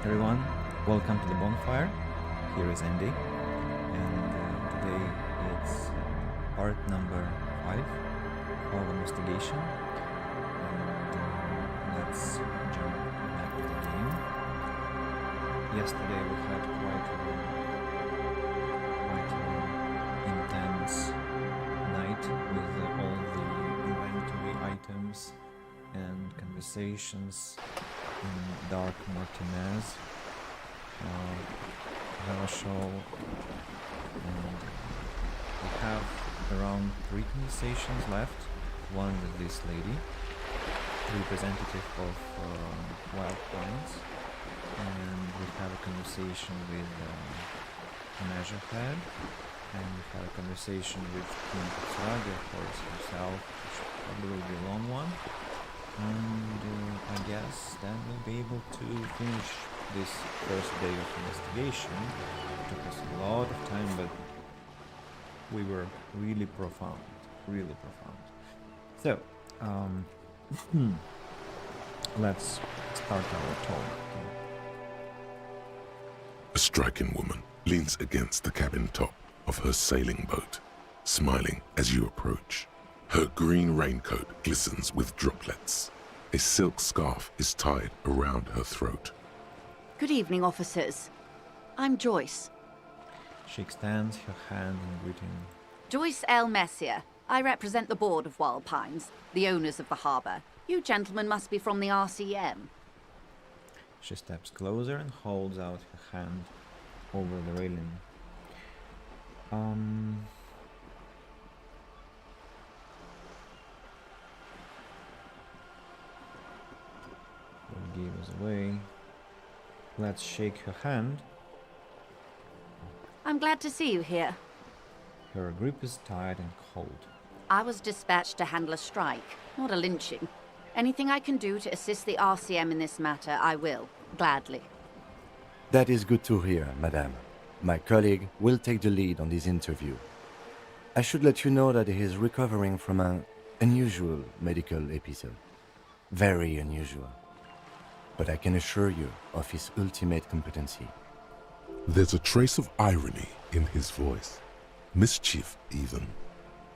everyone, welcome to the bonfire. Here is Andy, and today it's part number 5 of investigation. And let's jump back to the game. Yesterday we had quite an intense night with all the inventory items and conversations in Dark Martinez, Revachol, and we have around 3 conversations left. One with this lady, representative of Wild Pines, and we have a conversation with Measurehead, and we have a conversation with King Katsuragi, of course, himself, which probably will be a long one. And I guess then we'll be able to finish this first day of investigation. It took us a lot of time, but we were really profound. So, let's start our talk. A striking woman leans against the cabin top of her sailing boat, smiling as you approach. Her green raincoat glistens with droplets. A silk scarf is tied around her throat. Good evening, officers. I'm Joyce. She extends her hand in greeting. Joyce L. Messier. I represent the board of Wild Pines, the owners of the harbour. You gentlemen must be from the RCM. She steps closer and holds out her hand over the railing. Will give us away. Let's shake her hand. I'm glad to see you here. Her grip is tight and cold. I was dispatched to handle a strike, not a lynching. Anything I can do to assist the RCM in this matter, I will, gladly. That is good to hear, madame. My colleague will take the lead on this interview. I should let you know that he is recovering from an unusual medical episode. Very unusual. But I can assure you of his ultimate competency. There's a trace of irony in his voice. Mischief, even.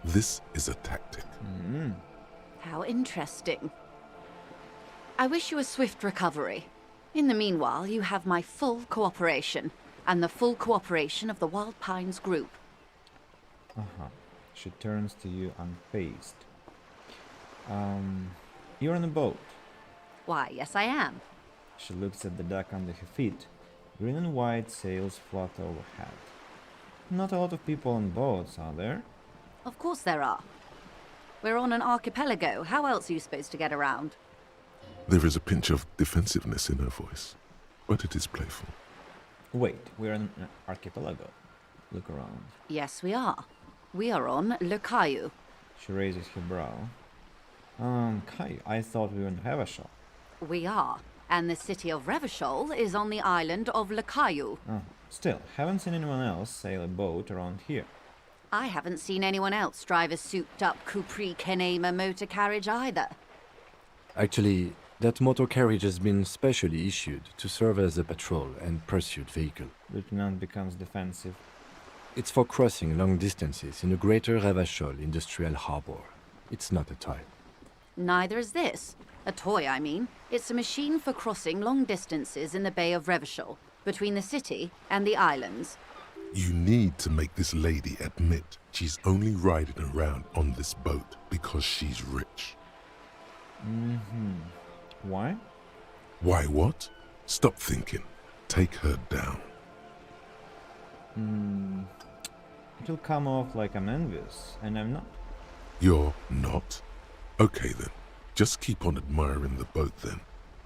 This is a tactic. How interesting. I wish you a swift recovery. In the meanwhile, you have my full cooperation, and the full cooperation of the Wild Pines group. She turns to you unfazed. You're on a boat. Why, yes I am. She looks at the deck under her feet. Green and white sails flutter overhead. Not a lot of people on boats, are there? Of course there are. We're on an archipelago. How else are you supposed to get around? There is a pinch of defensiveness in her voice, but it is playful. Wait, we're on an archipelago. Look around. Yes, we are. We are on Le Caillou. She raises her brow. Kai, I thought we were in Revachol. We are. And the city of Revachol is on the island of Le Caillou. Still, haven't seen anyone else sail a boat around here. I haven't seen anyone else drive a souped-up Capri Kenema motor carriage either. Actually, that motor carriage has been specially issued to serve as a patrol and pursuit vehicle. Lieutenant becomes defensive. It's for crossing long distances in the greater Revachol industrial harbor. It's not a toy. Neither is this. A toy, I mean. It's a machine for crossing long distances in the Bay of Revachol, between the city and the islands. You need to make this lady admit she's only riding around on this boat because she's rich. Why? Why what? Stop thinking. Take her down. It'll come off like I'm envious, and I'm not. You're not? Okay then. Just keep on admiring the boat then,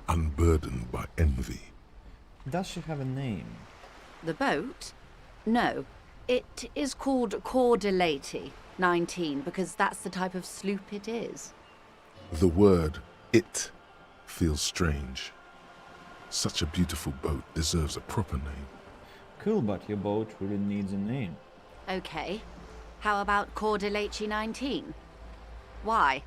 unburdened by envy. Does she have a name? The boat? No. It is called Cordelati 19 because that's the type of sloop it is. The word "it" feels strange. Such a beautiful boat deserves a proper name. Cool, but your boat really needs a name. Okay. How about Cordelati 19? Why?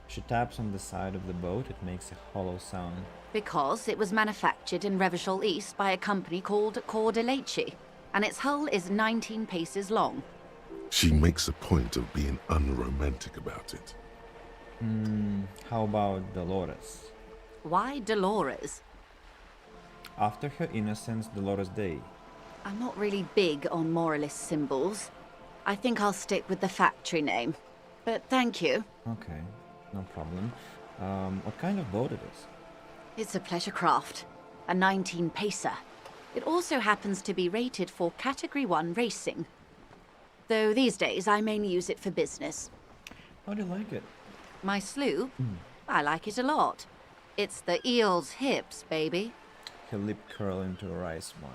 She taps on the side of the boat. It makes a hollow sound. Because it was manufactured in Revachol East by a company called Cordelechi, and its hull is 19 paces long. She makes a point of being unromantic about it. How about Dolores? Why Dolores? After her innocence, Dolores Day. I'm not really big on moralist symbols. I think I'll stick with the factory name. But thank you. Okay, no problem. What kind of boat it is? It's a pleasure craft, a 19 pacer. It also happens to be rated for Category 1 racing. Though these days I mainly use it for business. How do you like it? My sloop? I like it a lot. It's the eel's hips, baby. Her lip curl into a wry smile.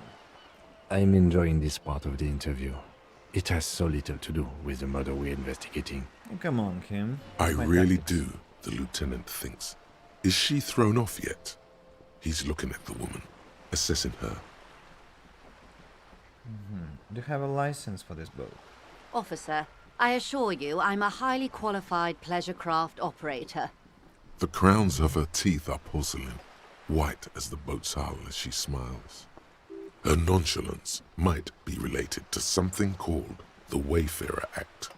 I'm enjoying this part of the interview. It has so little to do with the murder we're investigating. Oh, come on, Kim. I My really tactics. do, the lieutenant thinks. Is she thrown off yet? He's looking at the woman, assessing her. Do you have a license for this boat? Officer, I assure you I'm a highly qualified pleasure craft operator. The crowns of her teeth are porcelain, white as the boat's hull as she smiles. Her nonchalance might be related to something called the Wayfarer Act,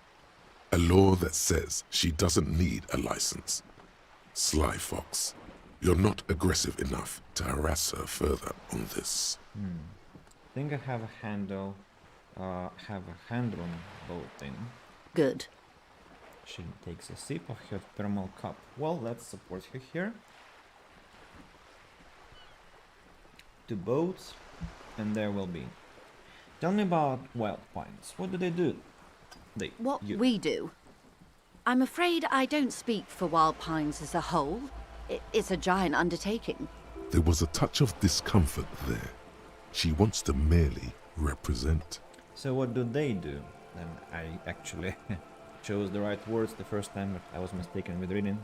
a law that says she doesn't need a license. Sly fox, you're not aggressive enough to harass her further on this. I think I have a handle. Have a handle on boat in. Good. She takes a sip of her thermal cup. Well, let's support her here. 2 boats, and there will be. Tell me about Wild Pines. What do they do? What you. we do. I'm afraid I don't speak for Wild Pines as a whole. It's a giant undertaking. There was a touch of discomfort there. She wants to merely represent. So what do they do? And I actually chose the right words the first time, but I was mistaken with reading.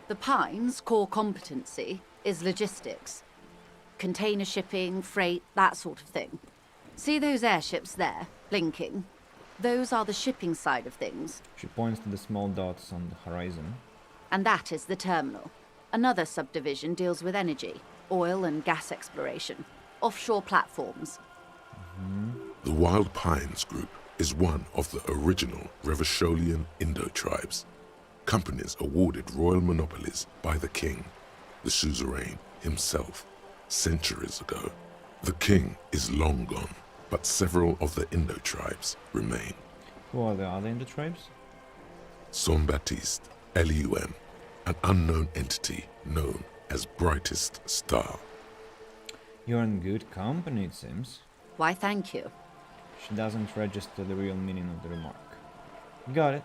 The Pines' core competency is logistics. Container shipping, freight, that sort of thing. See those airships there, blinking? Those are the shipping side of things. She points to the small dots on the horizon. And that is the terminal. Another subdivision deals with energy, oil and gas exploration, offshore platforms. The Wild Pines Group is one of the original Revacholian Indo-tribes. Companies awarded royal monopolies by the king, the suzerain himself, centuries ago. The king is long gone, but several of the Indo-tribes remain. Who are the other in the tribes? Saint-Baptiste, Elysium, an unknown entity known as Brightest Star. You're in good company, it seems. Why, thank you. She doesn't register the real meaning of the remark. Got it.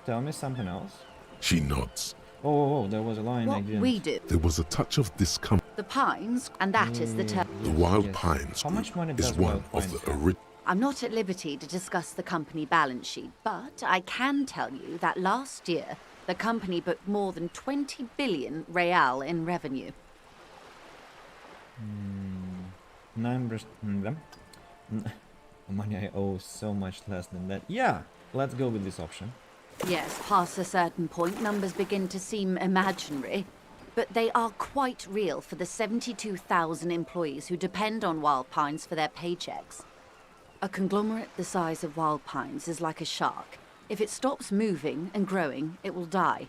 Tell me something else. She nods. Oh, there was a line I What didn't... we do. There was a touch of discomfort. The Pines, and that is the term. The Yes, Wild yes. Pines How much Group money is does one Wild of Pines the have? original. I'm not at liberty to discuss the company balance sheet, but I can tell you that last year, the company booked more than 20 billion real in revenue. Money I owe so much less than that. Yeah, let's go with this option. Yes, past a certain point, numbers begin to seem imaginary, but they are quite real for the 72,000 employees who depend on Wild Pines for their paychecks. A conglomerate the size of Wild Pines is like a shark. If it stops moving and growing, it will die.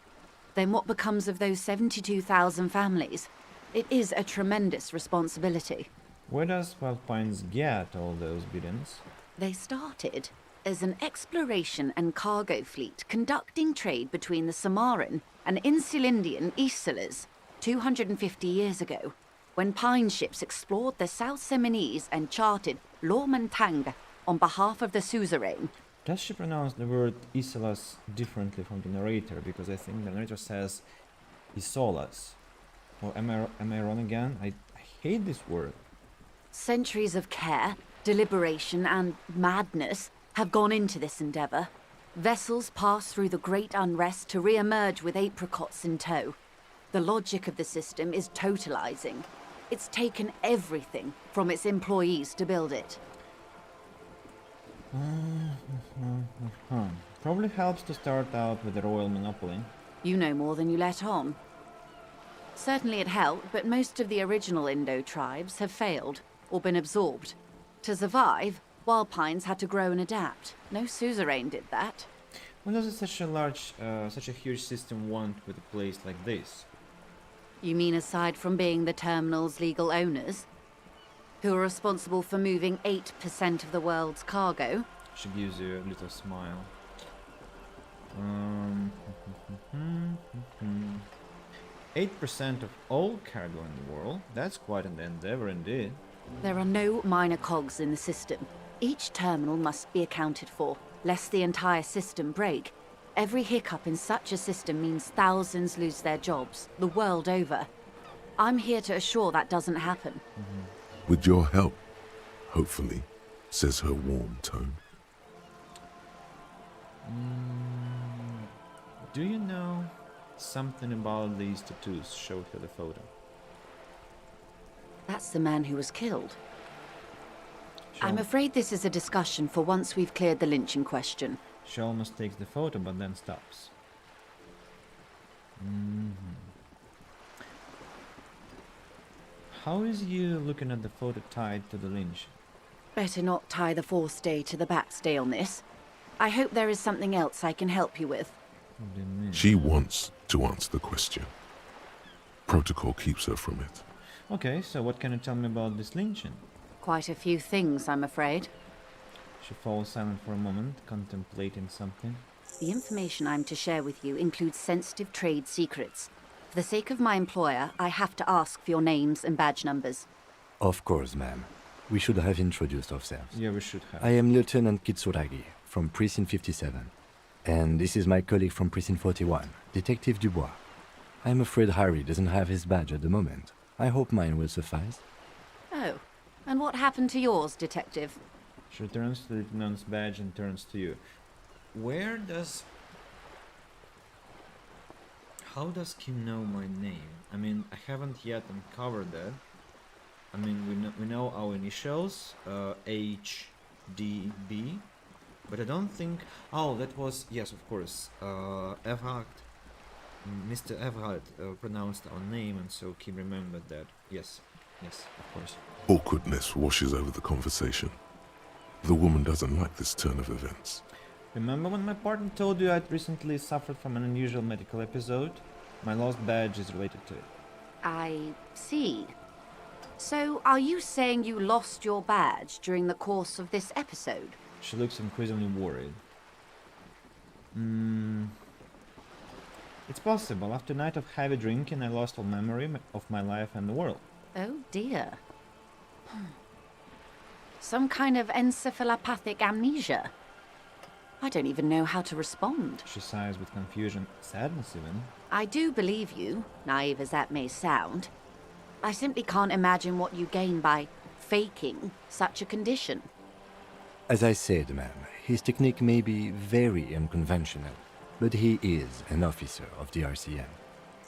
Then what becomes of those 72,000 families? It is a tremendous responsibility. Where does Wild Pines get all those billions? They started as an exploration and cargo fleet conducting trade between the Samaran and Insulindian Isolas 250 years ago, when pine ships explored the South Seminese and charted Lomantang on behalf of the suzerain. Does she pronounce the word Isolas differently from the narrator? Because I think the narrator says Isolas. Or am I wrong again? I hate this word. Centuries of care, deliberation, and madness have gone into this endeavor. Vessels pass through the great unrest to re-emerge with apricots in tow. The logic of the system is totalizing. It's taken everything from its employees to build it. Probably helps to start out with a royal monopoly. You know more than you let on. Certainly it helped, but most of the original Indo tribes have failed, or been absorbed. To survive, wild pines had to grow and adapt. No suzerain did that. What does such a huge system want with a place like this? You mean aside from being the terminal's legal owners? Who are responsible for moving 8% of the world's cargo? She gives you a little smile. 8% of all cargo in the world? That's quite an endeavor indeed. There are no minor cogs in the system. Each terminal must be accounted for, lest the entire system break. Every hiccup in such a system means thousands lose their jobs, the world over. I'm here to assure that doesn't happen. With your help, hopefully, says her warm tone. Do you know something about these tattoos? Showed her the photo. That's the man who was killed. She I'm afraid this is a discussion for once we've cleared the lynching question. She almost takes the photo, but then stops. How is you looking at the photo tied to the lynch? Better not tie the forestay to the backstay on this. I hope there is something else I can help you with. What do you mean? She wants to answer the question. Protocol keeps her from it. Okay, so what can you tell me about this lynching? Quite a few things, I'm afraid. She falls silent for a moment, contemplating something. The information I'm to share with you includes sensitive trade secrets. For the sake of my employer, I have to ask for your names and badge numbers. Of course, ma'am. We should have introduced ourselves. Yeah, we should have. I am Lieutenant Kitsuragi from Precinct 57. And this is my colleague from Precinct 41, Detective Dubois. I'm afraid Harry doesn't have his badge at the moment. I hope mine will suffice. Oh, and what happened to yours, Detective? She returns to the lieutenant's badge and turns to you. How does Kim know my name? I mean, I haven't yet uncovered that. I mean, we know our initials, H, D, B, but I don't think... Oh, that was... Yes, of course. Everhard. Mr. Everhard pronounced our name, and so Kim remembered that. Yes, of course. Awkwardness washes over the conversation. The woman doesn't like this turn of events. Remember when my partner told you I'd recently suffered from an unusual medical episode? My lost badge is related to it. I see. So, are you saying you lost your badge during the course of this episode? She looks increasingly worried. It's possible. After a night of heavy drinking, I lost all memory of my life and the world. Oh dear. Some kind of encephalopathic amnesia. I don't even know how to respond. She sighs with confusion, sadness even. I do believe you, naive as that may sound. I simply can't imagine what you gain by faking such a condition. As I said, ma'am, his technique may be very unconventional, but he is an officer of the RCM.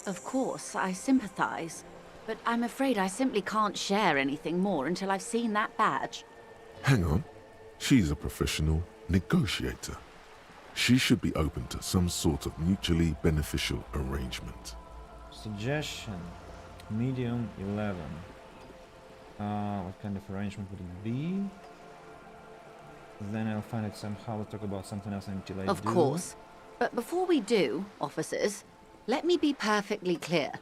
Of course, I sympathize, but I'm afraid I simply can't share anything more until I've seen that badge. Hang on. She's a professional negotiator. She should be open to some sort of mutually beneficial arrangement. Suggestion. Medium 11. What kind of arrangement would it be? Then I'll find it somehow. We'll talk about something else until I do. Of course. But before we do, officers, let me be perfectly clear.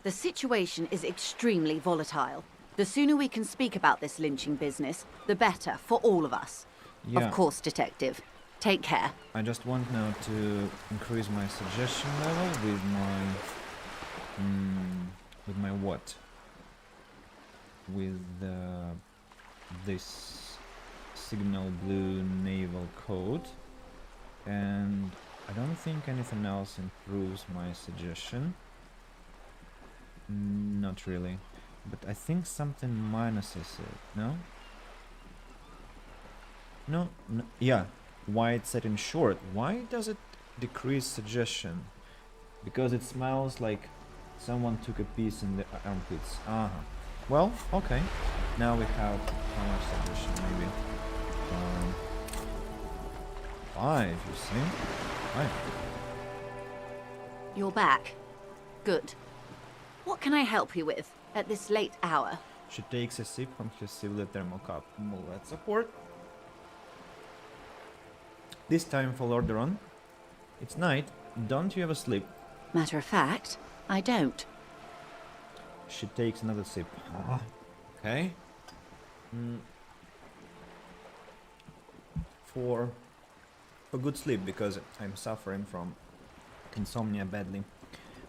The situation is extremely volatile. The sooner we can speak about this lynching business, the better for all of us. Yeah. Of course, Detective. Take care. I just want now to increase my suggestion level with my... with my what? With this signal blue naval coat. And I don't think anything else improves my suggestion. Not really. But I think something minuses it, no? No, yeah. Why it's set in short? Why does it decrease suggestion? Because it smells like someone took a piece in the armpits. Well, okay. Now we have how much suggestion? Maybe 5. You see, 5. You're back. Good. What can I help you with at this late hour? She takes a sip from her silver thermal cup. Let's support. This time for Lordaeron. It's night. Don't you ever sleep? Matter of fact, I don't. She takes another sip. Okay. For good sleep, because I'm suffering from insomnia badly.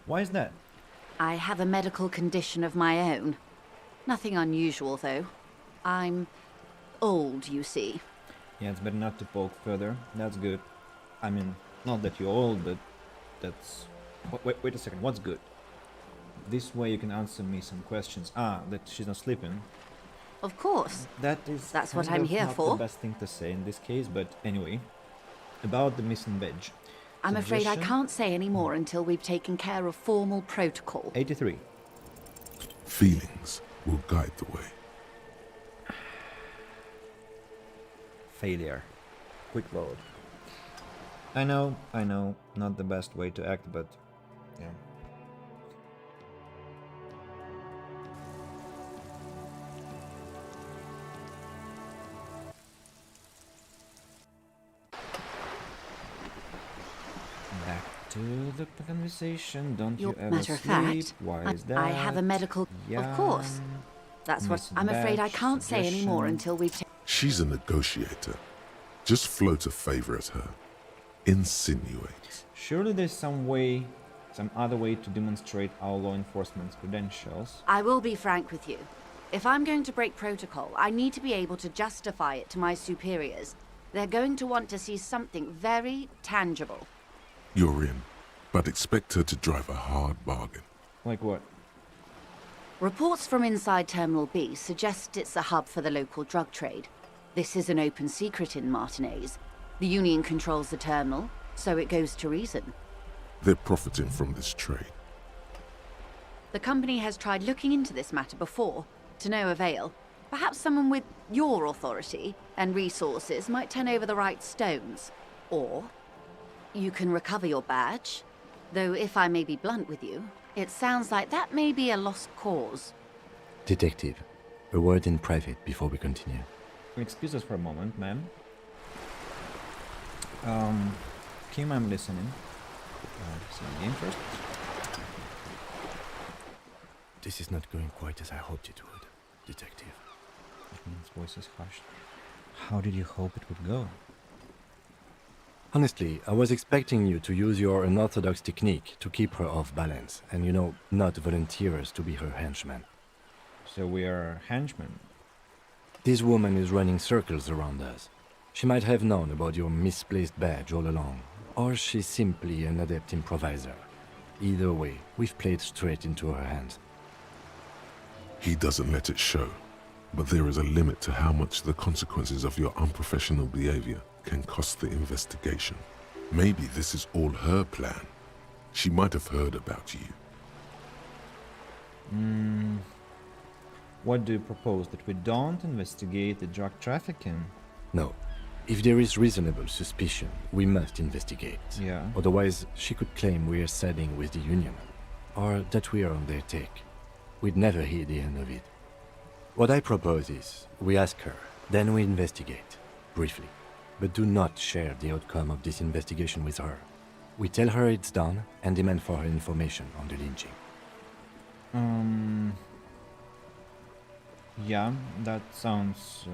Why is that? I have a medical condition of my own. Nothing unusual, though. I'm old, you see. Yeah, it's better not to poke further. That's good. I mean, not that you're old, but that's... Wait a second, what's good? This way you can answer me some questions. That she's not sleeping. Of course. That's what I'm here not for. the best thing to say in this case, but anyway. About the missing badge. I'm afraid I Suggestion? can't say any more until we've taken care of formal protocol. 83. Feelings will guide the way. Failure. Quick load. I know, not the best way to act, but yeah. Back to the conversation. Don't you ever Matter of sleep? fact, Why is that? I have a medical... Of course. That's what... Missing I'm afraid I badge, can't say any more suggestion. until we've... She's a negotiator. Just float a favor at her. Insinuate. Surely there's some other way to demonstrate our law enforcement's credentials. I will be frank with you. If I'm going to break protocol, I need to be able to justify it to my superiors. They're going to want to see something very tangible. You're in, but expect her to drive a hard bargain. Like what? Reports from inside Terminal B suggest it's a hub for the local drug trade. This is an open secret in Martinez. The Union controls the terminal, so it goes to reason. They're profiting from this trade. The company has tried looking into this matter before, to no avail. Perhaps someone with your authority and resources might turn over the right stones. Or you can recover your badge. Though if I may be blunt with you, it sounds like that may be a lost cause. Detective, a word in private before we continue. Excuse us for a moment, ma'am. Kim, I'm listening. See the game first. This is not going quite as I hoped it would, Detective. His voice is hushed. How did you hope it would go? Honestly, I was expecting you to use your unorthodox technique to keep her off balance, and not volunteer us to be her henchman. So we are henchmen. This woman is running circles around us. She might have known about your misplaced badge all along, or she's simply an adept improviser. Either way, we've played straight into her hands. He doesn't let it show, but there is a limit to how much the consequences of your unprofessional behavior can cost the investigation. Maybe this is all her plan. She might have heard about you. What do you propose? That we don't investigate the drug trafficking? No. If there is reasonable suspicion, we must investigate. Yeah. Otherwise, she could claim we're siding with the Union, or that we are on their take. We'd never hear the end of it. What I propose is, we ask her, then we investigate, briefly. But do not share the outcome of this investigation with her. We tell her it's done and demand for her information on the lynching. Yeah, that sounds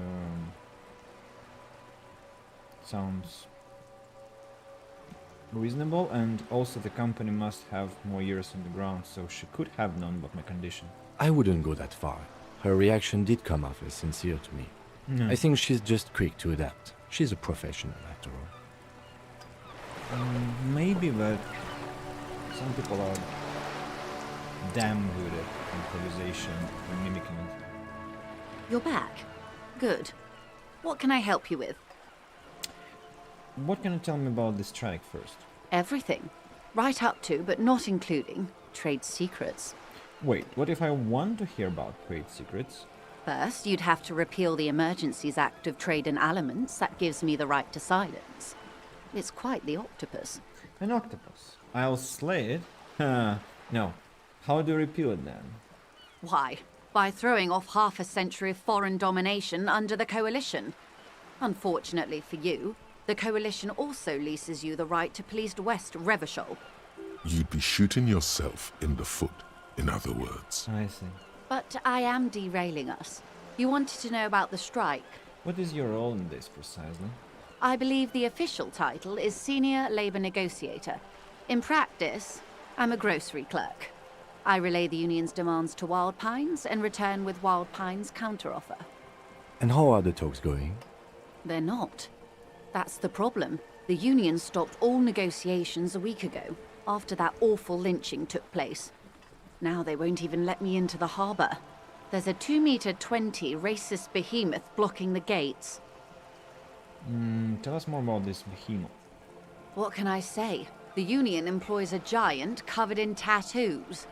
reasonable, and also the company must have more years on the ground, so she could have known about my condition. I wouldn't go that far. Her reaction did come off as sincere to me. No. I think she's just quick to adapt. She's a professional, after all. Maybe, but some people are damn good at improvisation and mimicking it. You're back. Good. What can I help you with? What can you tell me about this strike first? Everything. Right up to, but not including, trade secrets. Wait, what if I want to hear about trade secrets? First, you'd have to repeal the Emergencies Act of Trade in Elements. That gives me the right to silence. It's quite the octopus. An octopus. I'll slay it. No. How do you repeal it then? Why? By throwing off half a century of foreign domination under the Coalition. Unfortunately for you, the Coalition also leases you the right to police West Revachol. You'd be shooting yourself in the foot, in other words. I see. But I am derailing us. You wanted to know about the strike. What is your role in this precisely? I believe the official title is Senior Labor Negotiator. In practice, I'm a grocery clerk. I relay the union's demands to Wild Pines and return with Wild Pines' counteroffer. And how are the talks going? They're not. That's the problem. The union stopped all negotiations a week ago, after that awful lynching took place. Now they won't even let me into the harbour. There's a 2-meter-20 racist behemoth blocking the gates. Tell us more about this behemoth. What can I say? The union employs a giant covered in tattoos.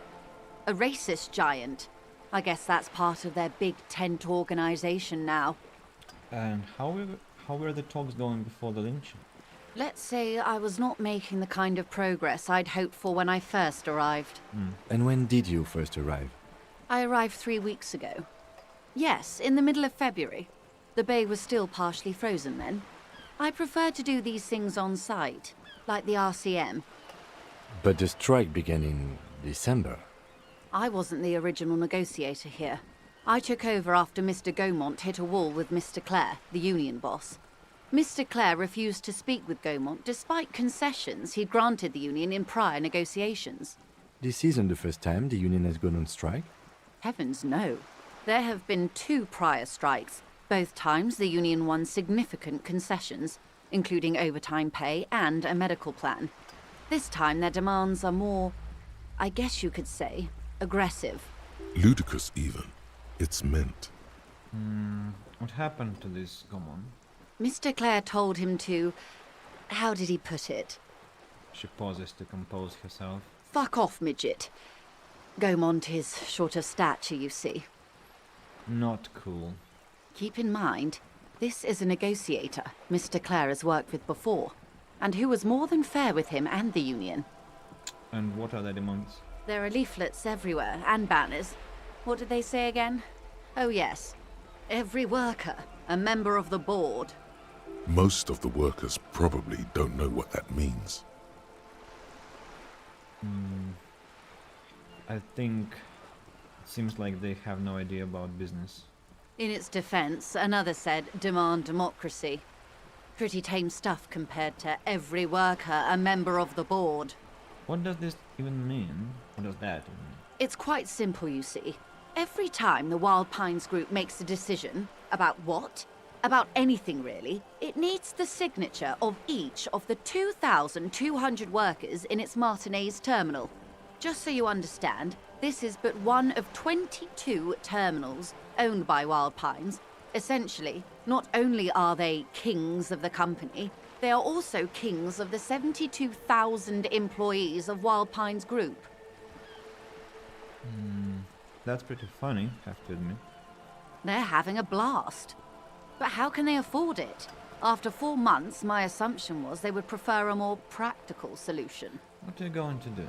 A racist giant. I guess that's part of their big tent organization now. And how were the talks going before the lynching? Let's say I was not making the kind of progress I'd hoped for when I first arrived. And when did you first arrive? I arrived 3 weeks ago. Yes, in the middle of February. The bay was still partially frozen then. I prefer to do these things on site, like the RCM. But the strike began in December. I wasn't the original negotiator here. I took over after Mr. Gaumont hit a wall with Mr. Clare, the union boss. Mr. Clare refused to speak with Gaumont despite concessions he'd granted the union in prior negotiations. This isn't the first time the union has gone on strike. Heavens no. There have been 2 prior strikes. Both times the union won significant concessions, including overtime pay and a medical plan. This time their demands are more, I guess you could say, aggressive. Ludicrous, even. It's meant. What happened to this Gaumont? Mr. Clare told him to... how did he put it? She pauses to compose herself. Fuck off, midget. Gaumont is short of stature, you see. Not cool. Keep in mind, this is a negotiator Mr. Clare has worked with before, and who was more than fair with him and the union. And what are the demands? There are leaflets everywhere, and banners. What did they say again? Oh yes. Every worker, a member of the board. Most of the workers probably don't know what that means. I think it seems like they have no idea about business. In its defense, another said, demand democracy. Pretty tame stuff compared to every worker, a member of the board. What does this even mean? What does that even mean? It's quite simple, you see. Every time the Wild Pines group makes a decision, about what? About anything really, it needs the signature of each of the 2,200 workers in its Martinez terminal. Just so you understand, this is but one of 22 terminals owned by Wild Pines. Essentially, not only are they kings of the company, they are also kings of the 72,000 employees of Wild Pines Group. That's pretty funny, have to admit. They're having a blast. But how can they afford it? After 4 months, my assumption was they would prefer a more practical solution. What are you going to do?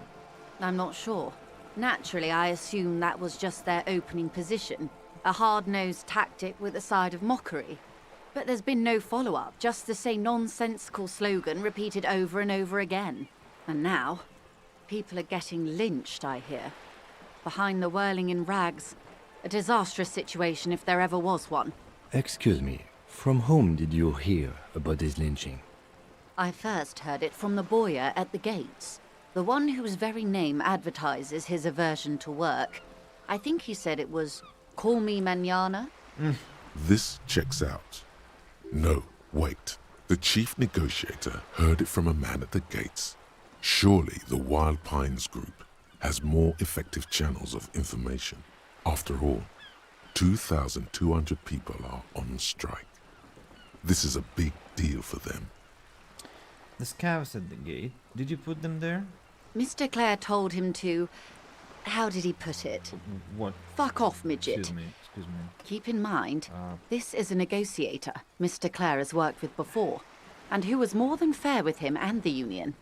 I'm not sure. Naturally, I assumed that was just their opening position, a hard-nosed tactic with a side of mockery. But there's been no follow-up, just the same nonsensical slogan repeated over and over again. And now, people are getting lynched, I hear. Behind the whirling in rags. A disastrous situation if there ever was one. Excuse me, from whom did you hear about this lynching? I first heard it from the bowyer at the gates. The one whose very name advertises his aversion to work. I think he said it was, "Call me mañana." This checks out. No, wait. The chief negotiator heard it from a man at the gates. Surely the Wild Pines Group has more effective channels of information. After all, 2,200 people are on strike. This is a big deal for them. The scavs at the gate, did you put them there? Mr. Clare told him to... how did he put it? What? Fuck off, midget. Excuse me. Keep in mind, this is a negotiator Mr. Clare has worked with before, and who was more than fair with him and the union.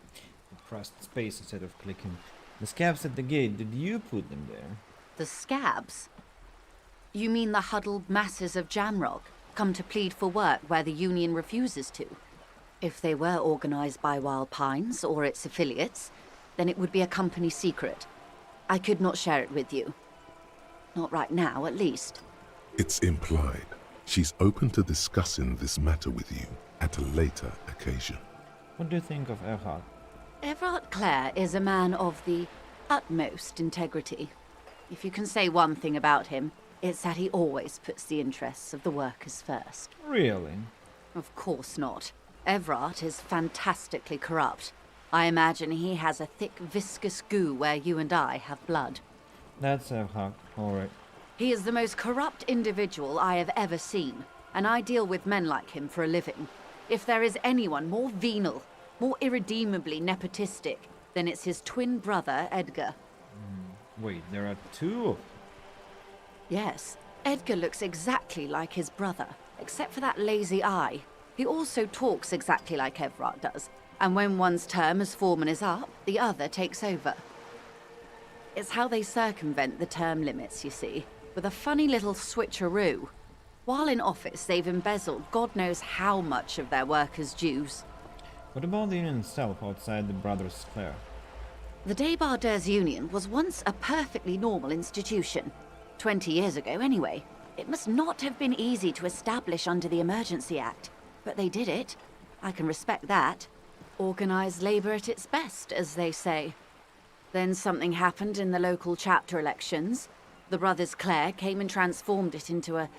I pressed space instead of clicking. The scabs at the gate, did you put them there? The scabs? You mean the huddled masses of Jamrock come to plead for work where the Union refuses to? If they were organized by Wild Pines or its affiliates, then it would be a company secret. I could not share it with you. Not right now, at least. It's implied she's open to discussing this matter with you at a later occasion. What do you think of Erhard? Everard Clare is a man of the utmost integrity. If you can say one thing about him, it's that he always puts the interests of the workers first. Really? Of course not. Everard is fantastically corrupt. I imagine he has a thick, viscous goo where you and I have blood. That's Erhard, alright. He is the most corrupt individual I have ever seen, and I deal with men like him for a living. If there is anyone more venal, more irredeemably nepotistic, then it's his twin brother, Edgar. Wait, there are two of them? Yes, Edgar looks exactly like his brother, except for that lazy eye. He also talks exactly like Everard does, and when one's term as foreman is up, the other takes over. It's how they circumvent the term limits, you see, with a funny little switcheroo. While in office, they've embezzled God knows how much of their workers' dues. What about the union itself outside the Brothers Clare? The Débardeurs Union was once a perfectly normal institution. 20 years ago, anyway. It must not have been easy to establish under the Emergency Act, but they did it. I can respect that. Organized labor at its best, as they say. Then something happened in the local chapter elections. The Brothers Clare came and transformed it into a...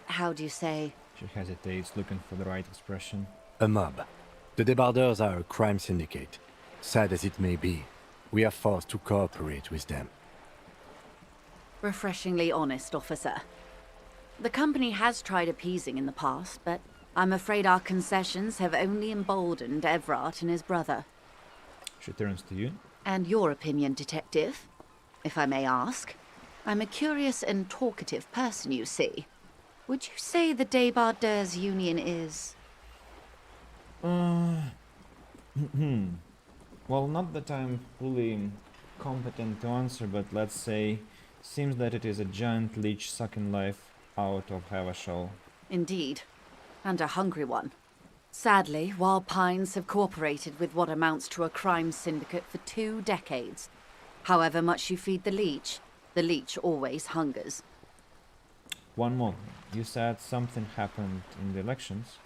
how do you say? She hesitates, looking for the right expression. A mob. The Débardeurs are a crime syndicate. Sad as it may be, we are forced to cooperate with them. Refreshingly honest, officer. The company has tried appeasing in the past, but I'm afraid our concessions have only emboldened Everard and his brother. She turns to you. And your opinion, detective, if I may ask? I'm a curious and talkative person, you see. Would you say the Débardeurs Union is... Well, not that I'm fully competent to answer, but let's say, seems that it is a giant leech sucking life out of Havashal. Indeed. And a hungry one. Sadly, Wild Pines have cooperated with what amounts to a crime syndicate for 2 decades. However much you feed the leech always hungers. One more. You said something happened in the elections.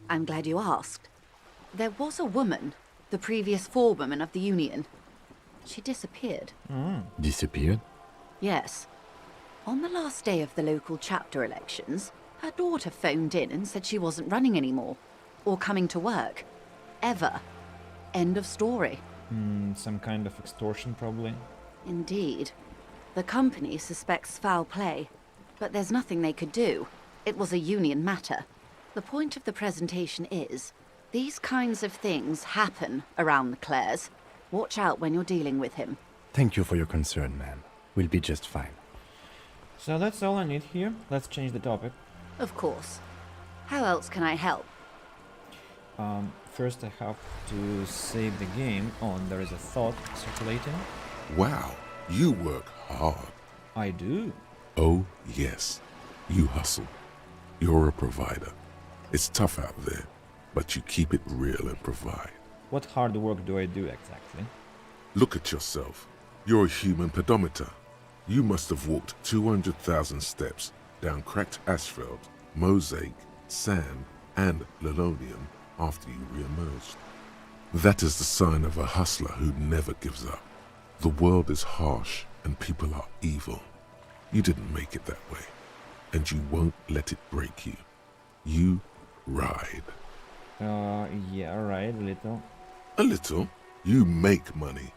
I'm glad you asked. There was a woman, the previous forewoman of the Union. She disappeared. Disappeared? Yes. On the last day of the local chapter elections, her daughter phoned in and said she wasn't running anymore. Or coming to work. Ever. End of story. Some kind of extortion, probably. Indeed. The company suspects foul play, but there's nothing they could do. It was a Union matter. The point of the presentation is, these kinds of things happen around the Clares. Watch out when you're dealing with him. Thank you for your concern, ma'am. We'll be just fine. So that's all I need here. Let's change the topic. Of course. How else can I help? First I have to save the game. Oh, and there is a thought circulating. Wow, you work hard. I do. Oh, yes. You hustle. You're a provider. It's tough out there, but you keep it real and provide. What hard work do I do exactly? Look at yourself. You're a human pedometer. You must have walked 200,000 steps down cracked asphalt, mosaic, sand, and linoleum after you re-emerged. That is the sign of a hustler who never gives up. The world is harsh and people are evil. You didn't make it that way, and you won't let it break you. You ride. Yeah, right, a little. A little. You make money.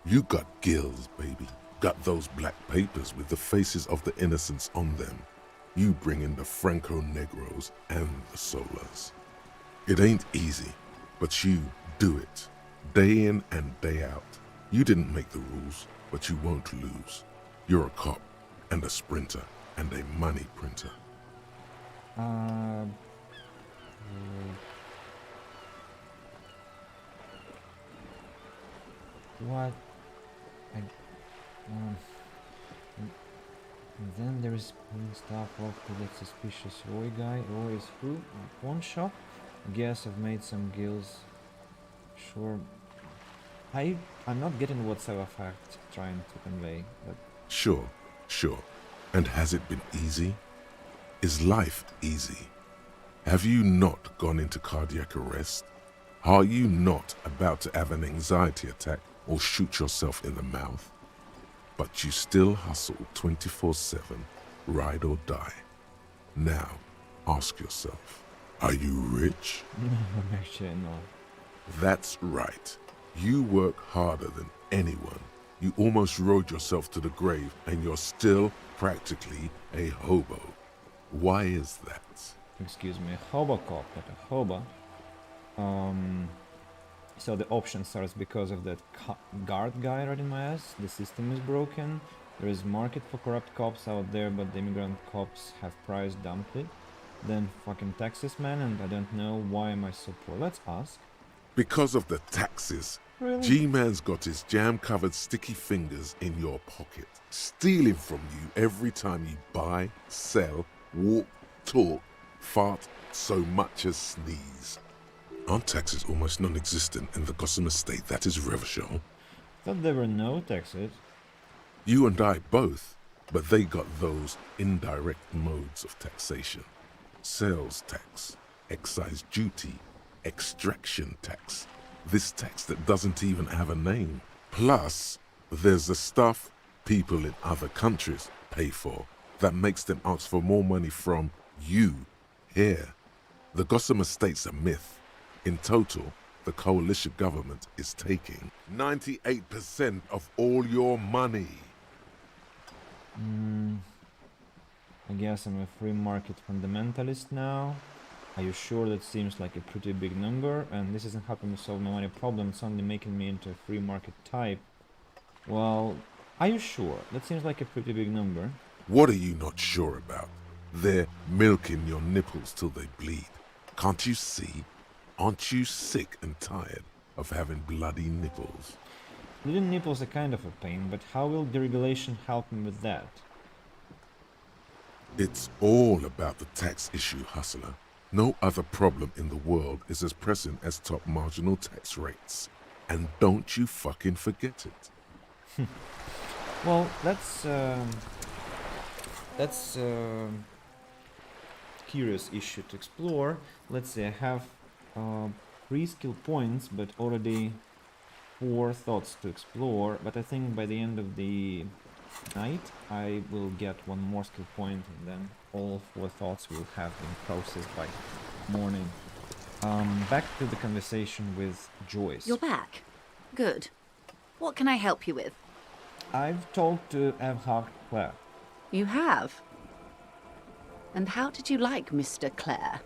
You got gills, baby. Got those black papers with the faces of the innocents on them. You bring in the Franco Negros and the Solas. It ain't easy, but you do it. Day in and day out. You didn't make the rules, but you won't lose. You're a cop, and a sprinter, and a money printer. What? I, um, and, and then there is stuff off to that suspicious Roy guy. Roy is who? A pawn shop? Guess I've made some gills. Sure. I'm not getting what Fact trying to convey, but Sure, sure. And has it been easy? Is life easy? Have you not gone into cardiac arrest? Are you not about to have an anxiety attack or shoot yourself in the mouth? But you still hustle 24/7, ride or die. Now, ask yourself, are you rich? no, actually no. That's right. You work harder than anyone. You almost rode yourself to the grave and you're still practically a hobo. Why is that? Excuse me, a hobo cop, not a hobo. So the option starts because of that guard guy right in my ass. The system is broken. There is market for corrupt cops out there, but the immigrant cops have price dumped it. Then fucking Texas man, and I don't know why am I so poor. Let's ask. Because of the taxes. Really? G-Man's got his jam-covered sticky fingers in your pocket, stealing from you every time you buy, sell, walk, talk, fart, so much as sneeze. Aren't taxes almost non-existent in the Gotham estate that is Revachol? Thought there were no taxes. You and I both, but they got those indirect modes of taxation. Sales tax, excise duty, extraction tax. This tax that doesn't even have a name. Plus, there's the stuff people in other countries pay for that makes them ask for more money from you here. The Gotham estate's a myth. In total, the coalition government is taking 98% of all your money. I guess I'm a free market fundamentalist now. Are you sure? That seems like a pretty big number, and this isn't helping me solve my money problem, it's only making me into a free market type. Well, are you sure? That seems like a pretty big number. What are you not sure about? They're milking your nipples till they bleed. Can't you see? Aren't you sick and tired of having bloody nipples? Little nipples are kind of a pain, but how will deregulation help me with that? It's all about the tax issue, hustler. No other problem in the world is as pressing as top marginal tax rates. And don't you fucking forget it. Well, that's curious issue to explore. Let's say I have 3 skill points, but already 4 thoughts to explore. But I think by the end of the night, I will get 1 more skill point, and then all 4 thoughts will have been processed by morning. Back to the conversation with Joyce. You're back. Good. What can I help you with? I've talked to Evhard Claire. You have? And how did you like Mr. Clare?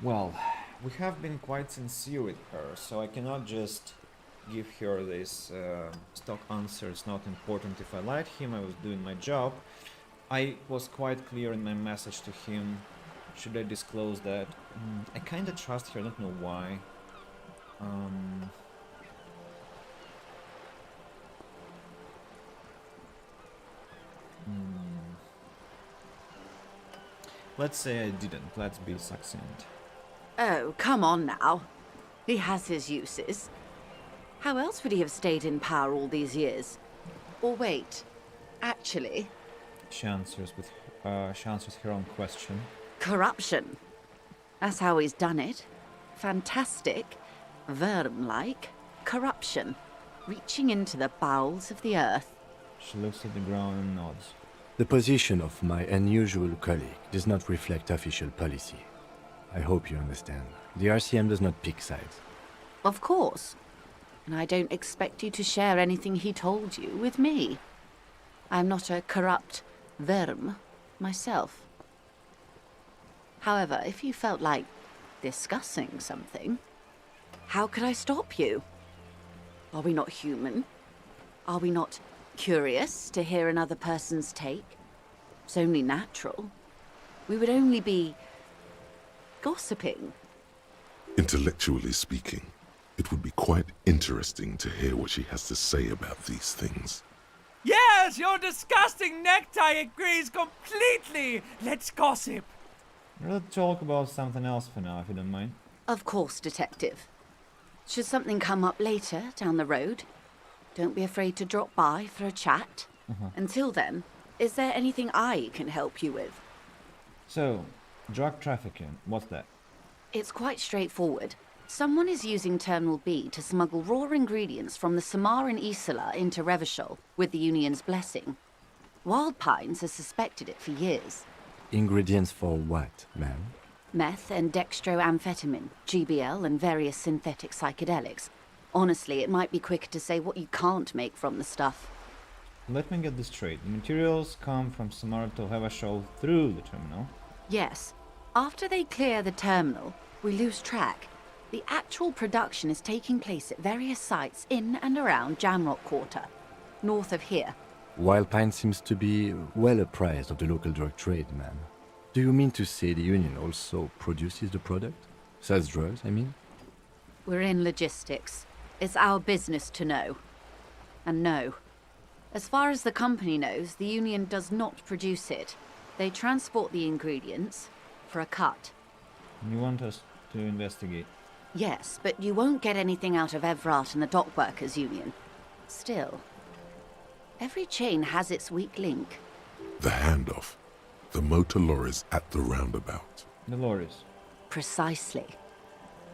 Well, we have been quite sincere with her, so I cannot just give her this stock answer. It's not important if I like him, I was doing my job. I was quite clear in my message to him. Should I disclose that? I kinda trust her, I don't know why. Let's say I didn't, let's be succinct. Oh, come on now. He has his uses. How else would he have stayed in power all these years? Or wait, actually, She answers her own question. corruption. That's how he's done it. Fantastic, Worm-like corruption, reaching into the bowels of the earth. She looks at the ground and nods. The position of my unusual colleague does not reflect official policy. I hope you understand. The RCM does not pick sides. Of course. And I don't expect you to share anything he told you with me. I'm not a corrupt Worm myself. However, if you felt like discussing something, how could I stop you? Are we not human? Are we not curious to hear another person's take? It's only natural. We would only be gossiping. Intellectually speaking, it would be quite interesting to hear what she has to say about these things. Yes, your disgusting necktie agrees completely. Let's gossip. Let's talk about something else for now, if you don't mind. Of course, Detective. Should something come up later down the road, don't be afraid to drop by for a chat. Until then, is there anything I can help you with? So, drug trafficking, what's that? It's quite straightforward. Someone is using Terminal B to smuggle raw ingredients from the Samar and Isola into Revachol with the Union's blessing. Wild Pines has suspected it for years. Ingredients for what, ma'am? Meth and dextroamphetamine, GBL, and various synthetic psychedelics. Honestly, it might be quicker to say what you can't make from the stuff. Let me get this straight. The materials come from Samara to Revachol through the terminal. Yes. After they clear the terminal, we lose track. The actual production is taking place at various sites in and around Jamrock Quarter, north of here. Wild Pine seems to be well apprised of the local drug trade, ma'am. Do you mean to say the Union also produces the product? Sells drugs, I mean? We're in logistics. It's our business to know. And no. As far as the company knows, the Union does not produce it. They transport the ingredients for a cut. You want us to investigate? Yes, but you won't get anything out of Evrat and the Dock Workers Union. Still, every chain has its weak link. The handoff. The motor lorries at the roundabout. The lorries. Precisely.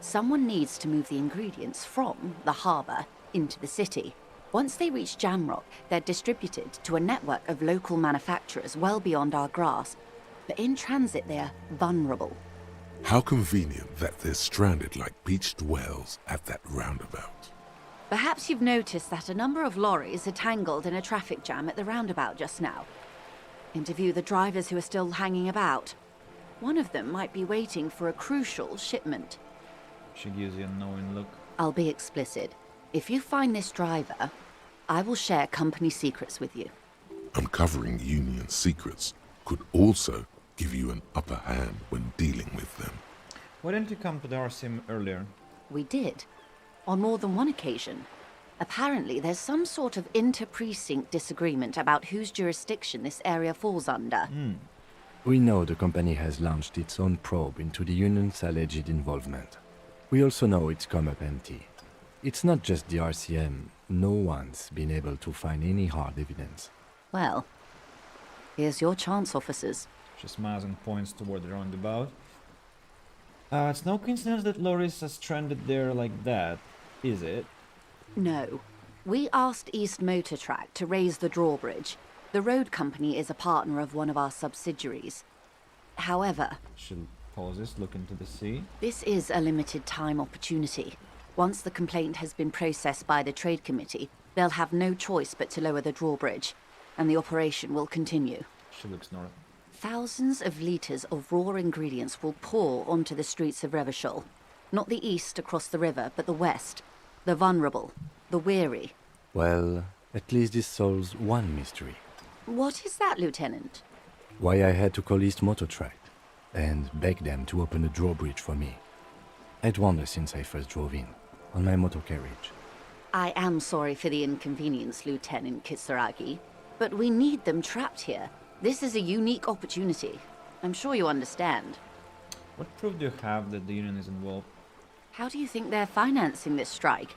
Someone needs to move the ingredients from the harbour into the city. Once they reach Jamrock, they're distributed to a network of local manufacturers well beyond our grasp. But in transit, they're vulnerable. How convenient that they're stranded like beached whales at that roundabout. Perhaps you've noticed that a number of lorries are tangled in a traffic jam at the roundabout just now. Interview the drivers who are still hanging about. One of them might be waiting for a crucial shipment. She gives you a knowing look. I'll be explicit. If you find this driver, I will share company secrets with you. Uncovering Union secrets could also give you an upper hand when dealing with them. Why didn't you come to the RCM earlier? We did. On more than one occasion. Apparently, there's some sort of inter-precinct disagreement about whose jurisdiction this area falls under. We know the company has launched its own probe into the Union's alleged involvement. We also know it's come up empty. It's not just the RCM. No one's been able to find any hard evidence. Well, here's your chance, officers. She smiles and points toward the roundabout. It's no coincidence that lorries are stranded there like that, is it? No. We asked East Motor Track to raise the drawbridge. The road company is a partner of one of our subsidiaries. However, She pauses, looking to the sea. this is a limited time opportunity. Once the complaint has been processed by the Trade Committee, they'll have no choice but to lower the drawbridge, and the operation will continue. She looks north. Thousands of litres of raw ingredients will pour onto the streets of Revachol. Not the east across the river, but the west. The vulnerable, the weary. Well, at least this solves one mystery. What is that, Lieutenant? Why I had to call East Motor Track and beg them to open a drawbridge for me. I'd wondered since I first drove in, on my motor carriage. I am sorry for the inconvenience, Lieutenant Kisaragi, but we need them trapped here. This is a unique opportunity. I'm sure you understand. What proof do you have that the Union is involved? How do you think they're financing this strike?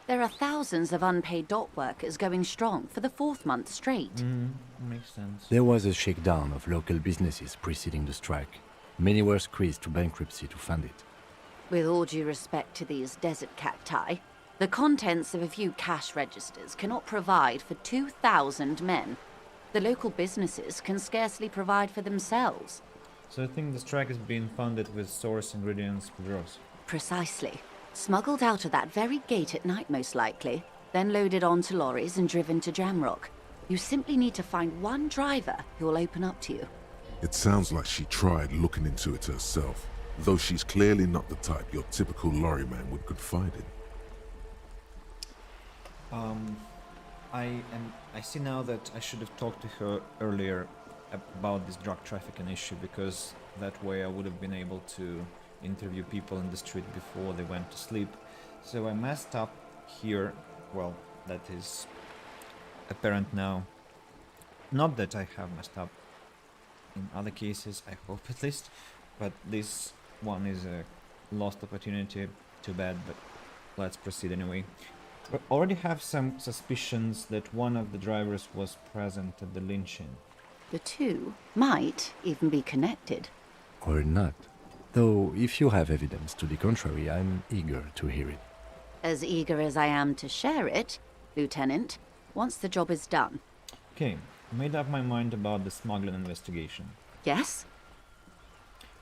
There are thousands of unpaid dock workers going strong for the fourth month straight. Makes sense. There was a shakedown of local businesses preceding the strike. Many were squeezed to bankruptcy to fund it. With all due respect to these desert cacti, the contents of a few cash registers cannot provide for 2,000 men. The local businesses can scarcely provide for themselves. So I think the strike is being funded with source ingredients for drugs. Precisely. Smuggled out of that very gate at night, most likely, then loaded onto lorries and driven to Jamrock. You simply need to find one driver who will open up to you. It sounds like she tried looking into it herself, though she's clearly not the type your typical lorryman would confide in. I see now that I should have talked to her earlier about this drug trafficking issue, because that way I would have been able to interview people in the street before they went to sleep. So I messed up here. Well, that is apparent now. Not that I have messed up in other cases, I hope at least, but this one is a lost opportunity. Too bad, but let's proceed anyway. We already have some suspicions that one of the drivers was present at the lynching. The two might even be connected. Or not. Though, if you have evidence to the contrary, I'm eager to hear it. As eager as I am to share it, Lieutenant, once the job is done. Okay, made up my mind about the smuggling investigation. Yes?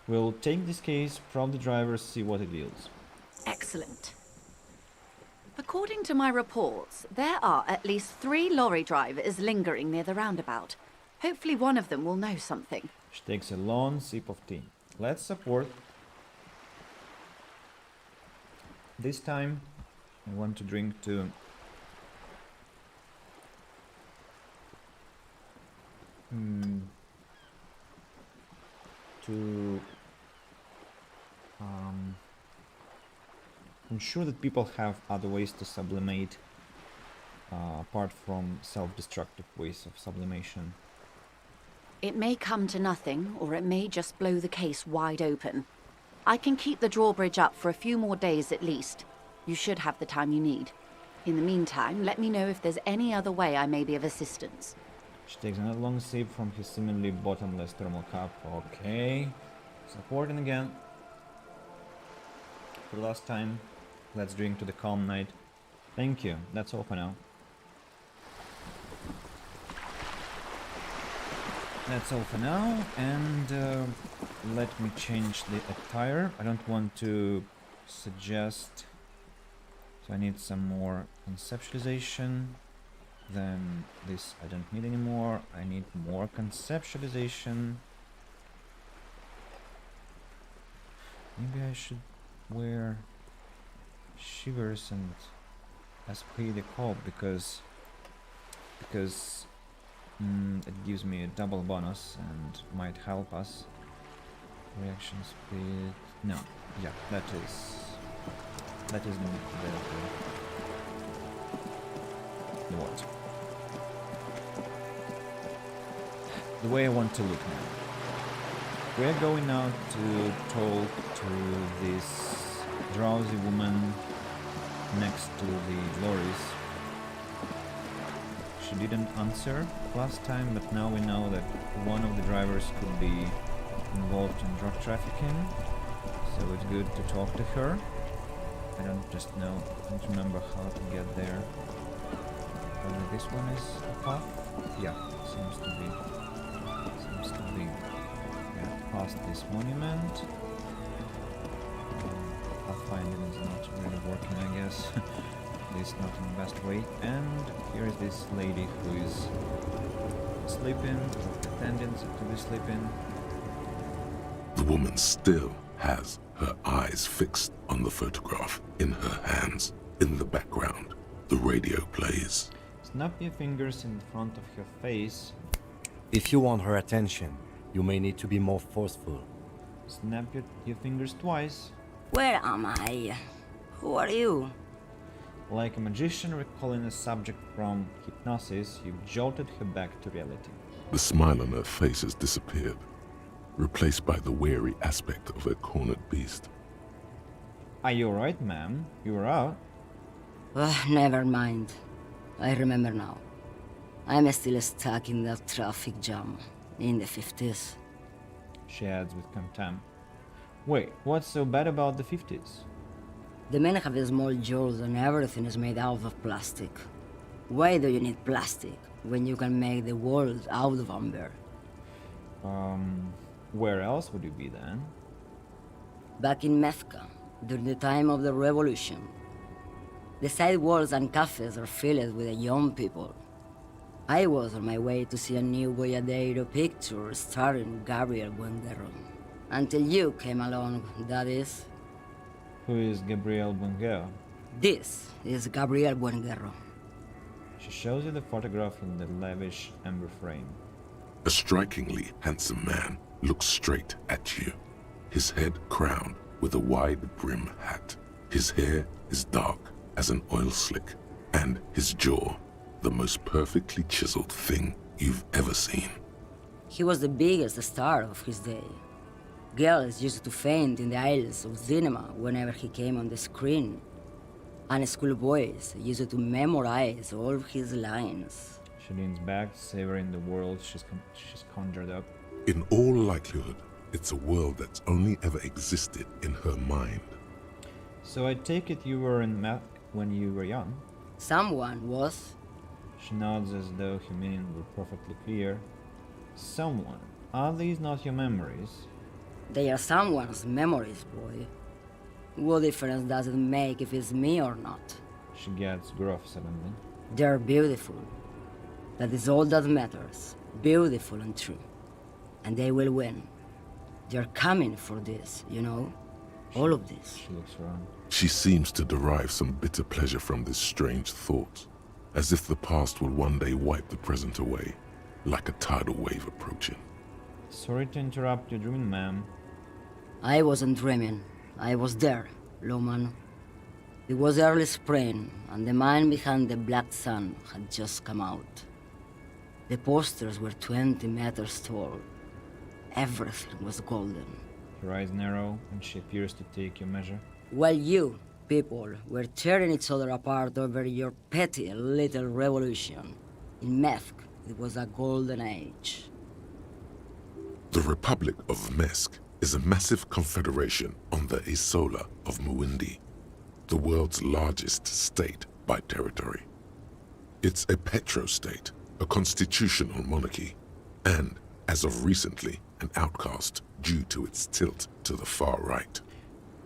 We'll take this case, probe the drivers, see what it yields. Excellent. According to my reports, there are at least 3 lorry drivers lingering near the roundabout. Hopefully one of them will know something. She takes a long sip of tea. Let's support. This time, I want to drink to ensure that people have other ways to sublimate apart from self-destructive ways of sublimation. It may come to nothing, or it may just blow the case wide open. I can keep the drawbridge up for a few more days at least. You should have the time you need. In the meantime, let me know if there's any other way I may be of assistance. She takes another long sip from his seemingly bottomless thermal cup. Okay. Supporting again. For the last time, let's drink to the calm night. Thank you. That's all for now. That's all for now, and let me change the attire. I don't want to suggest, so I need some more conceptualization. Then this I don't need anymore. I need more conceptualization. Maybe I should wear shivers and esprit de corps because it gives me a double bonus and might help us. Reaction speed. No, yeah, that is the what? The way I want to look now. We're going now to talk to this drowsy woman next to the lorries. She didn't answer last time, but now we know that one of the drivers could be involved in drug trafficking, so it's good to talk to her. I don't remember how to get there. Whether this one is a path? Yeah, seems to be. Yeah, past this monument. Pathfinding is not really working, I guess. At least not in the best way. And here is this lady who is sleeping, or pretending to be sleeping. The woman still has her eyes fixed on the photograph in her hands. In the background, the radio plays. Snap your fingers in front of her face. If you want her attention, you may need to be more forceful. Snap your fingers twice. Where am I? Who are you? Like a magician recalling a subject from hypnosis, you've jolted her back to reality. The smile on her face has disappeared, replaced by the wary aspect of a cornered beast. Are you alright, ma'am? You were out? Never mind. I remember now. I'm still stuck in that traffic jam in the 50s. She adds with contempt. Wait, what's so bad about the 50s? The men have small jaws and everything is made out of plastic. Why do you need plastic when you can make the world out of amber? Where else would you be then? Back in Mecca, during the time of the revolution. The sidewalks and cafes are filled with young people. I was on my way to see a new Boyadero picture starring Gabriel Buenguerro. Until you came along, that is. Who is Gabriel Buenguerro? This is Gabriel Buenguerro. She shows you the photograph in the lavish amber frame. A strikingly handsome man looks straight at you, his head crowned with a wide brim hat. His hair is dark as an oil slick, and his jaw the most perfectly chiseled thing you've ever seen. He was the biggest star of his day. Girls used to faint in the aisles of cinema whenever he came on the screen. And schoolboys used to memorize all of his lines. She leans back, savoring the world she's conjured up. In all likelihood, it's a world that's only ever existed in her mind. So I take it you were in math when you were young? Someone was. She nods as though her meaning were perfectly clear. Someone. Are these not your memories? They are someone's memories, boy. What difference does it make if it's me or not? She gets gruff suddenly. They're beautiful. That is all that matters. Beautiful and true. And they will win. They're coming for this, you know? All of this. She looks around. She seems to derive some bitter pleasure from this strange thought, as if the past will one day wipe the present away, like a tidal wave approaching. Sorry to interrupt your dream, ma'am. I wasn't dreaming. I was there, Lawman. It was early spring, and the man behind the black sun had just come out. The posters were 20 meters tall. Everything was golden. Her eyes narrow, and she appears to take your measure. While you, people, were tearing each other apart over your petty little revolution, in Methk, it was a golden age. The Republic of Mesk is a massive confederation on the Isola of Muindi, the world's largest state by territory. It's a petrostate, a constitutional monarchy, and, as of recently, an outcast due to its tilt to the far right.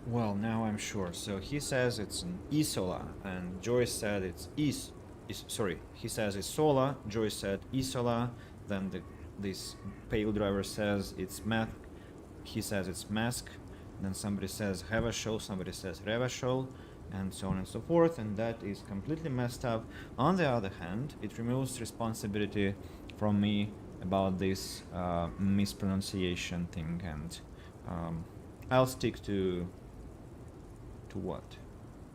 Well, now I'm sure. So he says it's an Isola, and Joyce said it's he says Isola, Joyce said Isola, then this pale driver says it's Meth, he says it's Mask, then somebody says Hevashol, somebody says Revashol, and so on and so forth, and that is completely messed up. On the other hand, it removes responsibility from me about this mispronunciation thing, and I'll stick to what?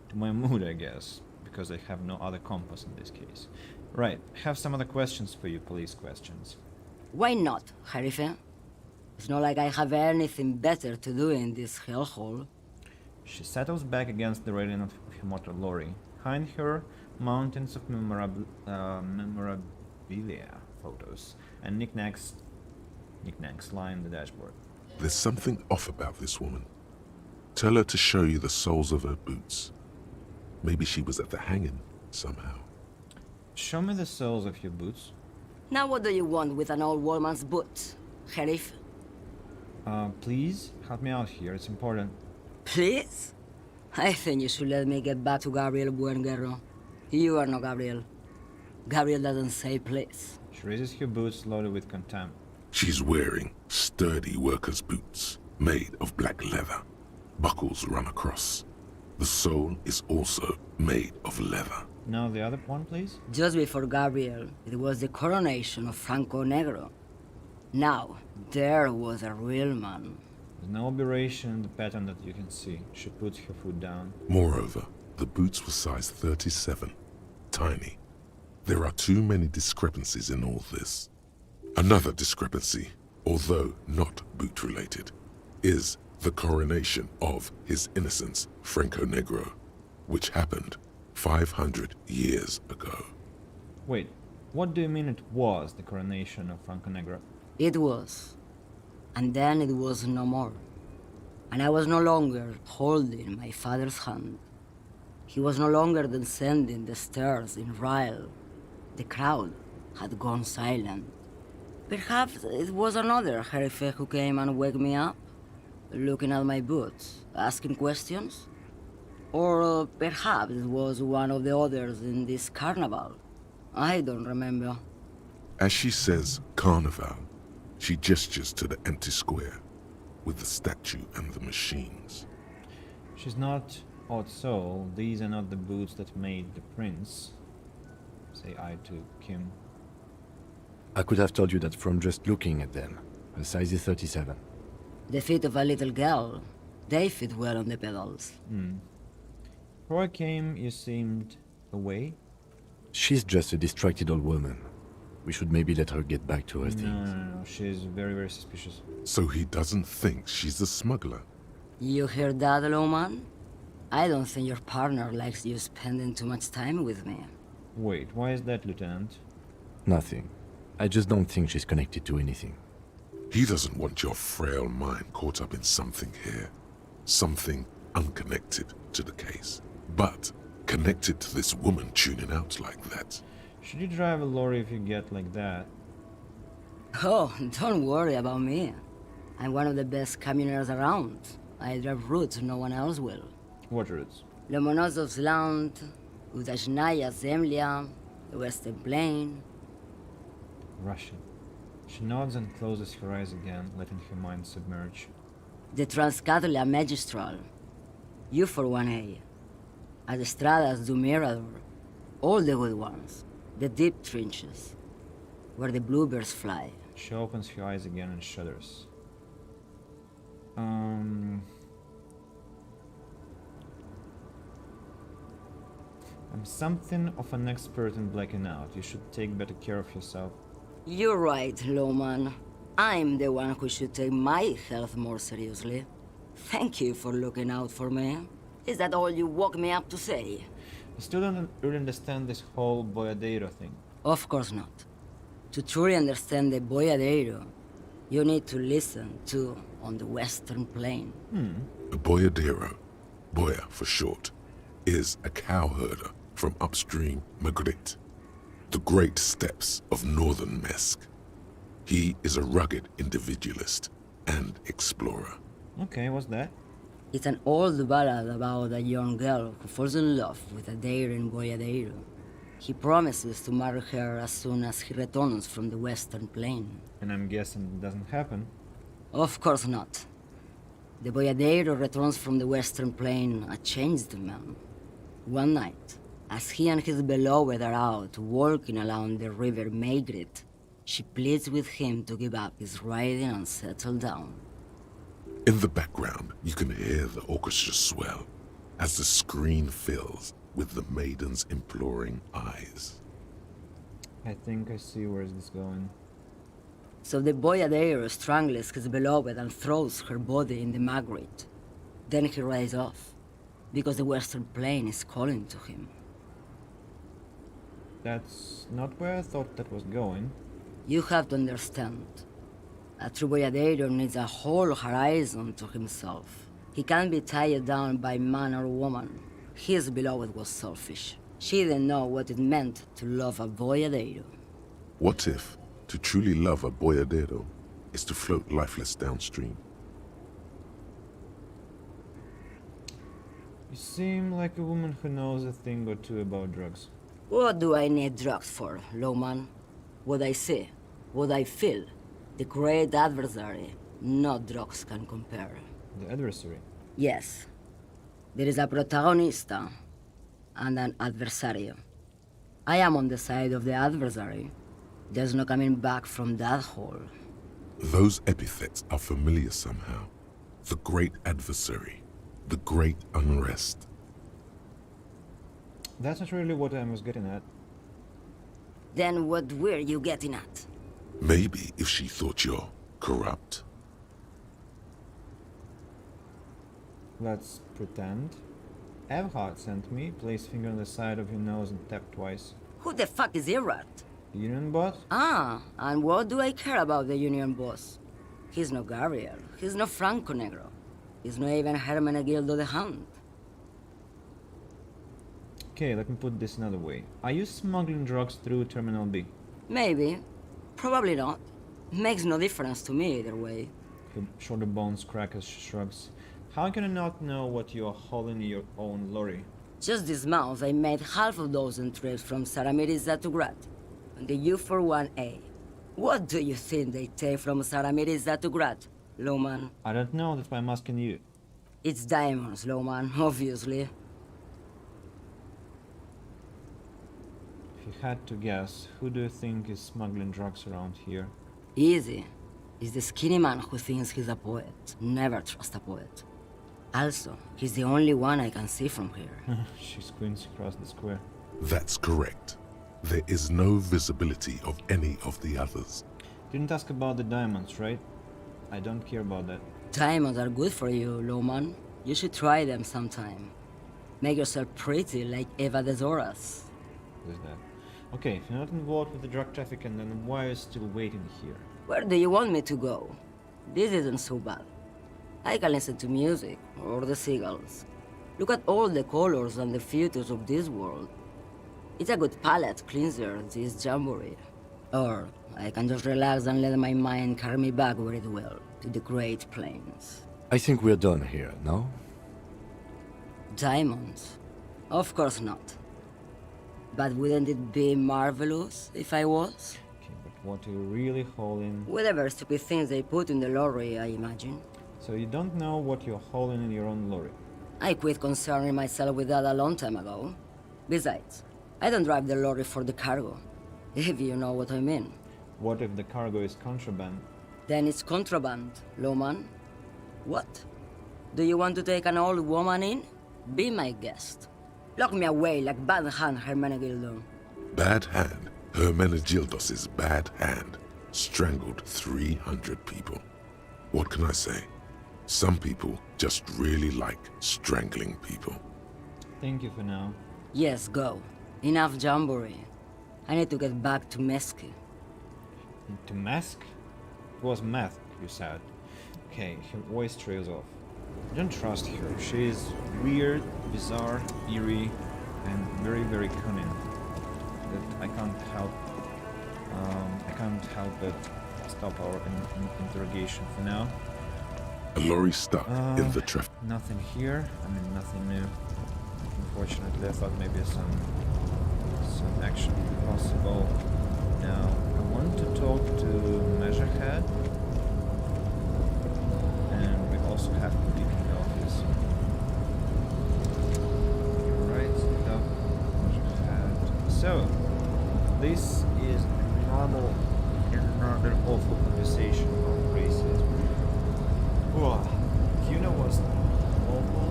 To my mood, I guess, because I have no other compass in this case. Right, have some other questions for you, police questions. Why not, Harife? It's not like I have anything better to do in this hellhole. She settles back against the railing of her motor lorry. Behind her, mountains of memorabilia photos and knickknacks line the dashboard. There's something off about this woman. Tell her to show you the soles of her boots. Maybe she was at the hanging somehow. Show me the soles of your boots. Now what do you want with an old woman's boots, Sheriff? Please, help me out here, it's important. Please? I think you should let me get back to Gabriel Buenguerro. You are not Gabriel. Gabriel doesn't say please. She raises her boots slowly with contempt. She's wearing sturdy worker's boots made of black leather. Buckles run across. The sole is also made of leather. Now the other one, please. Just before Gabriel, it was the coronation of Franco Negro. Now, there was a real man. There's no aberration in the pattern that you can see. She puts her foot down. Moreover, the boots were size 37. Tiny. There are too many discrepancies in all this. Another discrepancy, although not boot-related, is the coronation of His Innocence Franco Negro, which happened 500 years ago. Wait, what do you mean it was the coronation of Franco Negro? It was. And then it was no more. And I was no longer holding my father's hand. He was no longer descending the stairs in Ryle. The crowd had gone silent. Perhaps it was another Sheriff who came and woke me up, looking at my boots, asking questions. Or perhaps it was one of the others in this carnival. I don't remember. As she says carnival, she gestures to the empty square with the statue and the machines. She's not odd soul. These are not the boots that made the prince. say I to Kim. I could have told you that from just looking at them. Her size is 37. The feet of a little girl, they fit well on the pedals. Before I came, you seemed away. She's just a distracted old woman. We should maybe let her get back to her things. No. She's very, very suspicious. So he doesn't think she's a smuggler. You hear that, Lowman? I don't think your partner likes you spending too much time with me. Wait, why is that, Lieutenant? Nothing. I just don't think she's connected to anything. He doesn't want your frail mind caught up in something here. Something unconnected to the case. But connected to this woman tuning out like that. Should you drive a lorry if you get like that? Oh, don't worry about me. I'm one of the best camioners around. I drive routes no one else will. What routes? Lomonosov's Land, Udashnaya Zemlya, the Western Plain. Russian. She nods and closes her eyes again, letting her mind submerge. The Transcatolia Magistral. You for 1A. Adestradas do Mirador. All the good ones. The deep trenches. Where the bluebirds fly. She opens her eyes again and shudders. I'm something of an expert in blacking out. You should take better care of yourself. You're right, Lowman. I'm the one who should take my health more seriously. Thank you for looking out for me. Is that all you woke me up to say? I still don't really understand this whole Boyadero thing. Of course not. To truly understand the Boyadero, you need to listen to On the Western Plain. A boyadero, boya for short, is a cowherder from upstream Magritte, the great steppes of northern Mesk. He is a rugged individualist and explorer. Okay, what's that? It's an old ballad about a young girl who falls in love with a daring boyadero. He promises to marry her as soon as he returns from the Western Plain. And I'm guessing it doesn't happen. Of course not. The boyadero returns from the Western Plain a changed man. One night, as he and his beloved are out walking along the river Maigret, she pleads with him to give up his riding and settle down. In the background, you can hear the orchestra swell as the screen fills with the maiden's imploring eyes. I think I see where is this going. So the boyadero strangles his beloved and throws her body in the Magritte. Then he rides off, because the Western Plain is calling to him. That's not where I thought that was going. You have to understand. A true boyadero needs a whole horizon to himself. He can't be tied down by man or woman. His beloved was selfish. She didn't know what it meant to love a boyadero. What if to truly love a boyadero is to float lifeless downstream? You seem like a woman who knows a thing or two about drugs. What do I need drugs for, Lowman? What I see, what I feel. The great adversary, no drugs can compare. The adversary. Yes. There is a protagonista and an adversario. I am on the side of the adversary. There's no coming back from that hole. Those epithets are familiar somehow. The great adversary, the great unrest. That's not really what I was getting at. Then what were you getting at? Maybe if she thought you're corrupt. Let's pretend. Evhard sent me, placed finger on the side of your nose and tapped twice. Who the fuck is Irrat? Union boss? Ah, and what do I care about the Union boss? He's no Gabriel. He's no Franco Negro. He's not even Hermenegildo the Hound. Okay, let me put this another way. Are you smuggling drugs through Terminal B? Maybe. Probably not. Makes no difference to me either way. Her shoulder bones crack as she shrugs. How can I not know what you are hauling in your own lorry? Just this month, I made half a dozen trips from Saramiriza to Grad, on the U41A. What do you think they take from Saramiriza to Grad, Lowman? I don't know, that's why I'm asking you. It's diamonds, Lowman, obviously. If you had to guess, who do you think is smuggling drugs around here? Easy. He's the skinny man who thinks he's a poet. Never trust a poet. Also, he's the only one I can see from here. She squints across the square. That's correct. There is no visibility of any of the others. Didn't ask about the diamonds, right? I don't care about that. Diamonds are good for you, Lowman. You should try them sometime. Make yourself pretty like Eva de Zoras. Who's that? Okay, if you're not involved with the drug trafficking, then why are you still waiting here? Where do you want me to go? This isn't so bad. I can listen to music, or the seagulls. Look at all the colors and the futures of this world. It's a good palate cleanser, this jamboree. Or I can just relax and let my mind carry me back where it will, to the Great Plains. I think we're done here, no? Diamonds? Of course not. But wouldn't it be marvelous if I was? Okay, but what are you really hauling? Whatever stupid things they put in the lorry, I imagine. So you don't know what you're hauling in your own lorry? I quit concerning myself with that a long time ago. Besides, I don't drive the lorry for the cargo, if you know what I mean. What if the cargo is contraband? Then it's contraband, Lowman. What? Do you want to take an old woman in? Be my guest. Lock me away like Bad Hand Hermenegildo. Bad Hand, Hermenegildos's bad hand, strangled 300 people. What can I say? Some people just really like strangling people. Thank you for now. Yes, go. Enough jamboree. I need to get back to Mesky. To mask? It was math, you said. Okay, her voice trails off. I don't trust her. She is weird, bizarre, eerie, and very, very cunning. But I can't help but stop our interrogation for now. A lorry stuck in the traffic. Nothing here. I mean, nothing new. Unfortunately, I thought maybe some action possible. Now, I want to talk to Measurehead, and we also have to be in the office. Right, stop, Measurehead. So, this is another awful conversation about races. Whoa, you know what's awful?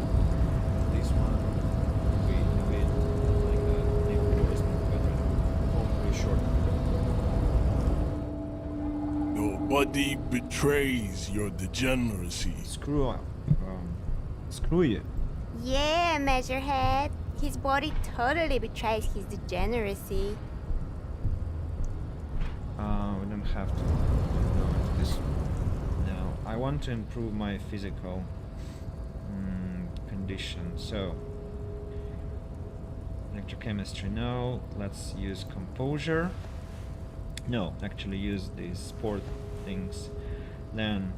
This one, we do it like a endorsement, but hopefully short. Nobody betrays your degeneracy. Screw up. Screw you. Yeah, Measurehead. His body totally betrays his degeneracy. We don't have to go into this now. I want to improve my physical condition. So, electrochemistry, no. Let's use composure. No, actually use these sport things. Then,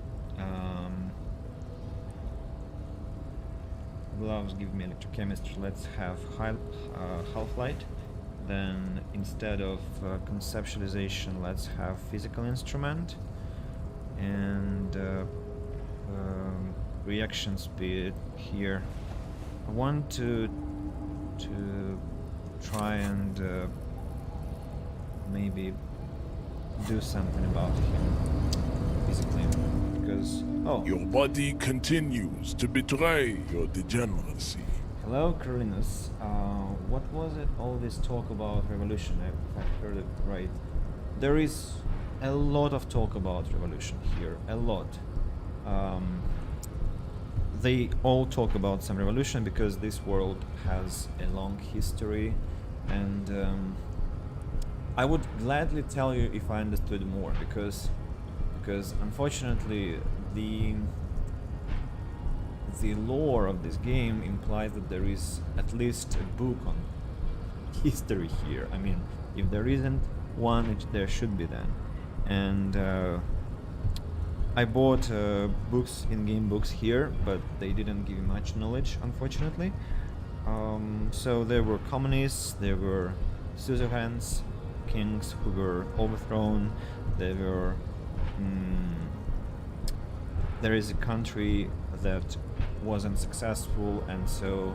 gloves give me electrochemistry. Let's have half-light. Then instead of conceptualization, let's have physical instrument, and reaction speed here. I want to try and maybe do something about him physically, because Your body continues to betray your degeneracy. Hello, Carinus. What was it? All this talk about revolution, if I heard it right. There is a lot of talk about revolution here, a lot. They all talk about some revolution because this world has a long history, and I would gladly tell you if I understood more, because unfortunately the lore of this game implies that there is at least a book on history here. I mean, if there isn't one, there should be then. And I bought books, in-game books here, but they didn't give much knowledge, unfortunately. So there were communists, there were suzerains, kings who were overthrown, there is a country that wasn't successful, and so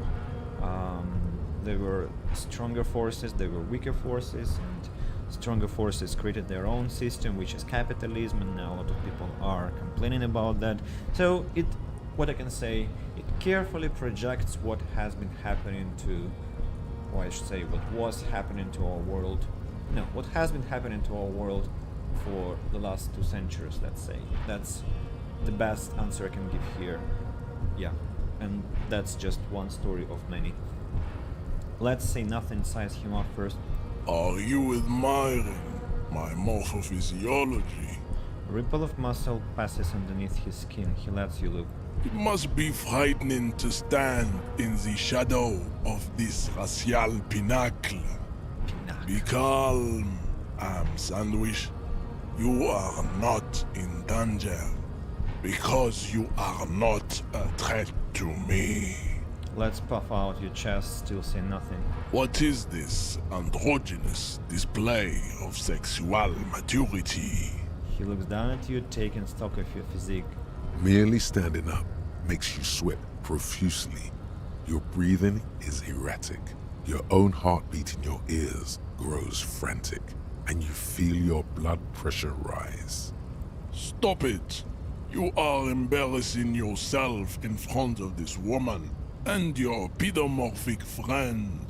there were stronger forces, there were weaker forces, and stronger forces created their own system, which is capitalism, and now a lot of people are complaining about that. So what I can say, it carefully projects what has been happening to, or I should say, what was happening to our world. No, what has been happening to our world for the last 2 centuries, let's say. That's the best answer I can give here. Yeah, and that's just one story of many. Let's say nothing size him up first. Are you admiring my morphophysiology? A ripple of muscle passes underneath his skin. He lets you look. It must be frightening to stand in the shadow of this racial pinnacle. Be calm, Sandwich. You are not in danger, because you are not a threat to me. Let's puff out your chest, still say nothing. What is this androgynous display of sexual maturity? He looks down at you, taking stock of your physique. Merely standing up makes you sweat profusely. Your breathing is erratic. Your own heartbeat in your ears grows frantic, and you feel your blood pressure rise. Stop it! You are embarrassing yourself in front of this woman and your pedomorphic friend.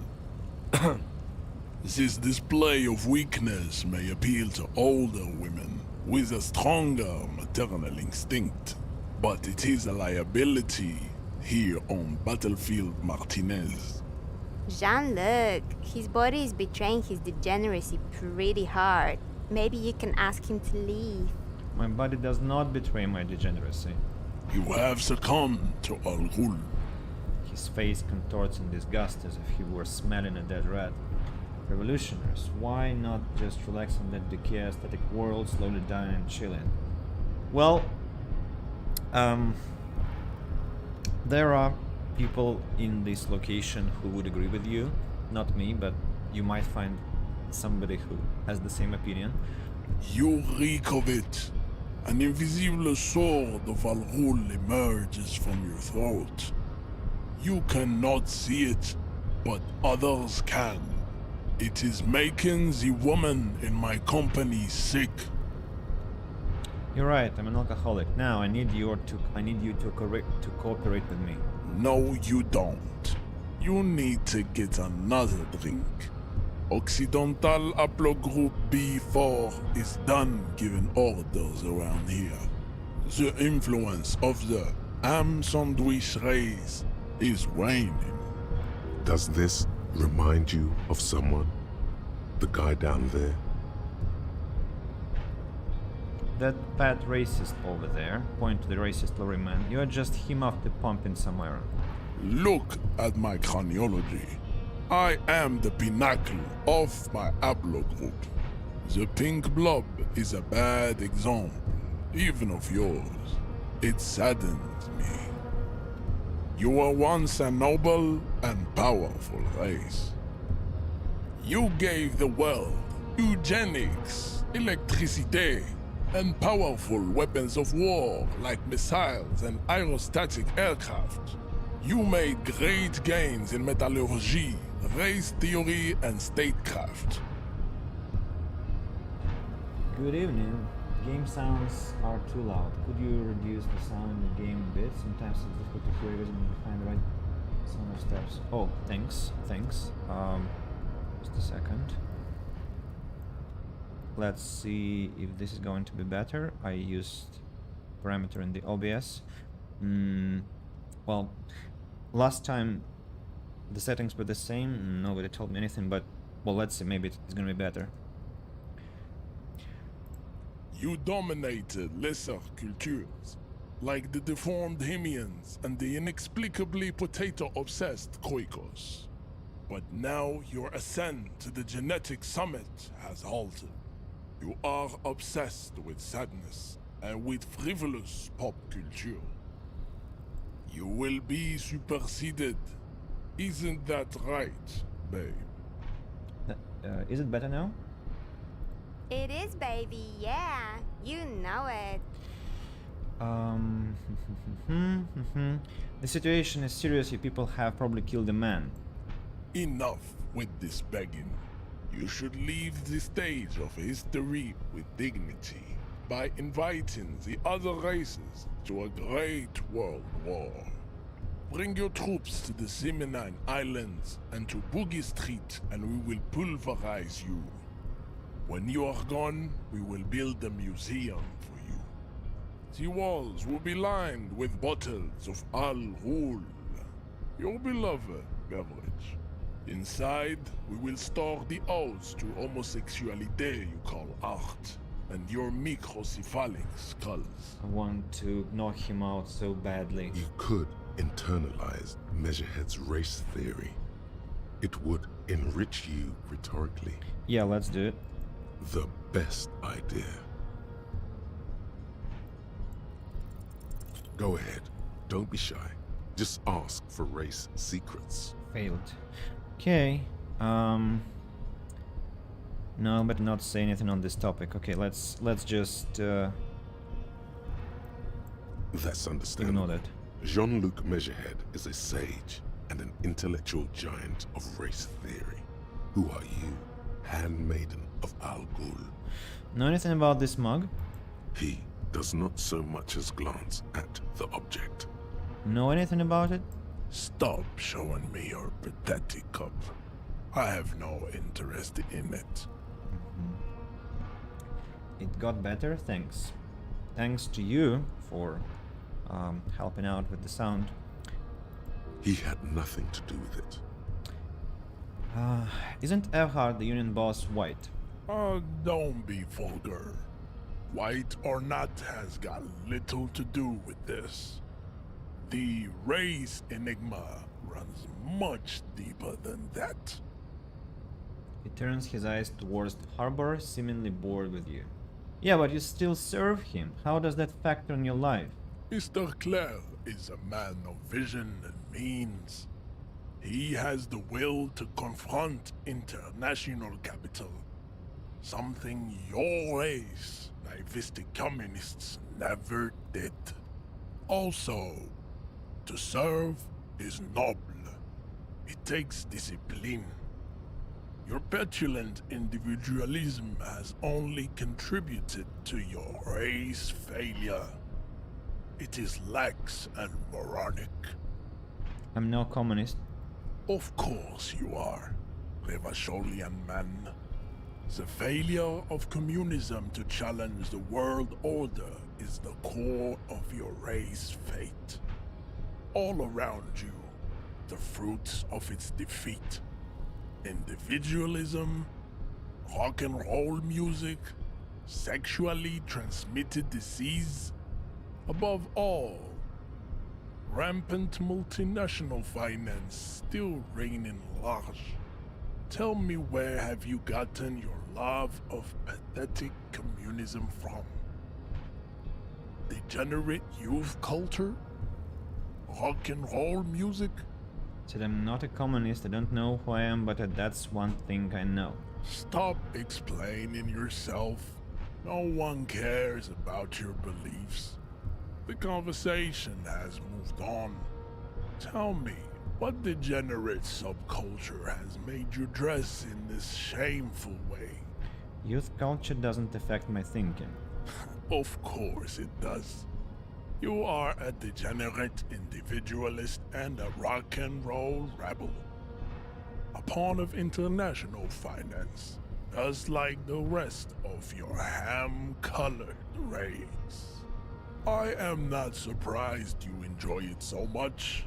This display of weakness may appeal to older women with a stronger maternal instinct, but it is a liability here on Battlefield Martinez. Jean-Luc, his body is betraying his degeneracy pretty hard. Maybe you can ask him to leave. My body does not betray my degeneracy. You have succumbed to Al Ghul. His face contorts in disgust as if he were smelling a dead rat. Revolutionaries, why not just relax and let decay aesthetic world slowly die and chilling? Well, there are people in this location who would agree with you. Not me, but you might find somebody who has the same opinion. You reek of it. An invisible sword of Al Ghul emerges from your throat. You cannot see it, but others can. It is making the woman in my company sick. You're right, I'm an alcoholic. Now I need you to cooperate with me. No, you don't. You need to get another drink. Occidental Haplogroup B4 is done giving orders around here. The influence of the ham sandwich race is waning. Does this remind you of someone? The guy down there? That fat racist over there, point to the racist lorry man, you're just him off the pump in somewhere. Look at my craniology. I am the pinnacle of my haplogroup. The pink blob is a bad example, even of yours. It saddens me. You were once a noble and powerful race. You gave the world eugenics, electricity, and powerful weapons of war like missiles and aerostatic aircraft. You made great gains in metallurgy, race theory, and statecraft. Good evening. Game sounds are too loud. Could you reduce the sound in the game a bit? Sometimes it's difficult to hear even behind the right sound of steps. Oh, thanks. Just a second. Let's see if this is going to be better. I used parameter in the OBS. Well, last time the settings were the same. Nobody told me anything, but well, let's see. Maybe it's gonna be better. You dominated lesser cultures, like the deformed Hemians and the inexplicably potato-obsessed Khoikos. But now your ascent to the genetic summit has halted. You are obsessed with sadness and with frivolous pop culture. You will be superseded. Isn't that right, babe? Is it better now? It is, baby, yeah. You know it. The situation is serious. You people have probably killed a man. Enough with this begging. You should leave the stage of history with dignity by inviting the other races to a great world war. Bring your troops to the Simonine Islands and to Boogie Street, and we will pulverize you. When you are gone, we will build a museum for you. The walls will be lined with bottles of Al Ghul, your beloved beverage. Inside, we will store the odes to homosexuality you call art, and your microcephalic skulls. I want to knock him out so badly. You could internalize Measurehead's race theory. It would enrich you rhetorically. Yeah, let's do it. The best idea. Go ahead. Don't be shy. Just ask for race secrets. Failed. Okay. No, better not say anything on this topic. Okay, let's just That's ignore understandable. that. Jean-Luc Measurehead is a sage and an intellectual giant of race theory. Who are you, handmaiden of Al Ghul? Know anything about this mug? He does not so much as glance at the object. Know anything about it? Stop showing me your pathetic cup. I have no interest in it. It got better, thanks. Thanks to you for helping out with the sound. He had nothing to do with it. Isn't Earhart, the union boss, white? Don't be vulgar. White or not has got little to do with this. The race enigma runs much deeper than that. He turns his eyes towards the harbor, seemingly bored with you. Yeah, but you still serve him. How does that factor in your life? Mr. Clare is a man of vision and means. He has the will to confront international capital. Something your race, naivistic communists, never did. Also, to serve is noble. It takes discipline. Your petulant individualism has only contributed to your race failure. It is lax and moronic. I'm no communist. Of course you are, Revacholian man. The failure of communism to challenge the world order is the core of your race fate. All around you, the fruits of its defeat. Individualism, rock and roll music, sexually transmitted disease, above all, rampant multinational finance still reigning large. Tell me, where have you gotten your love of pathetic communism from? Degenerate youth culture? Rock and roll music? Said I'm not a communist, I don't know who I am, but that's one thing I know. Stop explaining yourself. No one cares about your beliefs. The conversation has moved on. Tell me, what degenerate subculture has made you dress in this shameful way? Youth culture doesn't affect my thinking. Of course it does. You are a degenerate individualist and a rock and roll rebel. A pawn of international finance, just like the rest of your ham-colored race. I am not surprised you enjoy it so much.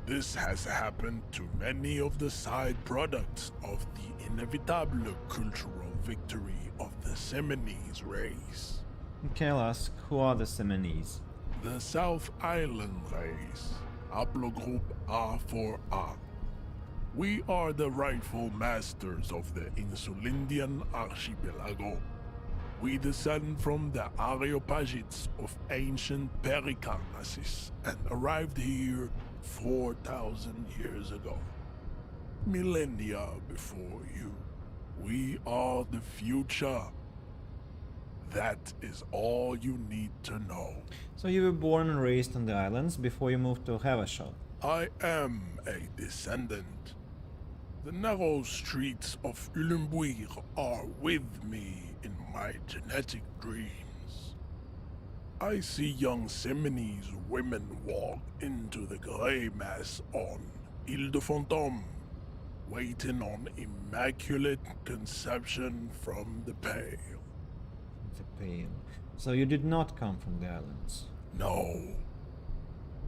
This has happened to many of the side products of the inevitable cultural victory of the Seminese race. Okay, I'll ask, who are the Seminese? The South Island race, haplogroup A4A. We are the rightful masters of the Insulindian archipelago. We descend from the Areopagites of ancient Pericarnassus and arrived here 4,000 years ago. Millennia before you. We are the future. That is all you need to know. So you were born and raised on the islands before you moved to Havashal. I am a descendant. The narrow streets of Ulimbuir are with me in my genetic dreams. I see young Seminese women walk into the grey mass on Ile de Fantôme, waiting on immaculate conception from the Pale. The Pale. So you did not come from the islands? No.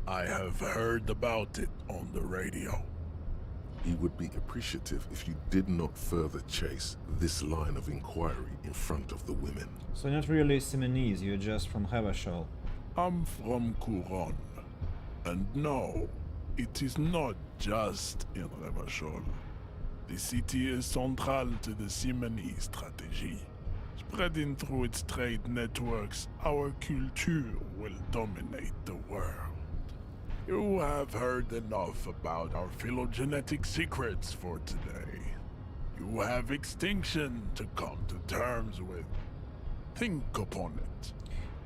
I have heard about it on the radio. He would be appreciative if you did not further chase this line of inquiry in front of the women. So not really Simonese, you're just from Havashal. I'm from Couronne. And no, it is not just in Revachol. The city is central to the Simonese strategy. Spreading through its trade networks, our culture will dominate the world. You have heard enough about our phylogenetic secrets for today. You have extinction to come to terms with. Think upon it.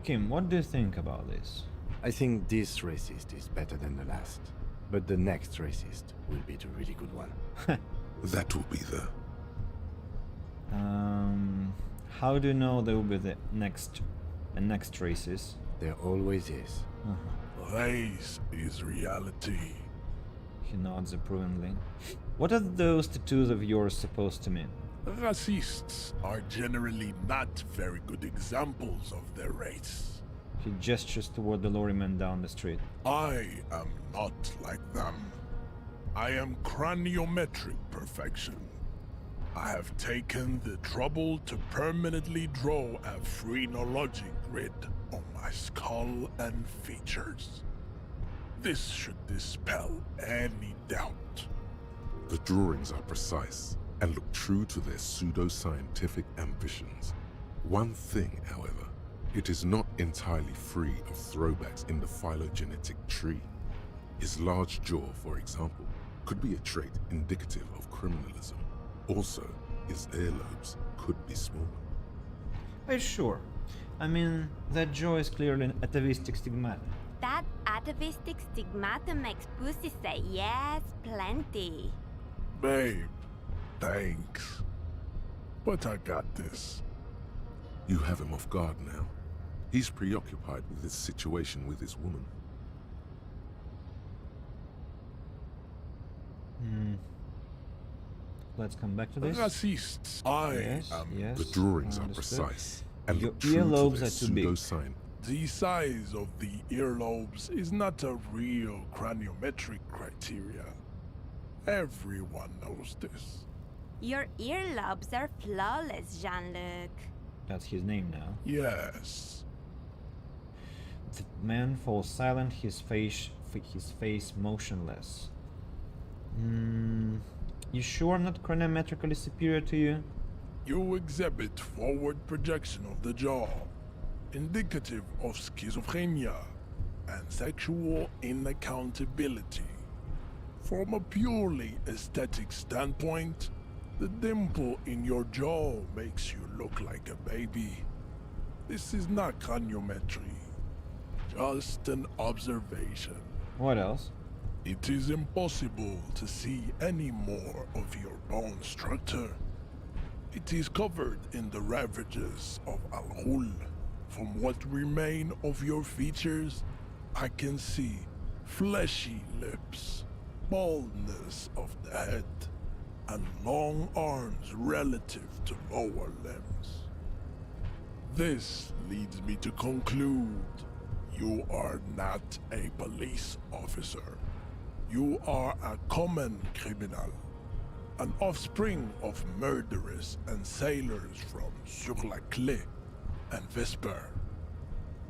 Kim, what do you think about this? I think this racist is better than the last. But the next racist will be the really good one. That will be the... How do you know there will be the next racist? There always is. Race is reality. He nods approvingly. What are those tattoos of yours supposed to mean? Racists are generally not very good examples of their race. He gestures toward the lorryman down the street. I am not like them. I am craniometric perfection. I have taken the trouble to permanently draw a phrenologic grid on my skull and features. This should dispel any doubt. The drawings are precise and look true to their pseudo-scientific ambitions. One thing, however, it is not entirely free of throwbacks in the phylogenetic tree. His large jaw, for example, could be a trait indicative of criminalism. Also, his earlobes could be smaller. Sure. I mean, that jaw is clearly an atavistic stigmata. That atavistic stigmata makes pussy say yes, plenty. Babe, thanks. But I got this. You have him off guard now. He's preoccupied with his situation with his woman. Let's come back to this. Racists. Yes, yes. The drawings are understood. precise and Your look true to earlobes their are too big. pseudo-science. The size of the earlobes is not a real craniometric criteria. Everyone knows this. Your earlobes are flawless, Jean-Luc. That's his name now. Yes. The man falls silent, his face motionless. You sure I'm not chronometrically superior to you? You exhibit forward projection of the jaw, indicative of schizophrenia and sexual inaccountability. From a purely aesthetic standpoint, the dimple in your jaw makes you look like a baby. This is not craniometry, just an observation. What else? It is impossible to see any more of your bone structure. It is covered in the ravages of Al-Ghul. From what remain of your features, I can see fleshy lips, baldness of the head, and long arms relative to lower limbs. This leads me to conclude you are not a police officer. You are a common criminal, an offspring of murderers and sailors from Sur-la-Clé and Vesper,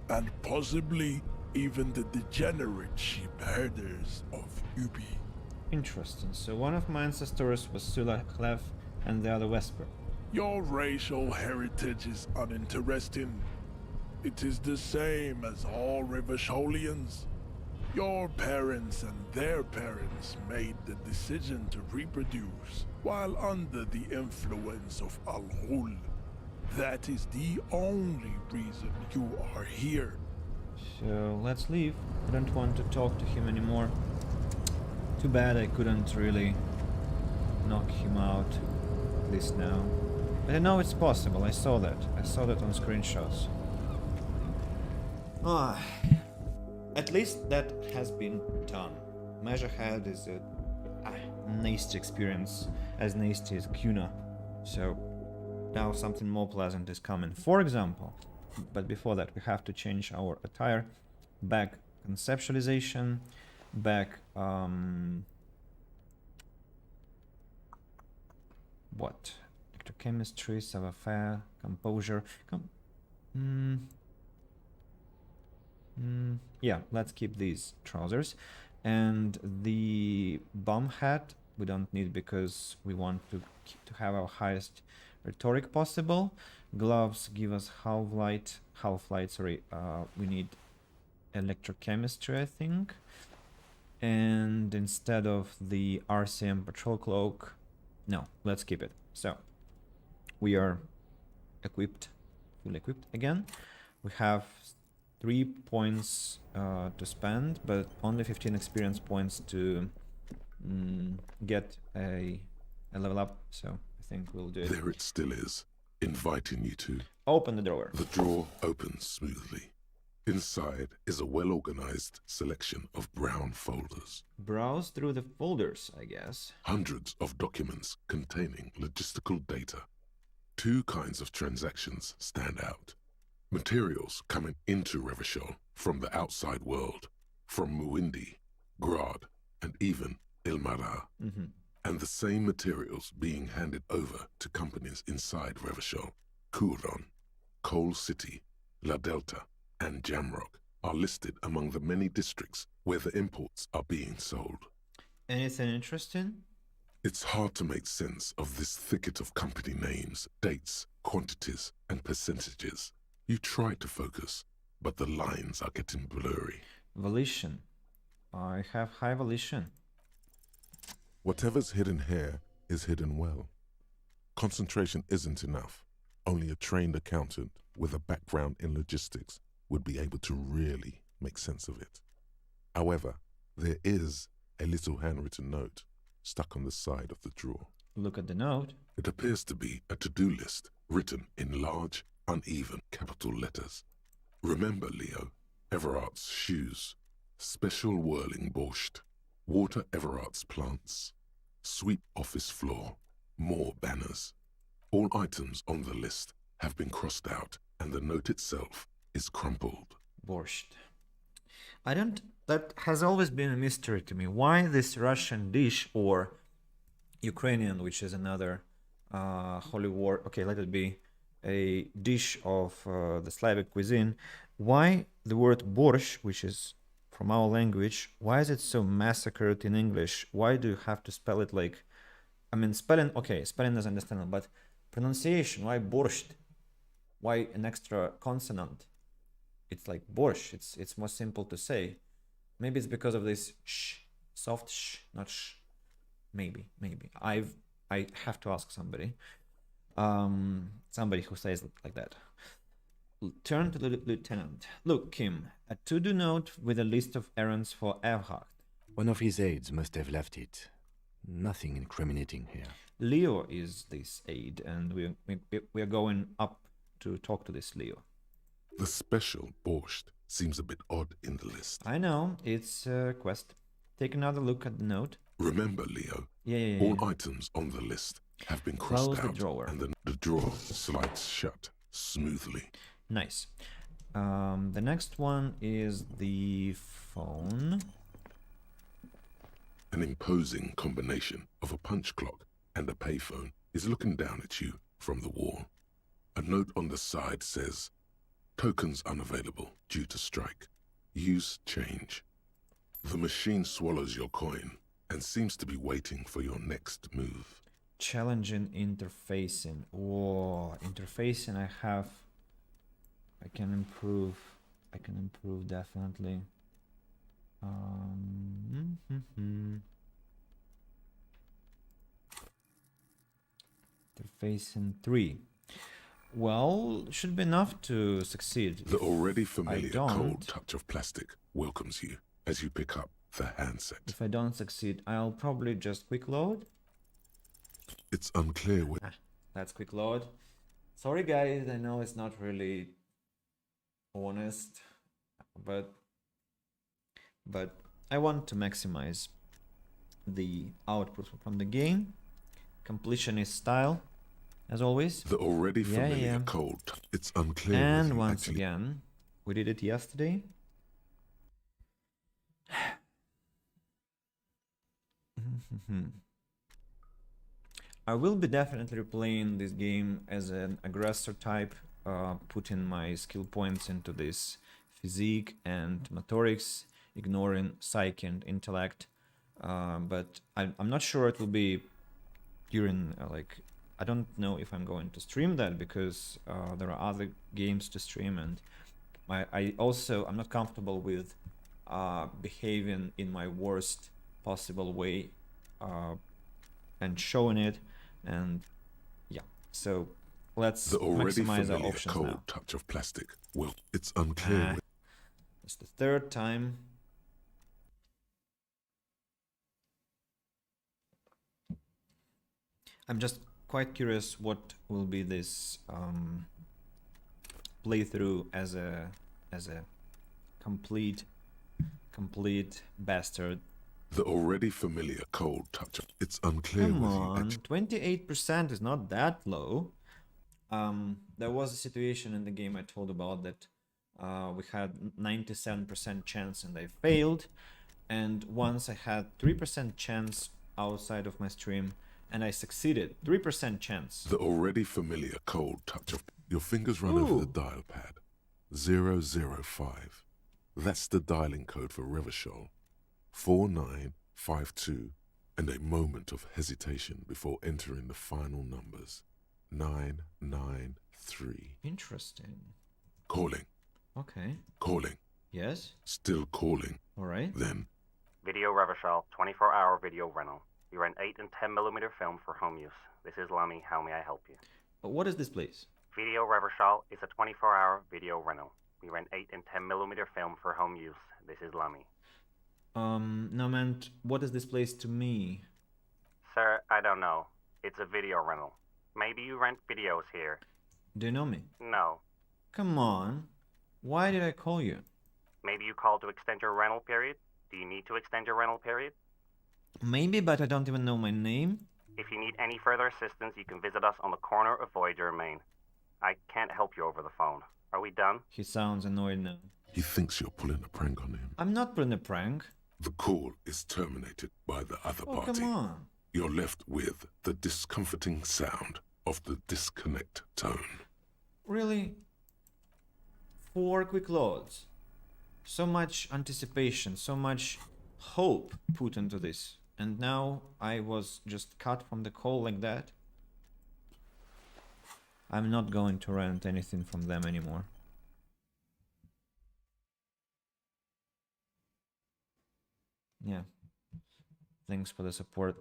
and possibly even the degenerate sheep herders of Ubi. Interesting. So one of my ancestors was Sula Clef and the other Vesper. Your racial heritage is uninteresting. It is the same as all Rivasholians. Your parents and their parents made the decision to reproduce while under the influence of Al-Ghul. That is the only reason you are here. So let's leave. I don't want to talk to him anymore. Too bad I couldn't really knock him out, at least now. But I know it's possible, I saw that. I saw that on screenshots. Ah, at least that has been done. Measurehead is a nasty experience, as nasty as Cuna. So now something more pleasant is coming. For example, but before that we have to change our attire. Back conceptualization, back what? Electrochemistry, savoir-faire, composure. Yeah, let's keep these trousers. And the bomb hat we don't need because we want to have our highest rhetoric possible. Gloves give us half-light, sorry, we need electrochemistry, I think. And instead of the RCM patrol cloak, no, let's keep it. So we are equipped, fully equipped again. We have 3 points to spend, but only 15 experience points to get a level up. So I think we'll do it. There it still is, inviting you to Open the drawer. The drawer opens smoothly. Inside is a well-organized selection of brown folders. Browse through the folders, I guess. Hundreds of documents containing logistical data. 2 kinds of transactions stand out. Materials coming into Revachol from the outside world, from Muindi, Grad, and even Ilmara. And the same materials being handed over to companies inside Revachol. Kuron, Coal City, La Delta, and Jamrock are listed among the many districts where the imports are being sold. Anything interesting? It's hard to make sense of this thicket of company names, dates, quantities, and percentages. You try to focus, but the lines are getting blurry. Volition. I have high volition. Whatever's hidden here is hidden well. Concentration isn't enough. Only a trained accountant with a background in logistics would be able to really make sense of it. However, there is a little handwritten note stuck on the side of the drawer. Look at the note. It appears to be a to-do list written in large, uneven capital letters. Remember, Leo, Everart's shoes, special whirling borscht, water Everart's plants, sweep office floor, more banners. All items on the list have been crossed out and the note itself is crumpled. Borscht. That has always been a mystery to me. Why this Russian dish, or Ukrainian, which is another holy war, okay, let it be a dish of the Slavic cuisine. Why the word borscht, which is from our language, why is it so massacred in English? Why do you have to spell it like, I mean, spelling, okay, spelling is understandable, but pronunciation, why borscht? Why an extra consonant? It's like borscht, it's more simple to say. Maybe it's because of this sh, soft sh, not sh. Maybe. I have to ask somebody. Somebody who says it like that. Turn to the lieutenant. Look, Kim, a to-do note with a list of errands for Erhard. One of his aides must have left it. Nothing incriminating here. Leo is this aide, and we are going up to talk to this Leo. The special borscht seems a bit odd in the list. I know, it's a quest. Take another look at the note. Remember, Leo, Yeah. all items on the list have been crossed Close the out drawer. and the drawer slides shut smoothly. Nice. The next one is the phone. An imposing combination of a punch clock and a payphone is looking down at you from the wall. A note on the side says, "Tokens unavailable due to strike. Use change." The machine swallows your coin and seems to be waiting for your next move. Challenging interfacing. Whoa, interfacing I can improve definitely. Interfacing 3. Well, should be enough to succeed. The already familiar don't- cold touch of plastic welcomes you as you pick up the handset. If I don't succeed, I'll probably just quick load. It's unclear where. That's quick load. Sorry guys, I know it's not really honest, but I want to maximize the output from the game. Completionist style, as always. The already familiar yeah. code. It's unclear. whether And you once actually- again, we did it yesterday. I will be definitely playing this game as an aggressor type, putting my skill points into this physique and motorics, ignoring psyche and intellect. But I'm not sure it will be during like, I don't know if I'm going to stream that because there are other games to stream, and I'm not comfortable with behaving in my worst possible way and showing it. And yeah, so let's The already maximize our familiar options cold now. touch of plastic. Well, it's unclear. It's the third time. I'm just quite curious what will be this playthrough as a complete bastard. The already familiar cold touch. It's unclear. Come whether you on, 28% is not that low. There was a situation in the game I told about that we had 97% chance and I failed, and once I had 3% chance outside of my stream and I succeeded. 3% chance. The already familiar cold touch of your fingers run over the dial pad. 005. That's the dialing code for Revachol. 4952, and a moment of hesitation before entering the final numbers. 993. Interesting. Calling. Okay. Calling. Yes. Still calling. All right. Then. Video Revachol, 24-hour video rental. We rent 8 and 10mm film for home use. This is Lamy. How may I help you? What is this place? Video Revachol is a 24-hour video rental. We rent 8 and 10mm film for home use. This is Lamy. No, meant, what is this place to me? Sir, I don't know. It's a video rental. Maybe you rent videos here. Do you know me? No. Come on. Why did I call you? Maybe you called to extend your rental period? Do you need to extend your rental period? Maybe, but I don't even know my name. If you need any further assistance, you can visit us on the corner of Voyager and Main. I can't help you over the phone. Are we done? He sounds annoyed now. He thinks you're pulling a prank on him. I'm not pulling a prank. The call is terminated by the other party. Come on. You're left with the discomforting sound of the disconnect tone. Really? 4 quick loads. So much anticipation, so much hope put into this. And now I was just cut from the call like that. I'm not going to rent anything from them anymore. Yeah. Thanks for the support.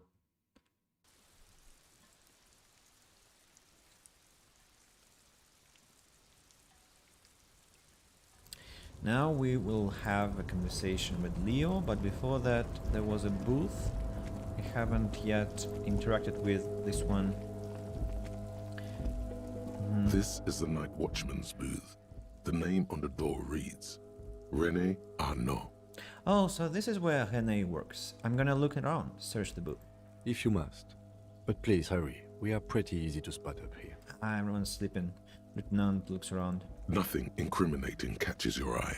Now we will have a conversation with Leo, but before that there was a booth. I haven't yet interacted with this one. This is the night watchman's booth. The name on the door reads René Arnaud. Oh, so this is where René works. I'm gonna look around, search the booth. If you must. But please hurry. We are pretty easy to spot up here. Everyone's sleeping. Lieutenant looks around. Nothing incriminating catches your eye.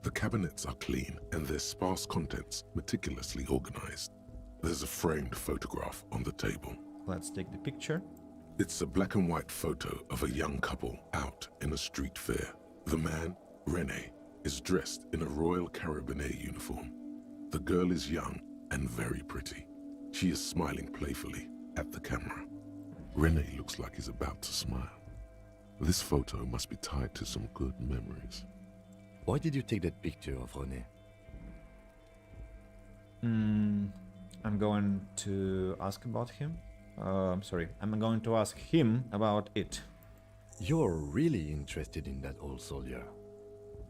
The cabinets are clean and their sparse contents meticulously organized. There's a framed photograph on the table. Let's take the picture. It's a black and white photo of a young couple out in a street fair. The man, René, is dressed in a Royal Carabinier uniform. The girl is young and very pretty. She is smiling playfully at the camera. René looks like he's about to smile. This photo must be tied to some good memories. Why did you take that picture of René? I'm going to ask about him. I'm going to ask him about it. You're really interested in that old soldier.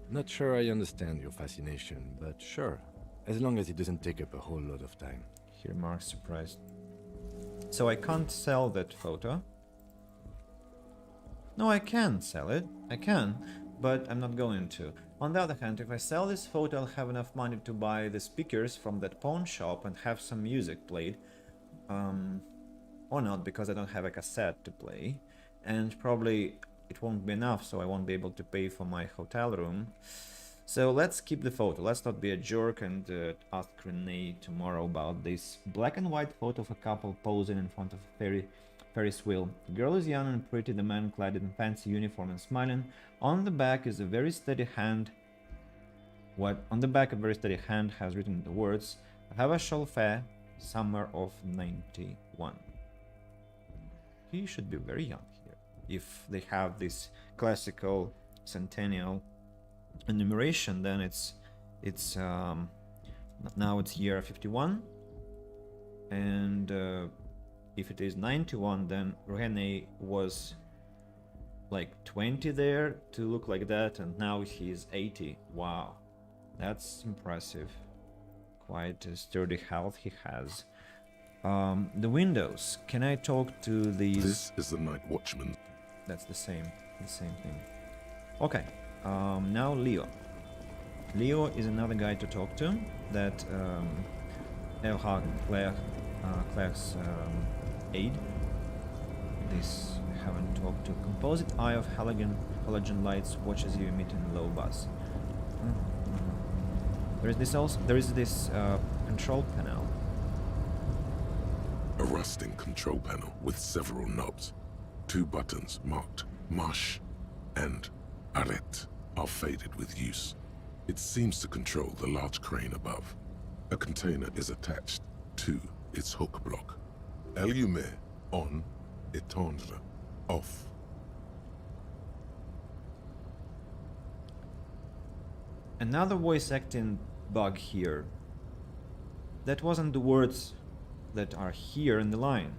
Not sure I understand your fascination, but sure, as long as it doesn't take up a whole lot of time. He remarks, surprised. So I can't sell that photo. No, I can sell it. I can, but I'm not going to. On the other hand, if I sell this photo, I'll have enough money to buy the speakers from that pawn shop and have some music played. Or not, because I don't have a cassette to play. And probably it won't be enough, so I won't be able to pay for my hotel room. So let's keep the photo. Let's not be a jerk and ask Renee tomorrow about this black and white photo of a couple posing in front of a Ferris wheel. The girl is young and pretty, the man clad in fancy uniform and smiling. On the back is a very steady hand. On the back a very steady hand has written the words Have a Shall Fair, summer of 91. He should be very young here, if they have this classical centennial enumeration. Then it's now it's year 51, and if it is 91, then Rene was like 20 there to look like that, and now he's 80. Wow, that's impressive. Quite a sturdy health he has. The windows. Can I talk to these? This is the night watchman. That's the same thing. Okay. Now Leo. Leo is another guy to talk to. That Earhart and Claire's aide. This I haven't talked to. Composite eye of halogen lights watches you emitting low buzz. There is this control panel. A rusting control panel with several knobs. 2 buttons marked Marche and Arrête are faded with use. It seems to control the large crane above. A container is attached to its hook block. Allumer on, éteindre off. Another voice acting bug here. That wasn't the words that are here in the line.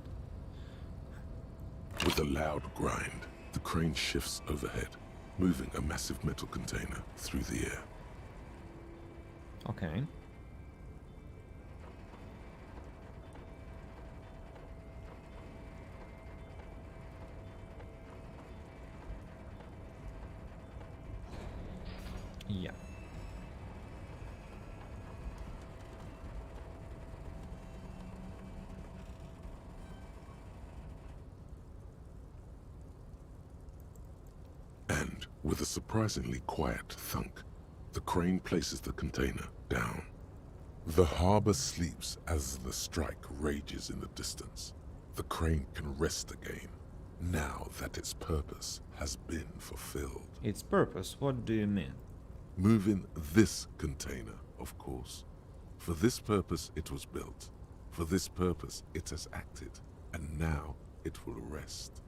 With a loud grind, the crane shifts overhead, moving a massive metal container through the air. Okay. Yeah. And, with a surprisingly quiet thunk, the crane places the container down. The harbor sleeps as the strike rages in the distance. The crane can rest again, now that its purpose has been fulfilled. Its purpose? What do you mean? Moving this container, of course. For this purpose it was built. For this purpose it has acted. And now it will rest.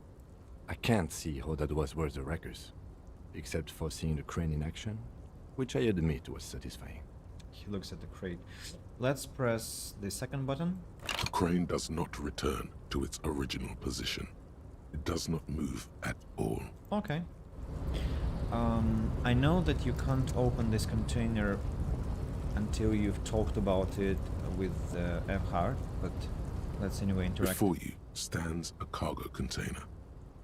I can't see how that was worth the records, except for seeing the crane in action, which I admit was satisfying. He looks at the crate. Let's press the second button. The crane does not return to its original position. It does not move at all. Okay. I know that you can't open this container until you've talked about it with Earhart, but let's anyway interact. Before you stands a cargo container,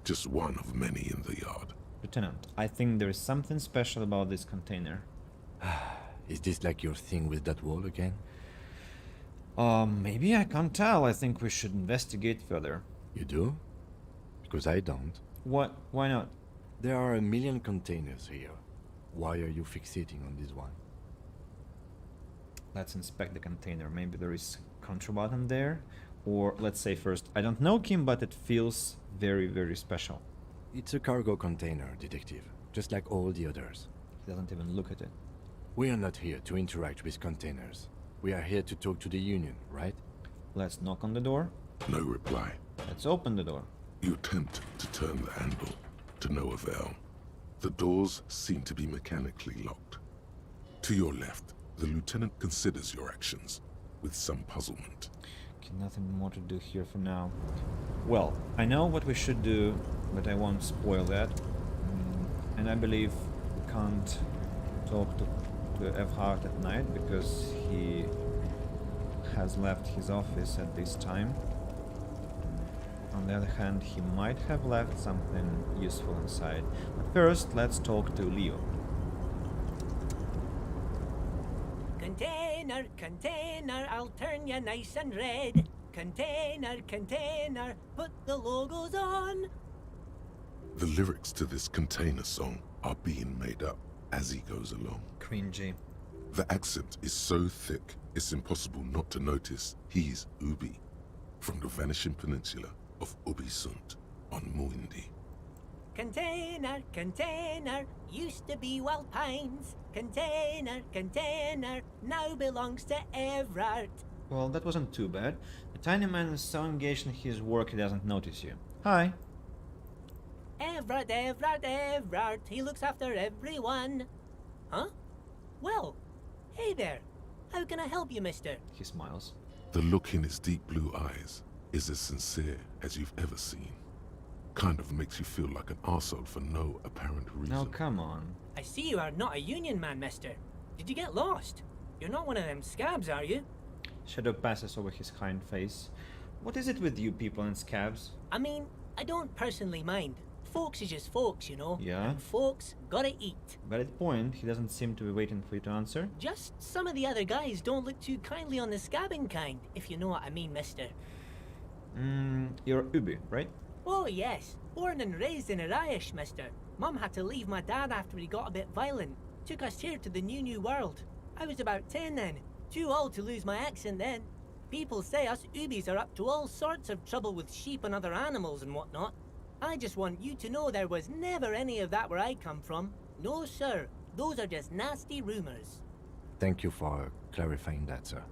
just one of many in the yard. Lieutenant, I think there is something special about this container. Is this like your thing with that wall again? Maybe, I can't tell. I think we should investigate further. You do? Because I don't. What? Why not? There are 1 million containers here. Why are you fixating on this one? Let's inspect the container. Maybe there is contraband in there. Or let's say first, I don't know, Kim, but it feels very, very special. It's a cargo container, detective, just like all the others. He doesn't even look at it. We are not here to interact with containers. We are here to talk to the Union, right? Let's knock on the door. No reply. Let's open the door. You attempt to turn the handle, to no avail. The doors seem to be mechanically locked. To your left, the lieutenant considers your actions with some puzzlement. Okay, nothing more to do here for now. Well, I know what we should do, but I won't spoil that. And I believe we can't talk to Earhart at night because he has left his office at this time. On the other hand, he might have left something useful inside. But first, let's talk to Leo. Container, container, I'll turn you nice and red. Container, container, put the logos on. The lyrics to this container song are being made up as he goes along. Cringy. The accent is so thick, it's impossible not to notice he's Ubi, from the vanishing peninsula of Ubisunt on Muindi. Container, container, used to be Wild Pines. Container, container, now belongs to Everard. Well, that wasn't too bad. The tiny man is so engaged in his work he doesn't notice you. Hi. Everard, Everard, Everard, he looks after everyone. Huh? Well, hey there. How can I help you, mister? He smiles. The look in his deep blue eyes is as sincere as you've ever seen. Kind of makes you feel like an arsehole for no apparent reason. Oh, come on. I see you are not a union man, mister. Did you get lost? You're not one of them scabs, are you? Shadow passes over his kind face. What is it with you people and scabs? I mean, I don't personally mind. Folks is just folks, you know. Yeah. And folks gotta eat. But at the point, he doesn't seem to be waiting for you to answer. Just some of the other guys don't look too kindly on the scabbing kind, if you know what I mean, mister. You're Ubi, right? Oh, yes. Born and raised in Irish, mister. Mum had to leave my dad after he got a bit violent. Took us here to the new world. I was about 10 then. Too old to lose my accent then. People say us Ubis are up to all sorts of trouble with sheep and other animals and whatnot. I just want you to know there was never any of that where I come from. No, sir. Those are just nasty rumors. Thank you for clarifying that, sir.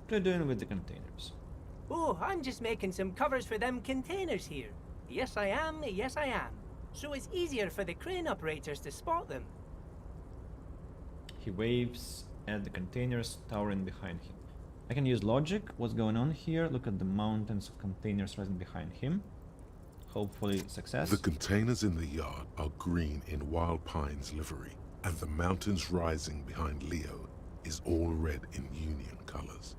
What are you doing with the containers? Oh, I'm just making some covers for them containers here. Yes, I am. Yes, I am. So it's easier for the crane operators to spot them. He waves at the containers towering behind him. I can use logic. What's going on here? Look at the mountains of containers rising behind him. Hopefully success. The containers in the yard are green in Wild Pine's livery, and the mountains rising behind Leo is all red in Union colors.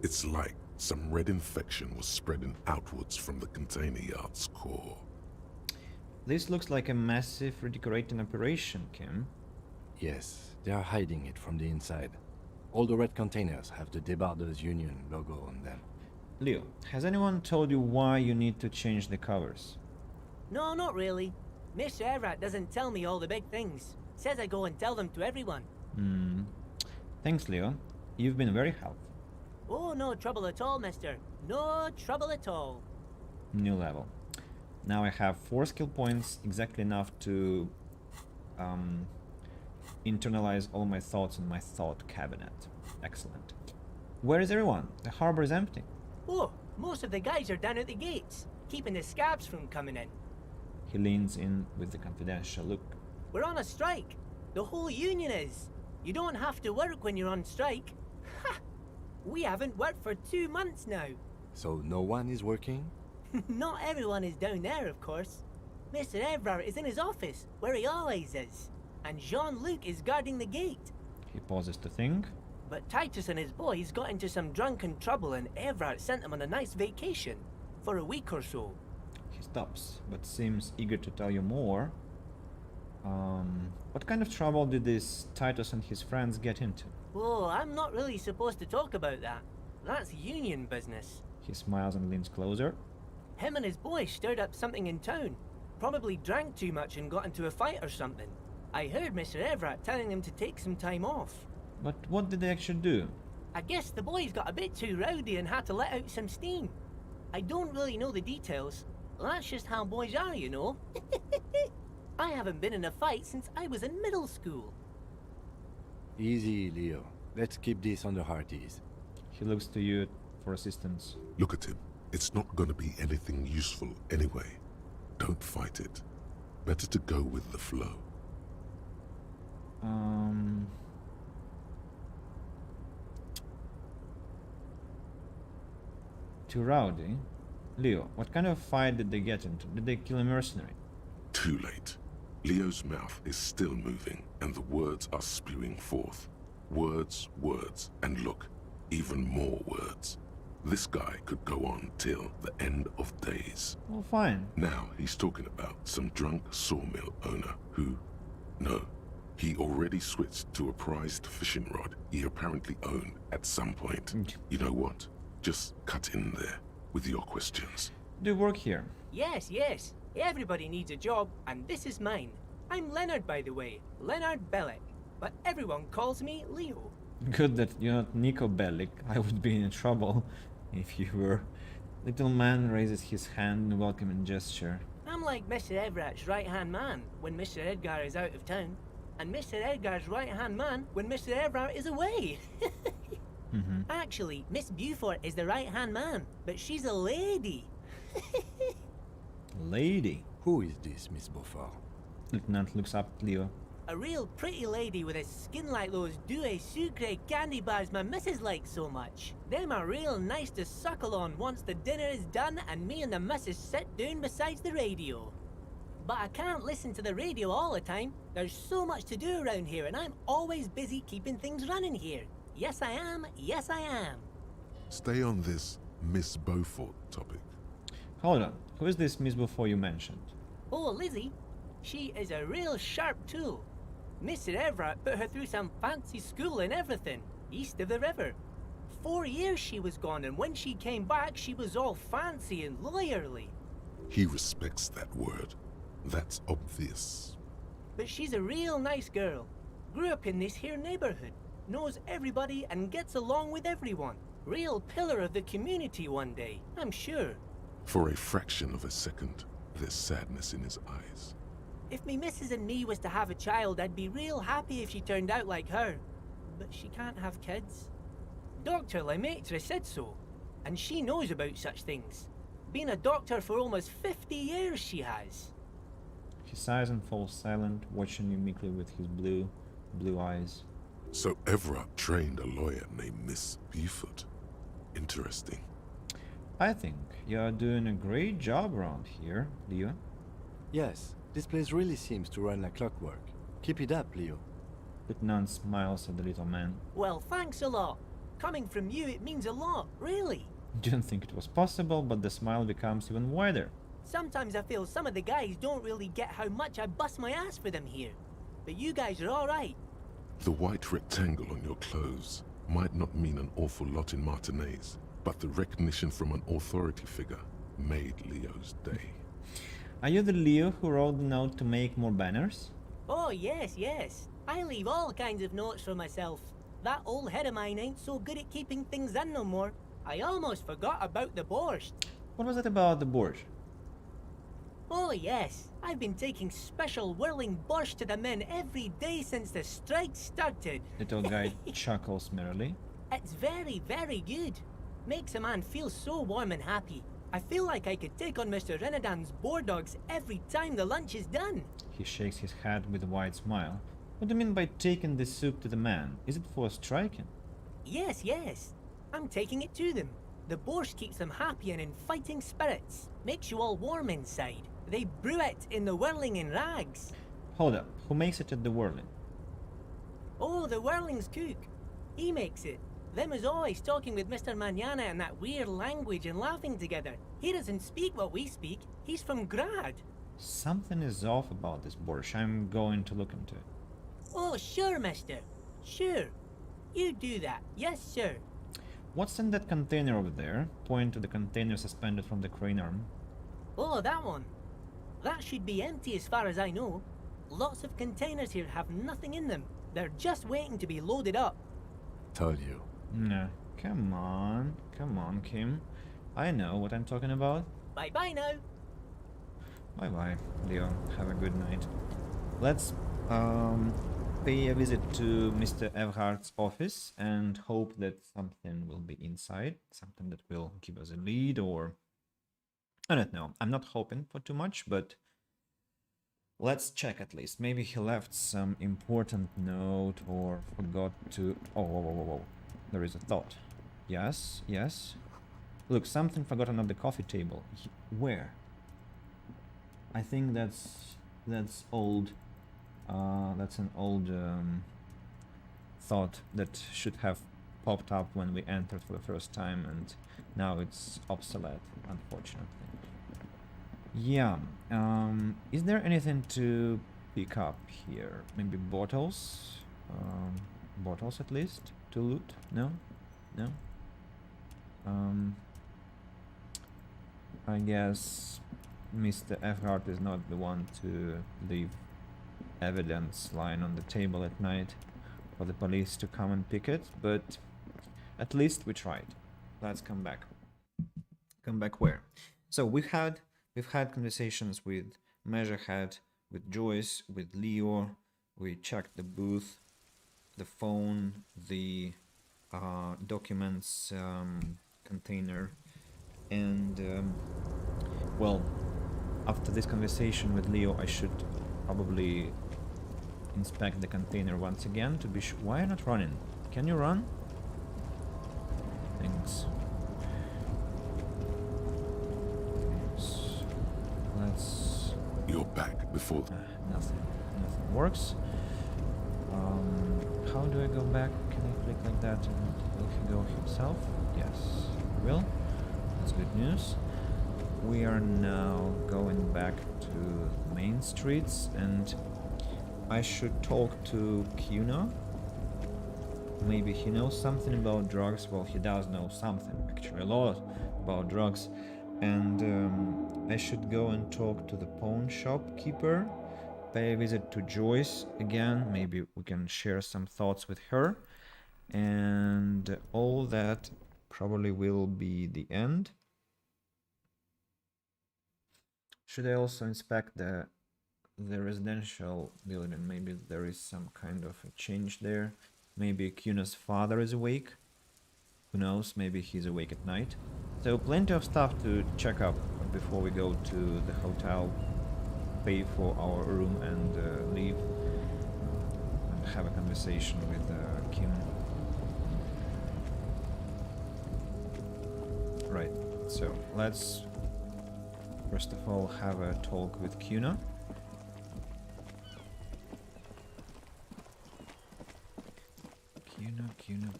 It's like some red infection was spreading outwards from the container yard's core. This looks like a massive redecorating operation, Kim. Yes, they are hiding it from the inside. All the red containers have the Debarders Union logo on them. Leo, has anyone told you why you need to change the covers? No, not really. Mr. Everett doesn't tell me all the big things. Says I go and tell them to everyone. Thanks, Leo. You've been very helpful. Oh, no trouble at all, mister. No trouble at all. New level. Now I have 4 skill points, exactly enough to internalize all my thoughts in my thought cabinet. Excellent. Where is everyone? The harbor is empty. Oh, most of the guys are down at the gates, keeping the scabs from coming in. He leans in with a confidential look. We're on a strike. The whole union is. You don't have to work when you're on strike. Ha! We haven't worked for 2 months now. So no one is working? Not everyone is down there, of course. Mr. Everard is in his office, where he always is. And Jean-Luc is guarding the gate. He pauses to think. But Titus and his boys got into some drunken trouble and Everard sent them on a nice vacation. For a week or so. He stops, but seems eager to tell you more. What kind of trouble did this Titus and his friends get into? Oh, I'm not really supposed to talk about that. That's union business. He smiles and leans closer. Him and his boys stirred up something in town. Probably drank too much and got into a fight or something. I heard Mr. Everett telling them to take some time off. But what did they actually do? I guess the boys got a bit too rowdy and had to let out some steam. I don't really know the details. That's just how boys are, you know. I haven't been in a fight since I was in middle school. Easy, Leo. Let's keep this on the hearties. He looks to you for assistance. Look at him. It's not gonna be anything useful anyway. Don't fight it. Better to go with the flow. Too rowdy? Leo, what kind of fight did they get into? Did they kill a mercenary? Too late. Leo's mouth is still moving, and the words are spewing forth. Words, words, and look, even more words. This guy could go on till the end of days. Well, fine. Now he's talking about some drunk sawmill owner who, no, he already switched to a prized fishing rod he apparently owned at some point. You know what? Just cut in there with your questions. Do you work here? Yes, yes. Everybody needs a job, and this is mine. I'm Leonard, by the way. Leonard Bellick. But everyone calls me Leo. Good that you're not Nico Bellic. I would be in trouble if you were. Little man raises his hand in welcoming gesture. I'm like Mr. Everett's right-hand man when Mr. Edgar is out of town, and Mr. Edgar's right-hand man when Mr. Everett is away. Actually, Miss Beaufort is the right-hand man, but she's a lady. Lady? Who is this, Miss Beaufort? Lieutenant looks up at Leo. A real pretty lady with a skin like those douce sucre candy bars my missus likes so much. Them are real nice to suckle on once the dinner is done and me and the missus sit down beside the radio. But I can't listen to the radio all the time. There's so much to do around here and I'm always busy keeping things running here. Yes I am, yes I am. Stay on this Miss Beaufort topic. Hold on. Who is this Miss Beaufort you mentioned? Oh, Lizzie. She is a real sharp tool. Mr. Everett put her through some fancy school and everything, east of the river. 4 years she was gone, and when she came back, she was all fancy and lawyerly. He respects that word. That's obvious. But she's a real nice girl. Grew up in this here neighborhood, knows everybody and gets along with everyone. Real pillar of the community one day, I'm sure. For a fraction of a second, there's sadness in his eyes. If me missus and me was to have a child, I'd be real happy if she turned out like her. But she can't have kids. Dr. Lemaitre said so, and she knows about such things. Been a doctor for almost 50 years, she has. He sighs and falls silent, watching you meekly with his blue eyes. So Everett trained a lawyer named Miss Beaufort. Interesting. I think you are doing a great job around here, Leo. Yes, this place really seems to run like clockwork. Keep it up, Leo. Lieutenant smiles at the little man. Well, thanks a lot. Coming from you, it means a lot, really. Didn't think it was possible, but the smile becomes even wider. Sometimes I feel some of the guys don't really get how much I bust my ass for them here. But you guys are alright. The white rectangle on your clothes might not mean an awful lot in Martinaise, but the recognition from an authority figure made Leo's day. Are you the Leo who wrote the note to make more banners? Oh, yes, yes. I leave all kinds of notes for myself. That old head of mine ain't so good at keeping things in no more. I almost forgot about the borscht. What was it about the borscht? Oh, yes. I've been taking special whirling borscht to the men every day since the strike started. Little guy chuckles merrily. It's very, very good. Makes a man feel so warm and happy. I feel like I could take on Mr. Renadan's boar dogs every time the lunch is done. He shakes his head with a wide smile. What do you mean by taking the soup to the man? Is it for striking? Yes, yes. I'm taking it to them. The borscht keeps them happy and in fighting spirits. Makes you all warm inside. They brew it in the whirling in rags. Hold up. Who makes it at the whirling? Oh, the whirling's cook. He makes it. Them is always talking with Mr. Manana in that weird language and laughing together. He doesn't speak what we speak. He's from Grad. Something is off about this borscht. I'm going to look into it. Oh, sure, mister. Sure. You do that. Yes, sir. What's in that container over there? Point to the container suspended from the crane arm. Oh, that one. That should be empty as far as I know. Lots of containers here have nothing in them. They're just waiting to be loaded up. Told you. No. Come on, Kim. I know what I'm talking about. Bye-bye now. Bye-bye, Leo. Have a good night. Let's pay a visit to Mr. Everhardt's office and hope that something will be inside. Something that will give us a lead, or... I don't know. I'm not hoping for too much, but... let's check at least. Maybe he left some important note or forgot to... Oh, whoa. There is a thought. Yes. Look, something forgotten on the coffee table. Where? I think that's old. That's an old thought that should have popped up when we entered for the first time, and now it's obsolete, unfortunately. Yeah, is there anything to pick up here? Maybe bottles? Bottles at least to loot? No? No? I guess Mr. Ephart is not the one to leave evidence lying on the table at night for the police to come and pick it, but at least we tried. Let's come back. Come back where? So we've had conversations with Measurehead, with Joyce, with Leo. We checked the booth, the phone, the documents container, and well, after this conversation with Leo, I should probably inspect the container once again to be sure. Why are you not running? Can you run? Thanks. Let's... You're back before... nothing works. How do I go back? Can I click like that and will he go himself? Yes, he will. That's good news. We are now going back to the main streets, and I should talk to Kuna. Maybe he knows something about drugs. Well, he does know something, actually a lot about drugs. And I should go and talk to the pawn shop keeper, pay a visit to Joyce again. Maybe we can share some thoughts with her. And all that probably will be the end. Should I also inspect the residential building? Maybe there is some kind of a change there. Maybe Kuna's father is awake. Who knows? Maybe he's awake at night. So plenty of stuff to check up before we go to the hotel, pay for our room, and leave and have a conversation with Kim. Right. So let's first of all have a talk with Kuna.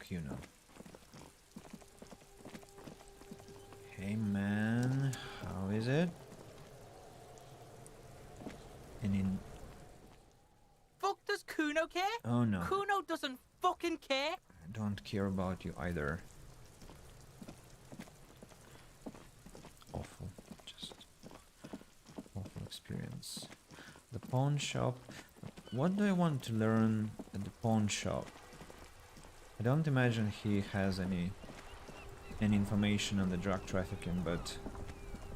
Kuna. Hey man, how is it? Fuck does Kuno care? Oh no. Kuno doesn't fucking care. I don't care about you either. Awful. Just awful experience. The pawn shop. What do I want to learn at the pawn shop? I don't imagine he has any information on the drug trafficking, but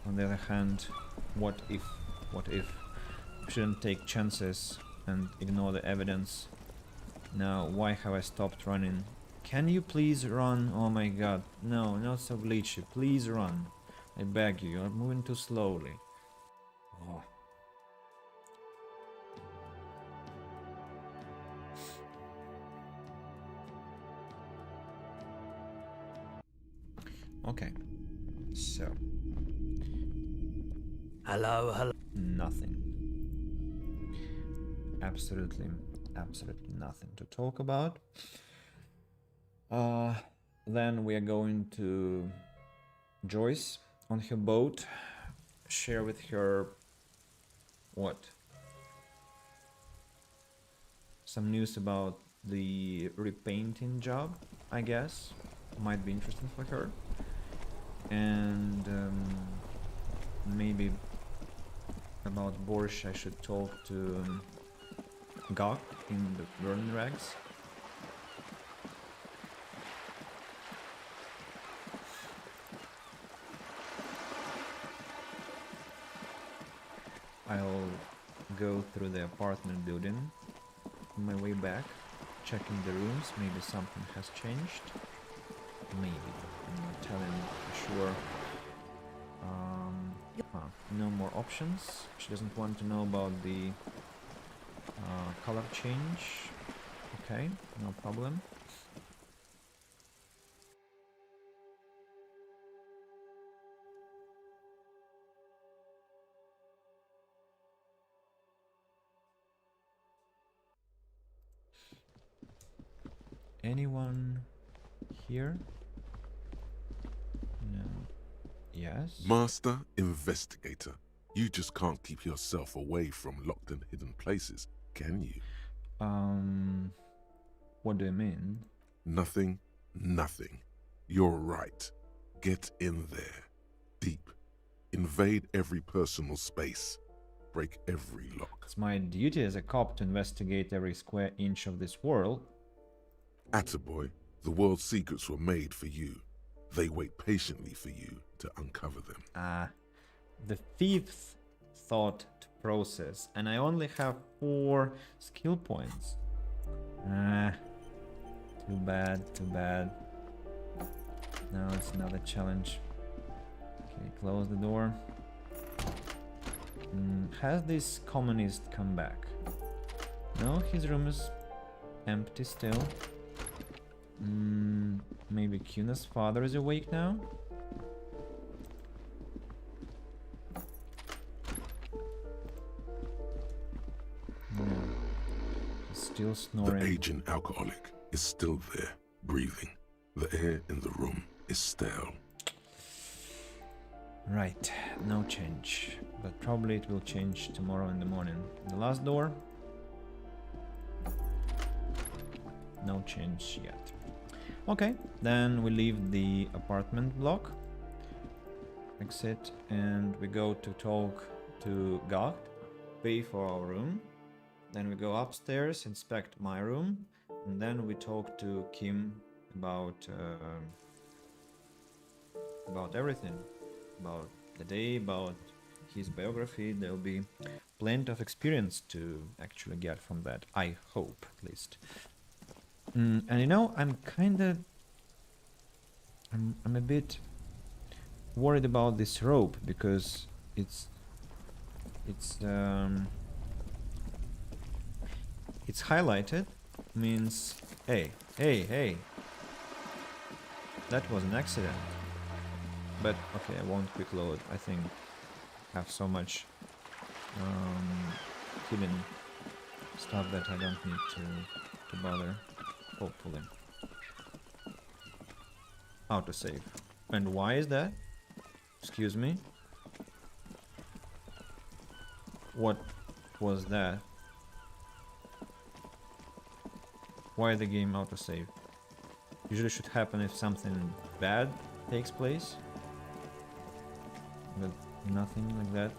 on the other hand, what if we shouldn't take chances and ignore the evidence? Now, why have I stopped running? Can you please run? Oh my god, no, not so glitchy, please run. I beg you, you're moving too slowly. Oh. Okay, so Hello. nothing. Absolutely nothing to talk about. Then we are going to Joyce on her boat, share with her what? Some news about the repainting job, I guess. Might be interesting for her. And maybe about Borscht I should talk to Gok in the Burning Rags. I'll go through the apartment building on my way back, checking the rooms. Maybe something has changed. Maybe. I'm not telling for sure. No more options. She doesn't want to know about the color change. Okay, no problem. Anyone here? No. Yes? Master Investigator, you just can't keep yourself away from locked and hidden places, can you? What do you mean? Nothing, nothing. You're right. Get in there. Deep. Invade every personal space. Break every lock. It's my duty as a cop to investigate every square inch of this world. Attaboy, the world's secrets were made for you. They wait patiently for you to uncover them. The fifth thought to process, and I only have 4 skill points. Too bad, too bad. Now it's another challenge. Okay, close the door. Has this communist come back? No, his room is empty still. Maybe Kuna's father is awake now? No. He's still snoring. The aging alcoholic is still there, breathing. The air in the room is stale. Right, no change. But probably it will change tomorrow in the morning. The last door? No change yet. Okay, then we leave the apartment block. Exit, and we go to talk to God, pay for our room. Then we go upstairs, inspect my room, and then we talk to Kim about everything, about the day, about his biography. There'll be plenty of experience to actually get from that, I hope, at least. And you know, I'm a bit worried about this rope, because it's highlighted, means hey, that was an accident. But okay, I won't quick load. I think I have so much hidden stuff that I don't need to bother. Hopefully. Autosave. And why is that? Excuse me? What was that? Why the game autosave? Usually should happen if something bad takes place. But nothing like that.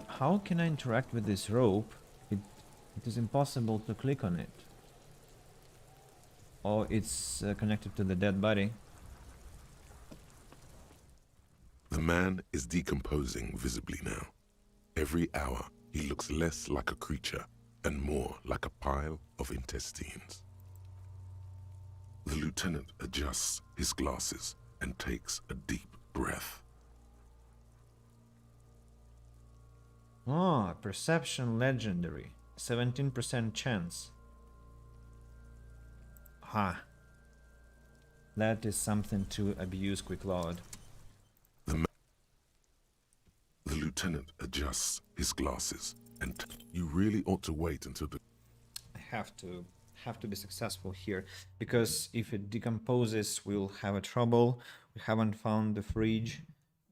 How can I interact with this rope? It is impossible to click on it. Or it's connected to the dead body. The man is decomposing visibly now. Every hour, he looks less like a creature and more like a pile of intestines. The lieutenant adjusts his glasses and takes a deep breath. Ah, perception legendary. 17% chance. Ha. That is something to abuse, quick load. The lieutenant adjusts his glasses and you really ought to wait until the... I have to be successful here, because if it decomposes we'll have a trouble. We haven't found the fridge,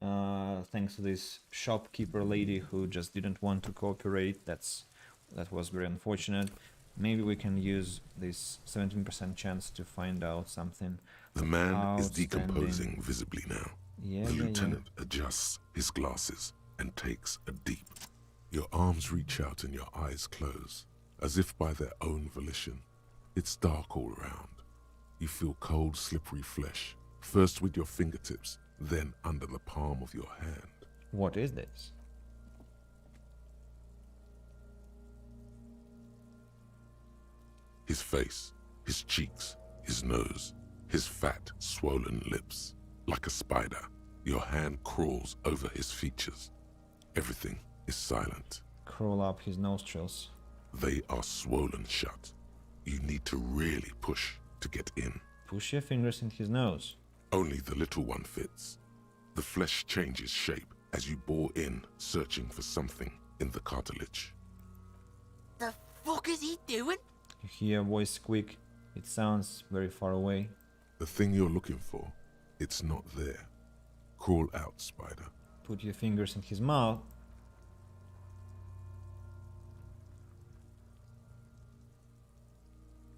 thanks to this shopkeeper lady who just didn't want to cooperate. That was very unfortunate. Maybe we can use this 17% chance to find out something. The man is decomposing visibly now. Yeah, the lieutenant adjusts his glasses and takes a deep... Your arms reach out and your eyes close, as if by their own volition. It's dark all around. You feel cold, slippery flesh, first with your fingertips, then under the palm of your hand. What is this? His face, his cheeks, his nose, his fat, swollen lips. Like a spider, your hand crawls over his features. Everything is silent. Crawl up his nostrils. They are swollen shut. You need to really push to get in. Push your fingers in his nose. Only the little one fits. The flesh changes shape as you bore in, searching for something in the cartilage. The fuck is he doing? You hear a voice squeak. It sounds very far away. The thing you're looking for, it's not there. Crawl out, Spider. Put your fingers in his mouth.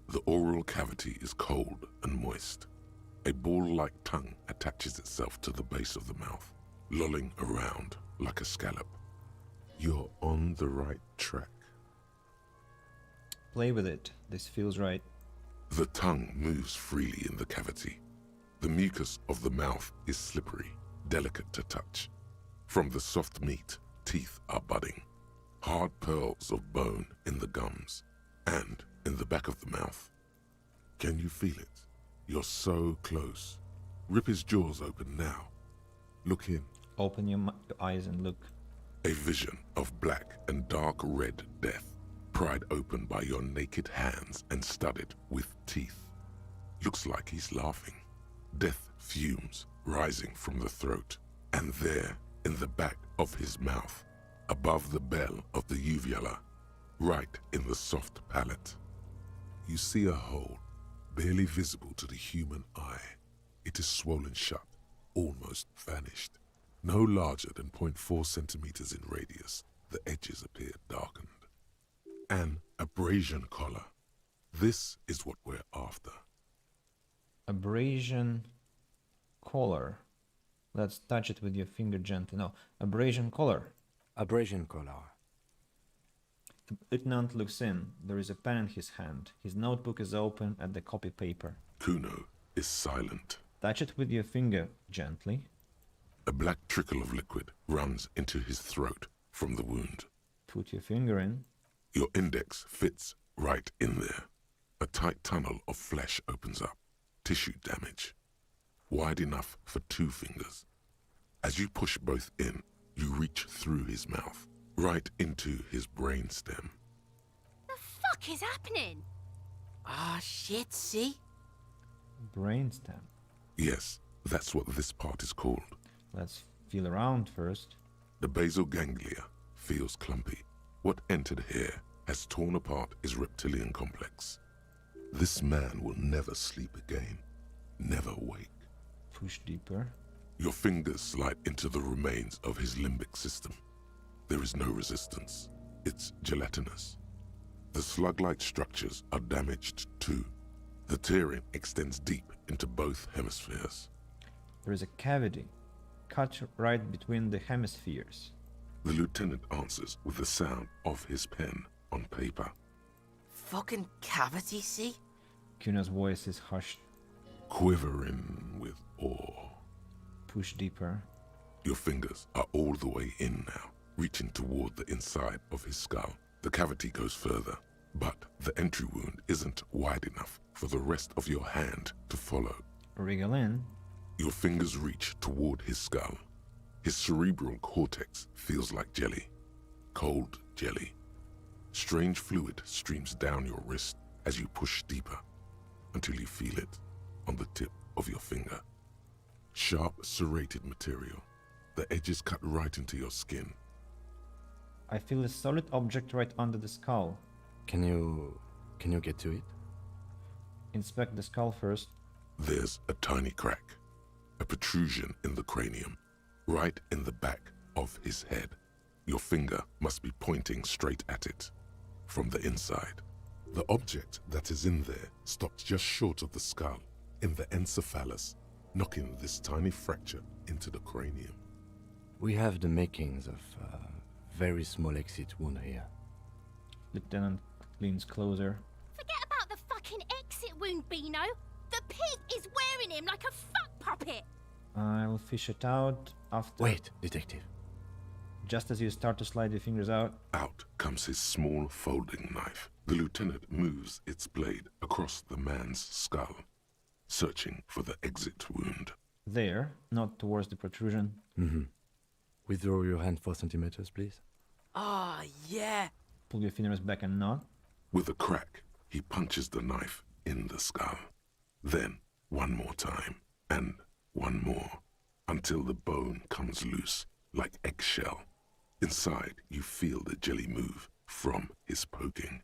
The oral cavity is cold and moist. A ball-like tongue attaches itself to the base of the mouth, lolling around like a scallop. You're on the right track. Play with it. This feels right. The tongue moves freely in the cavity. The mucus of the mouth is slippery, delicate to touch. From the soft meat, teeth are budding. Hard pearls of bone in the gums and in the back of the mouth. Can you feel it? You're so close. Rip his jaws open now. Look in. Open your eyes and look. A vision of black and dark red death, pried open by your naked hands and studded with teeth. Looks like he's laughing. Death fumes rising from the throat, and there, in the back of his mouth, above the bell of the uvula, right in the soft palate, you see a hole, barely visible to the human eye. It is swollen shut, almost vanished. No larger than 0.4 centimeters in radius, the edges appear darkened. An abrasion collar. This is what we're after. Abrasion collar. Let's touch it with your finger gently. No, abrasion collar. Abrasion collar. The lieutenant looks in. There is a pen in his hand. His notebook is open at the copy paper. Kuno is silent. Touch it with your finger gently. A black trickle of liquid runs into his throat from the wound. Put your finger in. Your index fits right in there. A tight tunnel of flesh opens up. Tissue damage. Wide enough for 2 fingers. As you push both in, you reach through his mouth, right into his brainstem. The fuck is happening? Ah, shit, see? Brainstem. Yes, that's what this part is called. Let's feel around first. The basal ganglia feels clumpy. What entered here has torn apart his reptilian complex. This man will never sleep again. Never wake. Push deeper. Your fingers slide into the remains of his limbic system. There is no resistance. It's gelatinous. The slug-like structures are damaged too. The tearing extends deep into both hemispheres. There is a cavity cut right between the hemispheres. The lieutenant answers with the sound of his pen on paper. Fucking cavity, see? Kuno's voice is hushed. Quivering with awe. Push deeper. Your fingers are all the way in now, reaching toward the inside of his skull. The cavity goes further, but the entry wound isn't wide enough for the rest of your hand to follow. Wriggle in. Your fingers reach toward his skull. His cerebral cortex feels like jelly. Cold jelly. Strange fluid streams down your wrist as you push deeper, until you feel it on the tip of your finger. Sharp, serrated material. The edges cut right into your skin. I feel a solid object right under the skull. Can you get to it? Inspect the skull first. There's a tiny crack. A protrusion in the cranium, right in the back of his head. Your finger must be pointing straight at it, from the inside. The object that is in there stops just short of the skull, in the encephalus, knocking this tiny fracture into the cranium. We have the makings of a very small exit wound here. Lieutenant leans closer. Forget about the fucking exit wound, Beano. The pig is wearing him like a fuck puppet. I'll fish it out after... Wait, detective. Just as you start to slide your fingers out. Out comes his small folding knife. The lieutenant moves its blade across the man's skull, searching for the exit wound. There, not towards the protrusion. Mm-hmm. Withdraw your hand 4 centimeters, please. Ah, yeah. Pull your fingers back and nod. With a crack, he punches the knife in the skull. Then, one more time, and one more, until the bone comes loose, like eggshell. Inside, you feel the jelly move from his poking.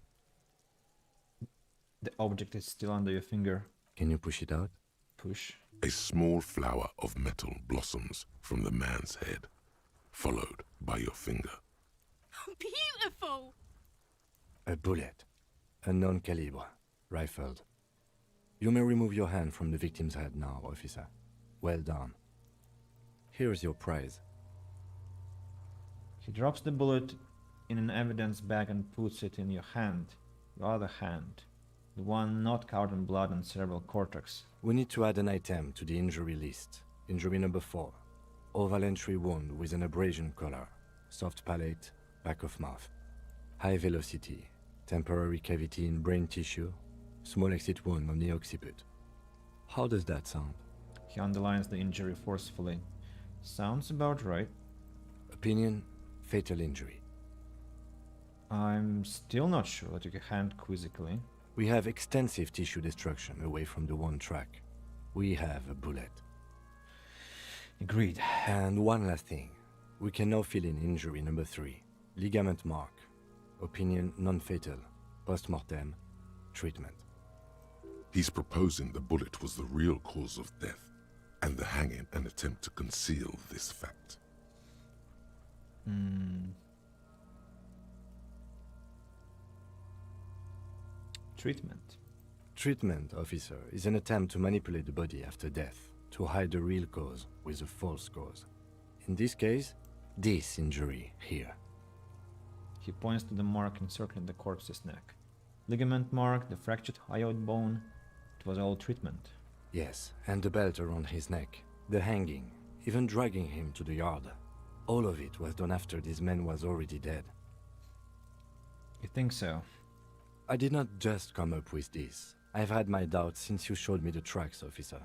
The object is still under your finger. Can you push it out? push. A small flower of metal blossoms from the man's head, followed by your finger. Beautiful! A bullet. Unknown calibre. Rifled. You may remove your hand from the victim's head now, officer. Well done. Here's your prize. He drops the bullet in an evidence bag and puts it in your hand. Your other hand. The one not covered in blood and cerebral cortex. We need to add an item to the injury list. Injury number 4. Oval entry wound with an abrasion collar. Soft palate, back of mouth. High velocity. Temporary cavity in brain tissue. Small exit wound on the occiput. How does that sound? He underlines the injury forcefully. Sounds about right. Opinion, fatal injury. I'm still not sure. I took a hand quizzically. We have extensive tissue destruction away from the wound track. We have a bullet. Agreed. And one last thing. We can now fill in injury number 3. Ligament mark. Opinion non-fatal. Post-mortem. Treatment. He's proposing the bullet was the real cause of death, and the hanging an attempt to conceal this fact. Treatment. Treatment, officer, is an attempt to manipulate the body after death, to hide the real cause with a false cause. In this case, this injury here. He points to the mark encircling the corpse's neck. Ligament mark, the fractured hyoid bone. It was all treatment. Yes, and the belt around his neck, the hanging, even dragging him to the yard. All of it was done after this man was already dead. You think so? I did not just come up with this. I've had my doubts since you showed me the tracks, officer.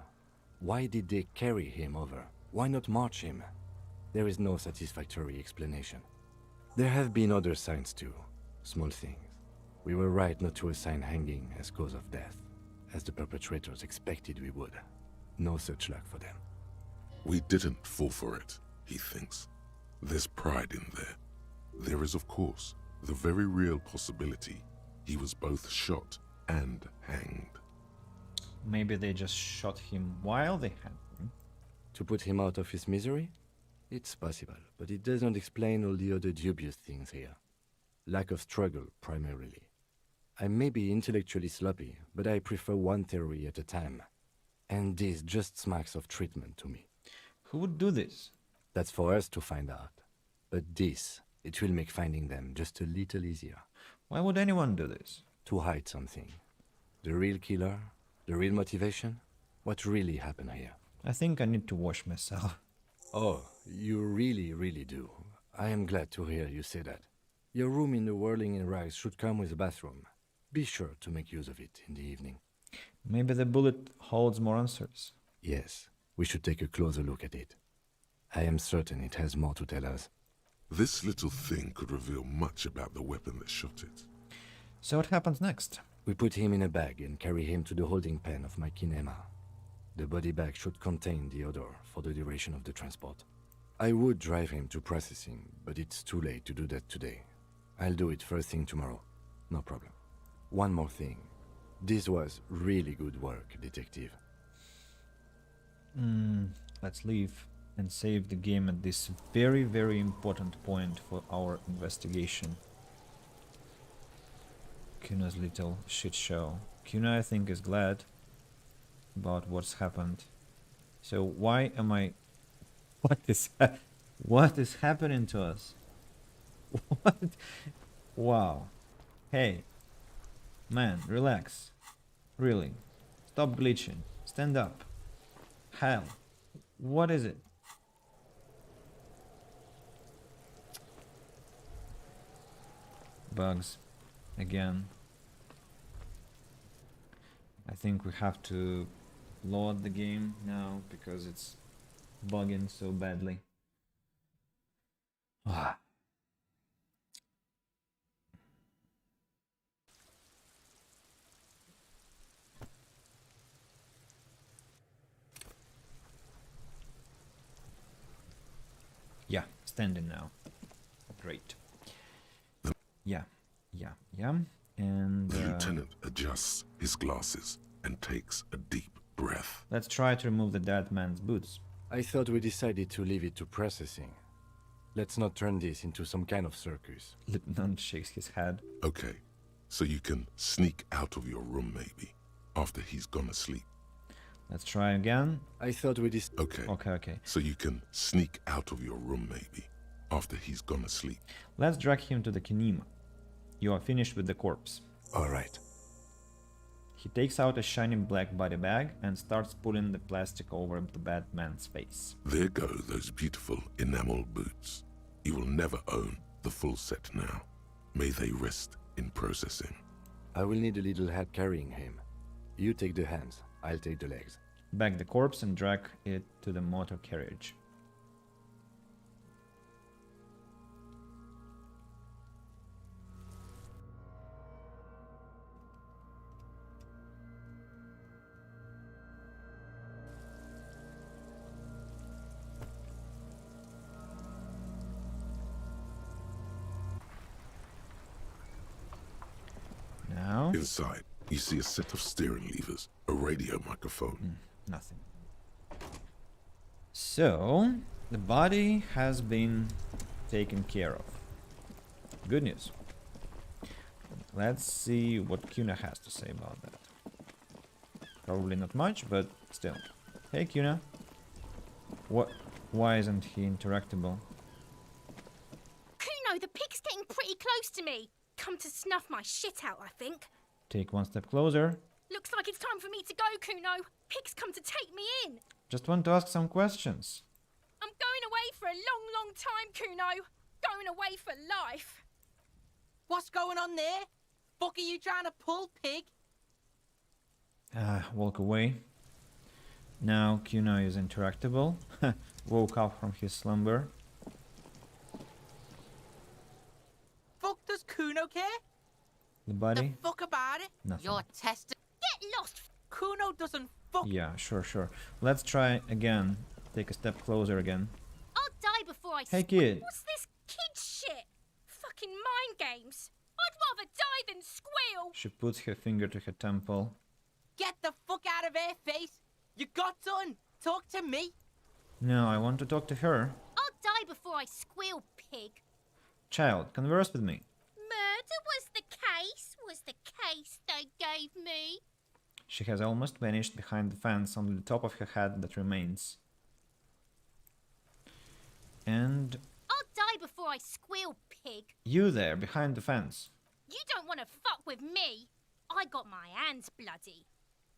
Why did they carry him over? Why not march him? There is no satisfactory explanation. There have been other signs too. Small things. We were right not to assign hanging as cause of death, as the perpetrators expected we would. No such luck for them. We didn't fall for it, he thinks. There's pride in there. There is, of course, the very real possibility he was both shot and hanged. Maybe they just shot him while they had him. To put him out of his misery? It's possible, but it doesn't explain all the other dubious things here. Lack of struggle, primarily. I may be intellectually sloppy, but I prefer one theory at a time. And this just smacks of treatment to me. Who would do this? That's for us to find out. But this, it will make finding them just a little easier. Why would anyone do this? To hide something. The real killer, the real motivation, what really happened here. I think I need to wash myself. Oh, you really do. I am glad to hear you say that. Your room in the Whirling in Rags should come with a bathroom. Be sure to make use of it in the evening. Maybe the bullet holds more answers. Yes, we should take a closer look at it. I am certain it has more to tell us. This little thing could reveal much about the weapon that shot it. So what happens next? We put him in a bag and carry him to the holding pen of my kinema. The body bag should contain the odor for the duration of the transport. I would drive him to processing, but it's too late to do that today. I'll do it first thing tomorrow. No problem. One more thing. This was really good work, detective. Let's leave and save the game at this very important point for our investigation. Kuna's little shit show. Kuna, I think, is glad about what's happened. So why am I... What is happening to us? What? Wow. Hey. Man, relax. Really. Stop glitching. Stand up. Hell. What is it? Bugs. Again. I think we have to load the game now because it's bugging so badly. Ah. Yeah, standing now. Great. Yeah. And The lieutenant adjusts his glasses and takes a deep breath. Let's try to remove the dead man's boots. I thought we decided to leave it to processing. Let's not turn this into some kind of circus. Lieutenant shakes his head. Okay, so you can sneak out of your room maybe, after he's gone asleep. Let's try again. I thought we Okay. Okay. So you can sneak out of your room maybe, after he's gone asleep. Let's drag him to the kinema. You are finished with the corpse. All right. He takes out a shiny black body bag and starts pulling the plastic over the bad man's face. There go those beautiful enamel boots. You will never own the full set now. May they rest in processing. I will need a little help carrying him. You take the hands, I'll take the legs. Bag the corpse and drag it to the motor carriage. Now, Inside, you see a set of steering levers, a radio microphone. nothing. So, the body has been taken care of. Good news. Let's see what Kuna has to say about that. Probably not much, but still. Hey Kuna. What? Why isn't he interactable? Kuno, the pig's getting pretty close to me. Come to snuff my shit out, I think. Take one step closer. Looks like it's time for me to go, Kuno. Pig's come to take me in. Just want to ask some questions. I'm going away for a long, long time, Kuno. Going away for life. What's going on there? Fuck are you trying to pull, pig? Walk away. Now Kuna is interactable. Woke up from his slumber. Fuck does Kuno care? The body? The fuck about it? Nothing. You're testing. Get lost. Kuno doesn't fuck. Yeah, sure. Let's try again. Take a step closer again. I'll die before I Hey kid. What's this kid shit? Fucking mind games. I'd rather die than squeal. She puts her finger to her temple. Get the fuck out of here, face. You got done. Talk to me. No, I want to talk to her. I'll die before I squeal, pig. Child, converse with me. Murder was the case they gave me. She has almost vanished behind the fence, only the top of her head that remains. And I'll die before I squeal, pig. you there, behind the fence. You don't want to fuck with me. I got my hands bloody.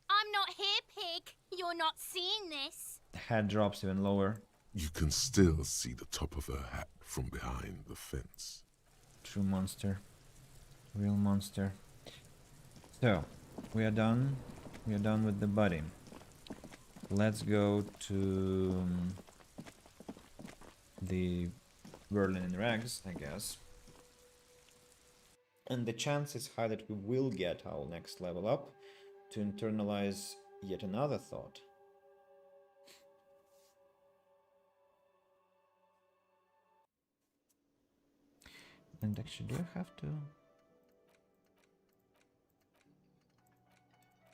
I'm not here, pig. You're not seeing this. The head drops even lower. You can still see the top of her hat from behind the fence. True monster. Real monster. So, we are done. We are done with the body. Let's go to the Berlin in rags, I guess. And the chance is high that we will get our next level up to internalize yet another thought. And actually, do I have to?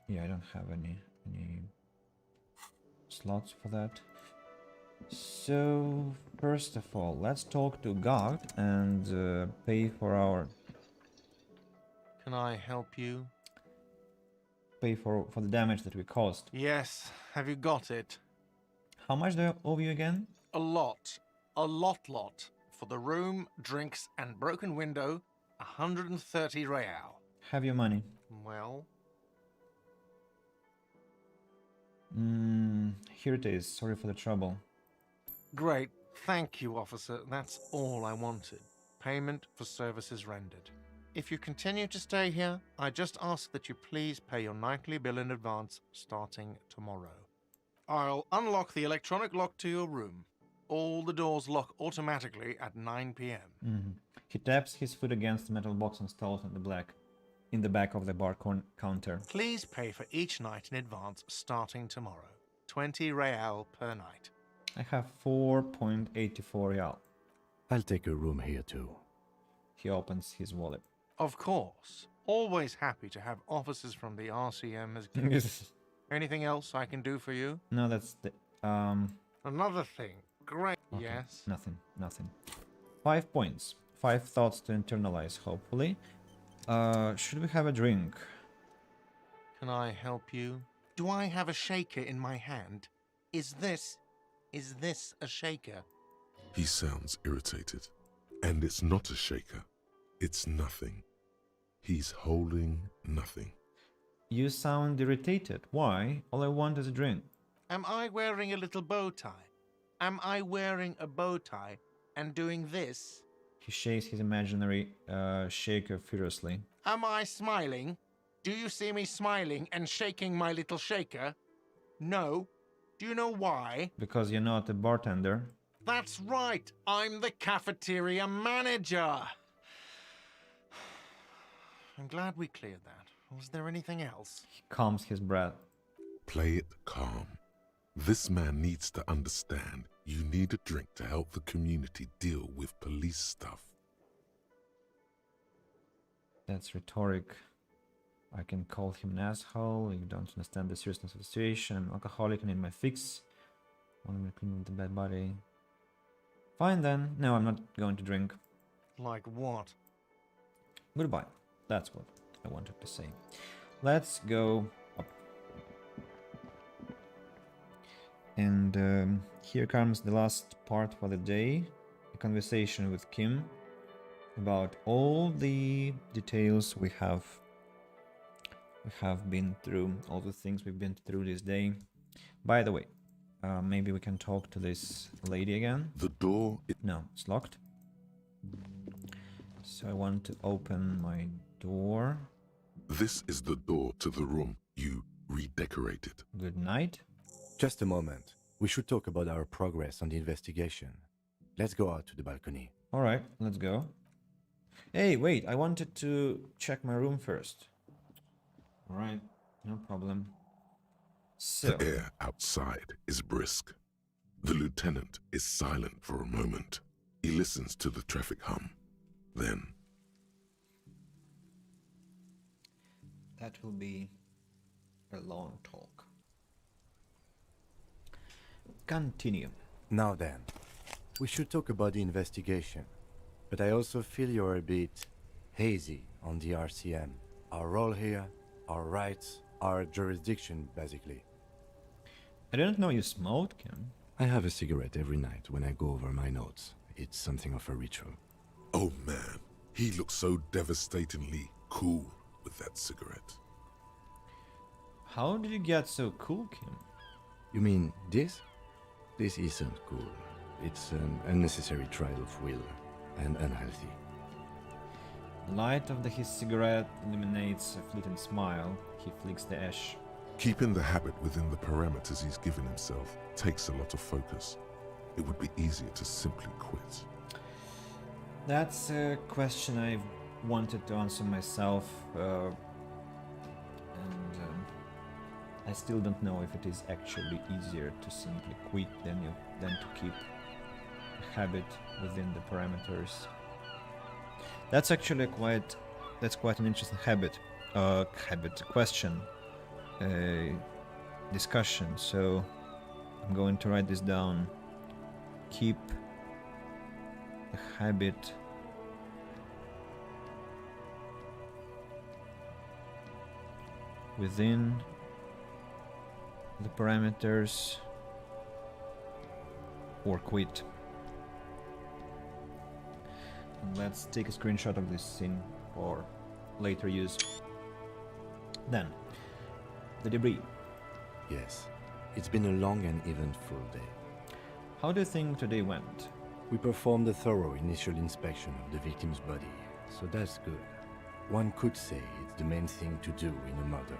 Yeah, I don't have any slots for that. So first of all, let's talk to God and pay for our Can I help you? pay for the damage that we caused. Yes. Have you got it? How much do I owe you again? A lot. A lot. For the room, drinks, and broken window, 130 real. Have your money. Well, Here it is. Sorry for the trouble. great. Thank you, officer. That's all I wanted. Payment for services rendered. If you continue to stay here, I just ask that you please pay your nightly bill in advance starting tomorrow. I'll unlock the electronic lock to your room. All the doors lock automatically at 9 p.m. He taps his foot against the metal box installed in the back of the bar counter. Please pay for each night in advance starting tomorrow. 20 real per night. I have 4.84 real. I'll take a room here too. He opens his wallet. Of course. Always happy to have officers from the RCM as guests. Anything else I can do for you? No, that's the Another thing. Great. okay, Yes. nothing. 5 points. 5 thoughts to internalize, hopefully. Should we have a drink? Can I help you? Do I have a shaker in my hand? Is this a shaker? He sounds irritated. And it's not a shaker. It's nothing. He's holding nothing. You sound irritated. Why? All I want is a drink. Am I wearing a little bow tie? Am I wearing a bow tie and doing this? He shakes his imaginary shaker furiously. Am I smiling? Do you see me smiling and shaking my little shaker? No. Do you know why? Because you're not a bartender. That's right. I'm the cafeteria manager. I'm glad we cleared that. Was there anything else? He calms his breath. Play it calm. This man needs to understand you need a drink to help the community deal with police stuff. That's rhetoric. I can call him an asshole. You don't understand the seriousness of the situation. I'm an alcoholic. I need my fix. I want to clean the bad body. Fine then. No, I'm not going to drink. Like what? Goodbye. That's what I wanted to say. Let's go up. And here comes the last part for the day. A conversation with Kim about all the details we have been through, all the things we've been through this day. By the way, maybe we can talk to this lady again. The door... No, it's locked. So I want to open my door. This is the door to the room you redecorated. Good night. Just a moment. We should talk about our progress on the investigation. Let's go out to the balcony. All right, let's go. Hey, wait, I wanted to check my room first. All right, no problem. So, The air outside is brisk. The lieutenant is silent for a moment. He listens to the traffic hum. Then, that will be a long talk. Continue. Now then, we should talk about the investigation. But I also feel you're a bit hazy on the RCM. Our role here, our rights, our jurisdiction, basically. I didn't know you smoked, Kim. I have a cigarette every night when I go over my notes. It's something of a ritual. oh man, he looks so devastatingly cool with that cigarette. How did you get so cool, Kim? You mean this? This isn't cool. It's an unnecessary trial of will and unhealthy. The light of his cigarette illuminates a fleeting smile. He flicks the ash. Keeping the habit within the parameters he's given himself takes a lot of focus. It would be easier to simply quit. That's a question I've wanted to answer myself, and I still don't know if it is actually easier to simply quit than to keep a habit within the parameters. That's actually quite an interesting question, discussion. So I'm going to write this down. Keep the habit within the parameters or quit. Let's take a screenshot of this scene for later use. Then, the debris. Yes, it's been a long and eventful day. How do you think today went? We performed a thorough initial inspection of the victim's body, so that's good. One could say it's the main thing to do in a murder.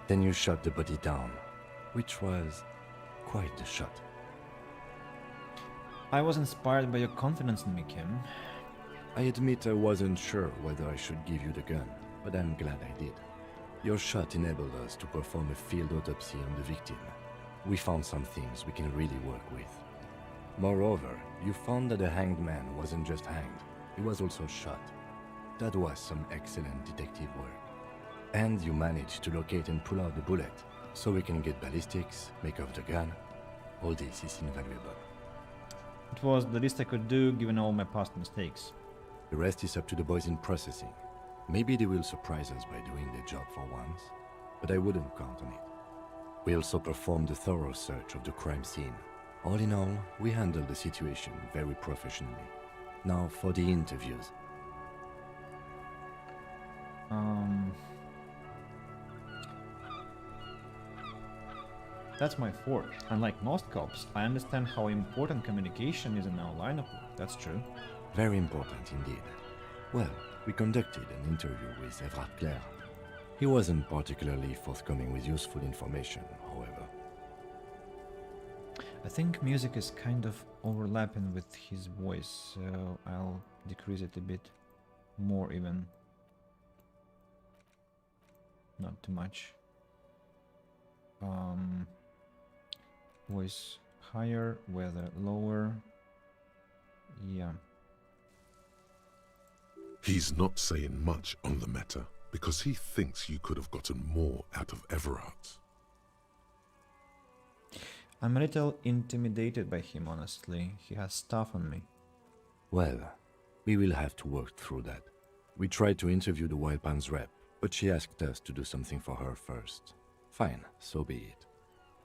Then you shot the body down, which was quite the shot. I was inspired by your confidence in me, Kim. I admit I wasn't sure whether I should give you the gun, but I'm glad I did. Your shot enabled us to perform a field autopsy on the victim. We found some things we can really work with. Moreover, you found that the hanged man wasn't just hanged, he was also shot. That was some excellent detective work. And you managed to locate and pull out the bullet. So we can get ballistics, make off the gun. All this is invaluable. It was the least I could do given all my past mistakes. The rest is up to the boys in processing. Maybe they will surprise us by doing their job for once, but I wouldn't count on it. We also performed a thorough search of the crime scene. All in all, we handled the situation very professionally. Now for the interviews. That's my fort. Unlike most cops, I understand how important communication is in our lineup. That's true. Very important indeed. Well, we conducted an interview with Everard Clare. He wasn't particularly forthcoming with useful information, however. I think music is kind of overlapping with his voice, so I'll decrease it a bit more even. Not too much. Voice higher, weather lower. Yeah. He's not saying much on the matter because he thinks you could have gotten more out of Everard. I'm a little intimidated by him, honestly. He has stuff on me. Well, we will have to work through that. We tried to interview the Wild Pines rep, but she asked us to do something for her first. Fine, so be it.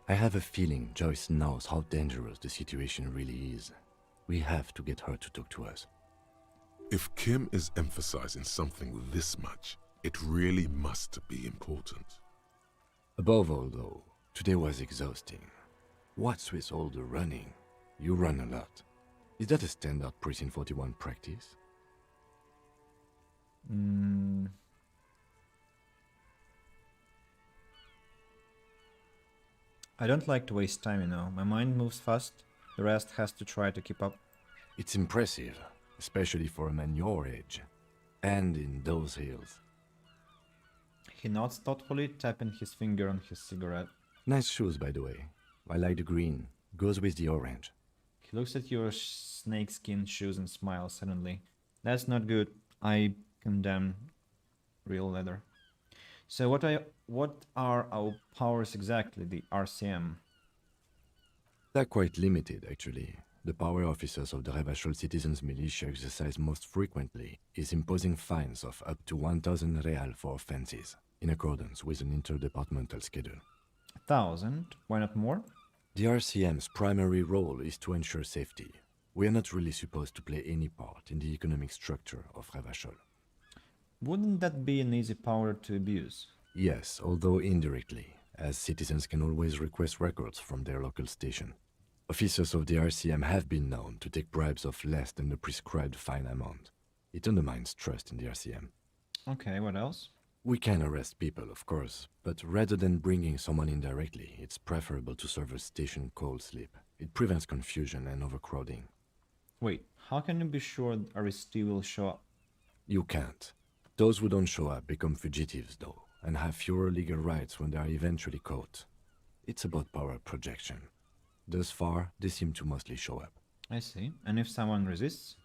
I have a feeling Joyce knows how dangerous the situation really is. We have to get her to talk to us. If Kim is emphasizing something this much, it really must be important. Above all, though, today was exhausting. What's with all the running? You run a lot. Is that a standard Precinct 41 practice? I don't like to waste time, you know. My mind moves fast. The rest has to try to keep up. It's impressive, especially for a man your age. And in those hills. He nods thoughtfully, tapping his finger on his cigarette. Nice shoes, by the way. I like the green. Goes with the orange. He looks at your snakeskin shoes and smiles suddenly. That's not good. I condemn real leather. So what are our powers exactly, the RCM? They're quite limited, actually. The power officers of the Revachol Citizens Militia exercise most frequently is imposing fines of up to 1,000 real for offenses, in accordance with an interdepartmental schedule. 1,000? Why not more? The RCM's primary role is to ensure safety. We are not really supposed to play any part in the economic structure of Revachol. Wouldn't that be an easy power to abuse? Yes, although indirectly, as citizens can always request records from their local station. Officers of the RCM have been known to take bribes of less than the prescribed fine amount. It undermines trust in the RCM. Okay, what else? We can arrest people, of course, but rather than bringing someone in directly, it's preferable to serve a station cold sleep. It prevents confusion and overcrowding. Wait, how can you be sure the arrestee will show up? You can't. Those who don't show up become fugitives, though, and have fewer legal rights when they are eventually caught. It's about power projection. Thus far, they seem to mostly show up. I see. And if someone resists?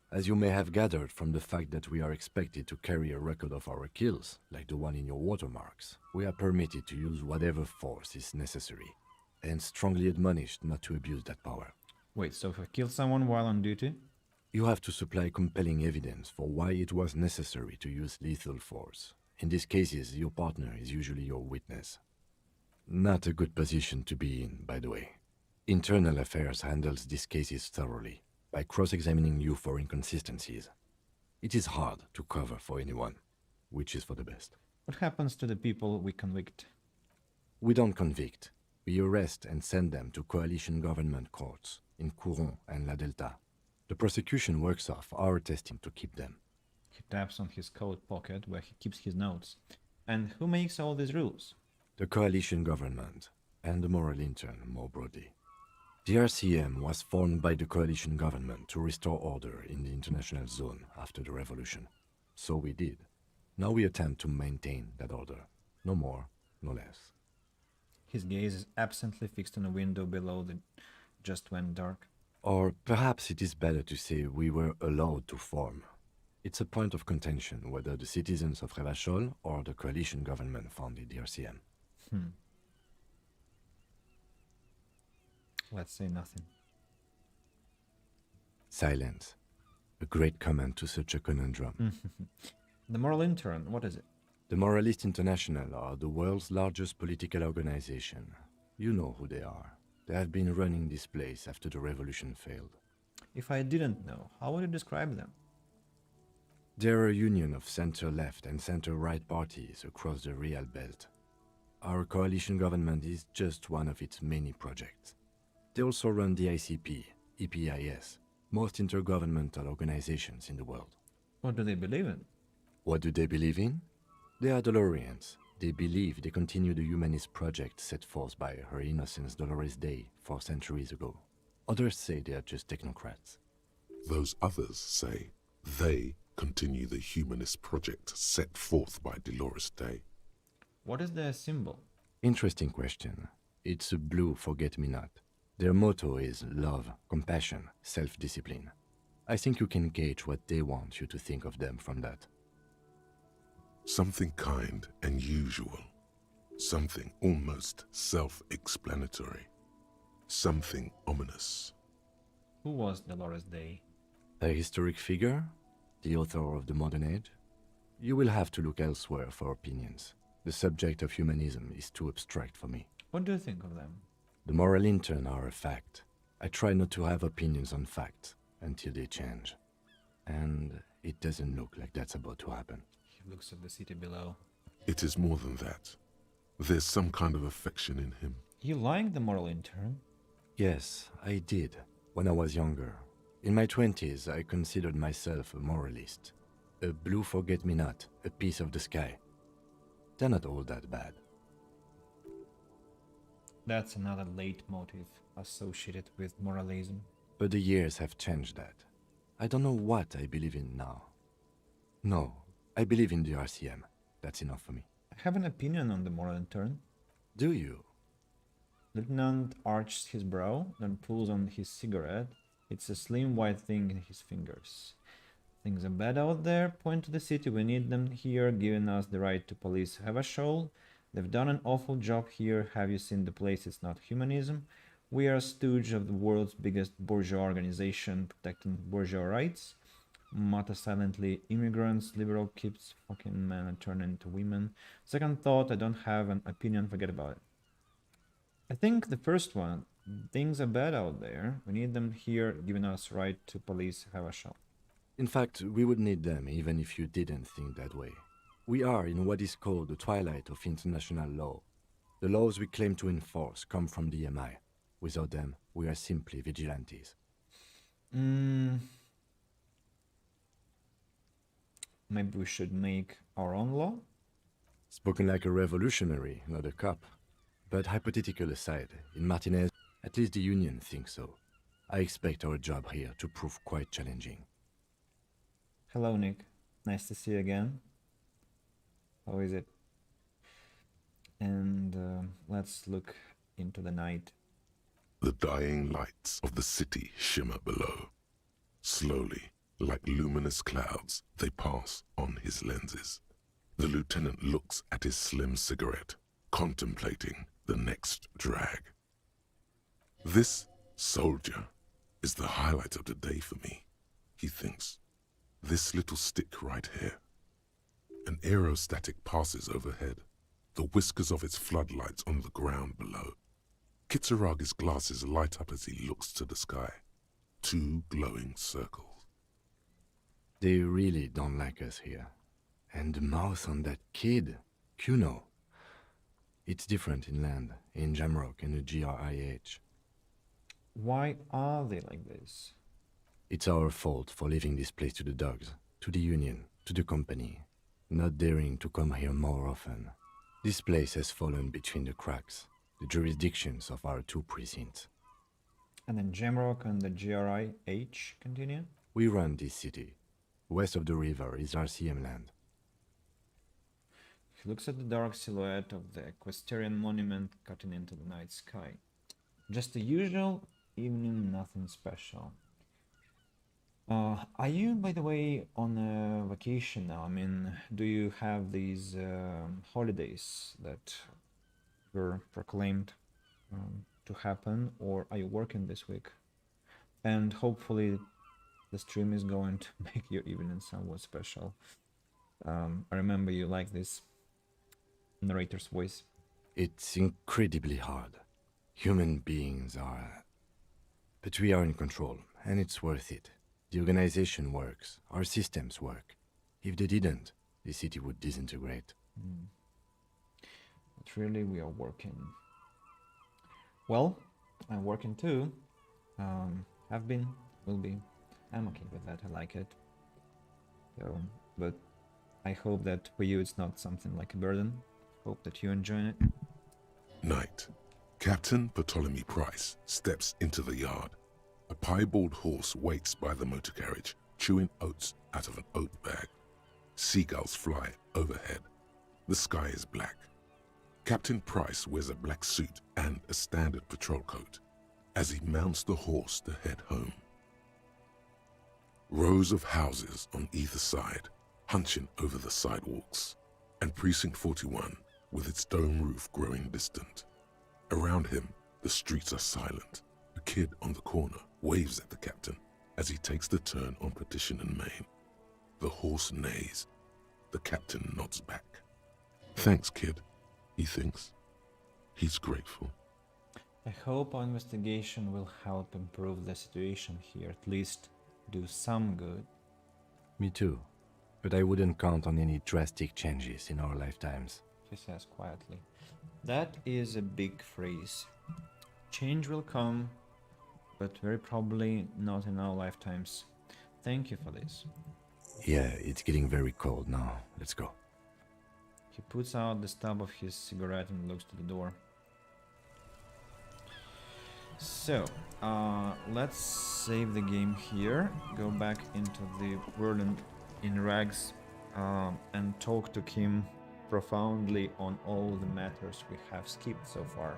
As you may have gathered from the fact that we are expected to carry a record of our kills, like the one in your watermarks, we are permitted to use whatever force is necessary, and strongly admonished not to abuse that power. Wait, so if I kill someone while on duty? You have to supply compelling evidence for why it was necessary to use lethal force. In these cases, your partner is usually your witness. Not a good position to be in, by the way. Internal Affairs handles these cases thoroughly, by cross-examining you for inconsistencies. It is hard to cover for anyone, which is for the best. What happens to the people we convict? We don't convict. We arrest and send them to coalition government courts in Couron and La Delta. The prosecution works off our testing to keep them. He taps on his coat pocket where he keeps his notes. And who makes all these rules? The coalition government, and the moral intern more broadly. The RCM was formed by the coalition government to restore order in the international zone after the revolution. So we did. Now we attempt to maintain that order. No more, no less. His gaze is absently fixed on a window below that just went dark. Or perhaps it is better to say we were allowed to form. It's a point of contention whether the citizens of Revachol or the coalition government founded the RCM. Let's say nothing. Silence. A great comment to such a conundrum. The moral intern, what is it? The Moralists International are the world's largest political organization. You know who they are. They have been running this place after the revolution failed. If I didn't know, how would you describe them? They're a union of center-left and center-right parties across the Real Belt. Our coalition government is just one of its many projects. They also run the ICP, EPIS, most intergovernmental organizations in the world. What do they believe in? What do they believe in? They are Dolorians. They believe they continue the humanist project set forth by Her Innocence Dolores Day 4 centuries ago. Others say they are just technocrats. Those others say they continue the humanist project set forth by Dolores Day. What is their symbol? Interesting question. It's a blue forget-me-not. Their motto is love, compassion, self-discipline. I think you can gauge what they want you to think of them from that. Something kind and usual. Something almost self-explanatory. Something ominous. Who was Dolores Day? A historic figure? The author of the modern age? You will have to look elsewhere for opinions. The subject of humanism is too abstract for me. What do you think of them? The moral intern are a fact. I try not to have opinions on facts until they change. And it doesn't look like that's about to happen. He looks at the city below. It is more than that. There's some kind of affection in him. You like the moral intern? Yes, I did, when I was younger. In my 20s, I considered myself a moralist. A blue forget-me-not, a piece of the sky. They're not all that bad. That's another leitmotif associated with moralism. But the years have changed that. I don't know what I believe in now. No, I believe in the RCM. That's enough for me. I have an opinion on the moral intern. Do you? Lieutenant arches his brow, then pulls on his cigarette. It's a slim white thing in his fingers. Things are bad out there. Point to the city. We need them here, giving us the right to police Havashol. They've done an awful job here. Have you seen the place? It's not humanism. We are a stooge of the world's biggest bourgeois organization protecting bourgeois rights. Mutter silently. Immigrants, liberal kids, fucking men are turning into women. Second thought, I don't have an opinion. Forget about it. I think the first one. Things are bad out there. We need them here, giving us right to police Havashol. In fact, we would need them even if you didn't think that way. We are in what is called the twilight of international law. The laws we claim to enforce come from the MI. Without them, we are simply vigilantes. Maybe we should make our own law? Spoken like a revolutionary, not a cop. But hypothetical aside, in Martinez, at least the Union thinks so. I expect our job here to prove quite challenging. Hello, Nick. Nice to see you again. How is it? And let's look into the night. The dying lights of the city shimmer below. Slowly, like luminous clouds, they pass on his lenses. The lieutenant looks at his slim cigarette, contemplating the next drag. This soldier is the highlight of the day for me, he thinks. This little stick right here. An aerostatic passes overhead, the whiskers of its floodlights on the ground below. Kitsuraga's glasses light up as he looks to the sky. 2 glowing circles. They really don't like us here. And the mouth on that kid, Kuno. It's different in land, in Jamrock and the GRIH. Why are they like this? It's our fault for leaving this place to the dogs, to the Union, to the company, not daring to come here more often. This place has fallen between the cracks, the jurisdictions of our 2 precincts. And then Jamrock and the GRIH continue? We run this city. West of the river is RCM land. He looks at the dark silhouette of the equestrian monument cutting into the night sky. Just the usual evening, nothing special. Are you, by the way, on a vacation now? I mean, do you have these holidays that were proclaimed to happen, or are you working this week? And hopefully the stream is going to make your evening somewhat special. I remember you like this narrator's voice. It's incredibly hard. Human beings are... But we are in control, and it's worth it. The organization works, our systems work. If they didn't, the city would disintegrate. But really, we are working. Well, I'm working too. Have been, will be. I'm okay with that, I like it. So, but I hope that for you it's not something like a burden. Hope that you enjoy it. Night. Captain Ptolemy Price steps into the yard. A piebald horse waits by the motor carriage, chewing oats out of an oat bag. Seagulls fly overhead. The sky is black. Captain Price wears a black suit and a standard patrol coat as he mounts the horse to head home. Rows of houses on either side, hunching over the sidewalks, and Precinct 41 with its dome roof growing distant. Around him, the streets are silent. A kid on the corner waves at the captain as he takes the turn on Petition and Main. The horse neighs. The captain nods back. Thanks, kid, he thinks. He's grateful. I hope our investigation will help improve the situation here, at least do some good. Me too. But I wouldn't count on any drastic changes in our lifetimes. He says quietly. That is a big phrase. Change will come, but very probably not in our lifetimes. Thank you for this. Yeah, it's getting very cold now. Let's go. He puts out the stub of his cigarette and looks to the door. So, let's save the game here, go back into the world in rags, and talk to Kim profoundly on all the matters we have skipped so far.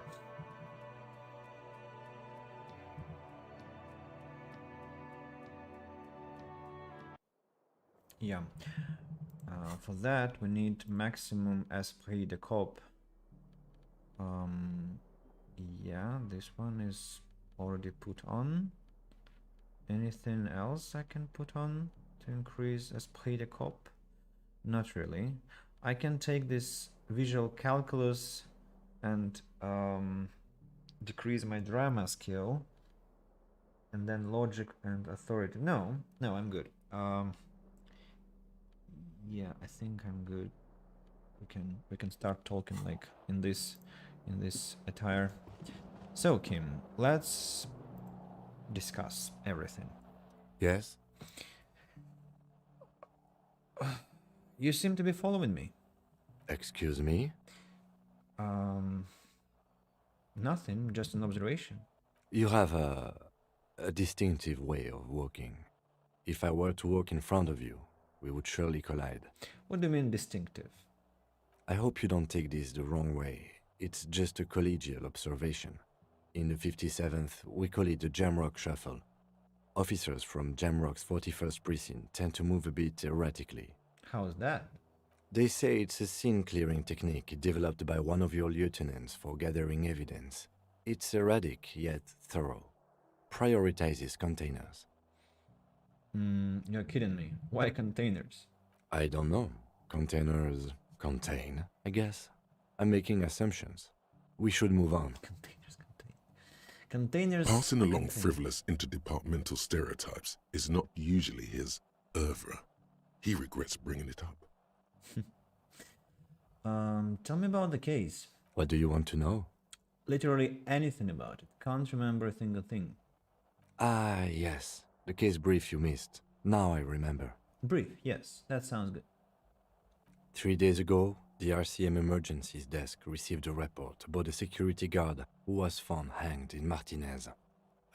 Yeah. For that we need maximum esprit de corps. Yeah, this one is already put on. Anything else I can put on to increase esprit de corps? Not really. I can take this visual calculus and decrease my drama skill, and then logic and authority. No, I'm good. Yeah, I think I'm good. We can start talking like in this attire. So Kim, let's discuss everything. Yes? You seem to be following me. Excuse me? Nothing, just an observation. You have a distinctive way of walking. If I were to walk in front of you, we would surely collide. What do you mean distinctive? I hope you don't take this the wrong way. It's just a collegial observation. In the 57th, we call it the Jamrock Shuffle. Officers from Jamrock's 41st Precinct tend to move a bit erratically. How's that? They say it's a scene-clearing technique developed by one of your lieutenants for gathering evidence. It's erratic, yet thorough. Prioritizes containers. You're kidding me. Why containers? I don't know. Containers contain, I guess. I'm making assumptions. We should move on. Containers... Passing along frivolous interdepartmental stereotypes is not usually his oeuvre. He regrets bringing it up. Tell me about the case. What do you want to know? Literally anything about it. Can't remember a single thing. Ah, yes. The case brief you missed. Now I remember. Brief, yes. That sounds good. 3 days ago, the RCM Emergencies Desk received a report about a security guard who was found hanged in Martinez.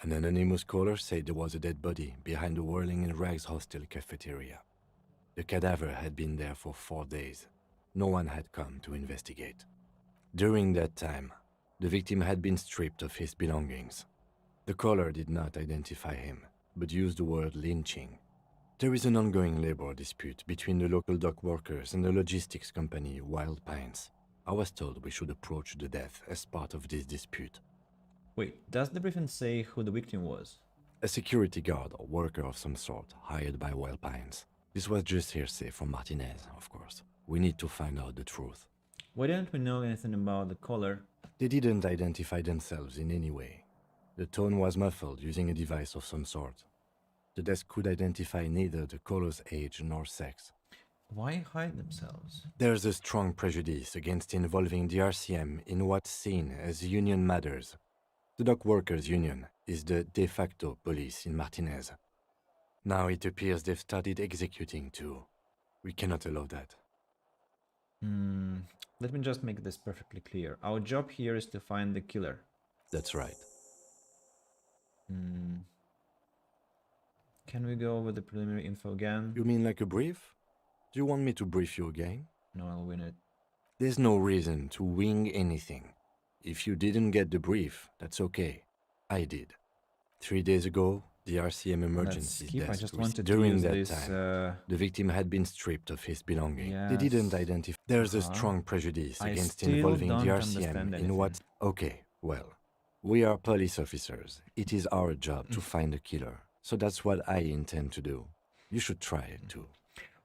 An anonymous caller said there was a dead body behind the Whirling in Rags hostel cafeteria. The cadaver had been there for 4 days. No one had come to investigate. During that time, the victim had been stripped of his belongings. The caller did not identify him, but used the word lynching. There is an ongoing labor dispute between the local dock workers and the logistics company Wild Pines. I was told we should approach the death as part of this dispute. Wait, does the briefing say who the victim was? A security guard or worker of some sort, hired by Wild Pines. This was just hearsay from Martinez, of course. We need to find out the truth. Why don't we know anything about the caller? They didn't identify themselves in any way. The tone was muffled using a device of some sort. The desk could identify neither the caller's age nor sex. Why hide themselves? There's a strong prejudice against involving the RCM in what's seen as union matters. The dock workers' union is the de facto police in Martinez. Now it appears they've started executing too. We cannot allow that. Let me just make this perfectly clear. Our job here is to find the killer. That's right. Can we go over the preliminary info again? You mean like a brief? Do you want me to brief you again? No, I'll win it. There's no reason to wing anything. If you didn't get the brief, that's okay. I did. 3 days ago, the RCM emergency skip. I desk just was- wanted to during use that this, time, the victim had been stripped of his belongings. They Yes. didn't identify. There's a Uh-huh. strong prejudice I against still involving don't the understand RCM anything. in what. Okay, well, we are police officers. It is our job to find the killer. So that's what I intend to do. You should try it too.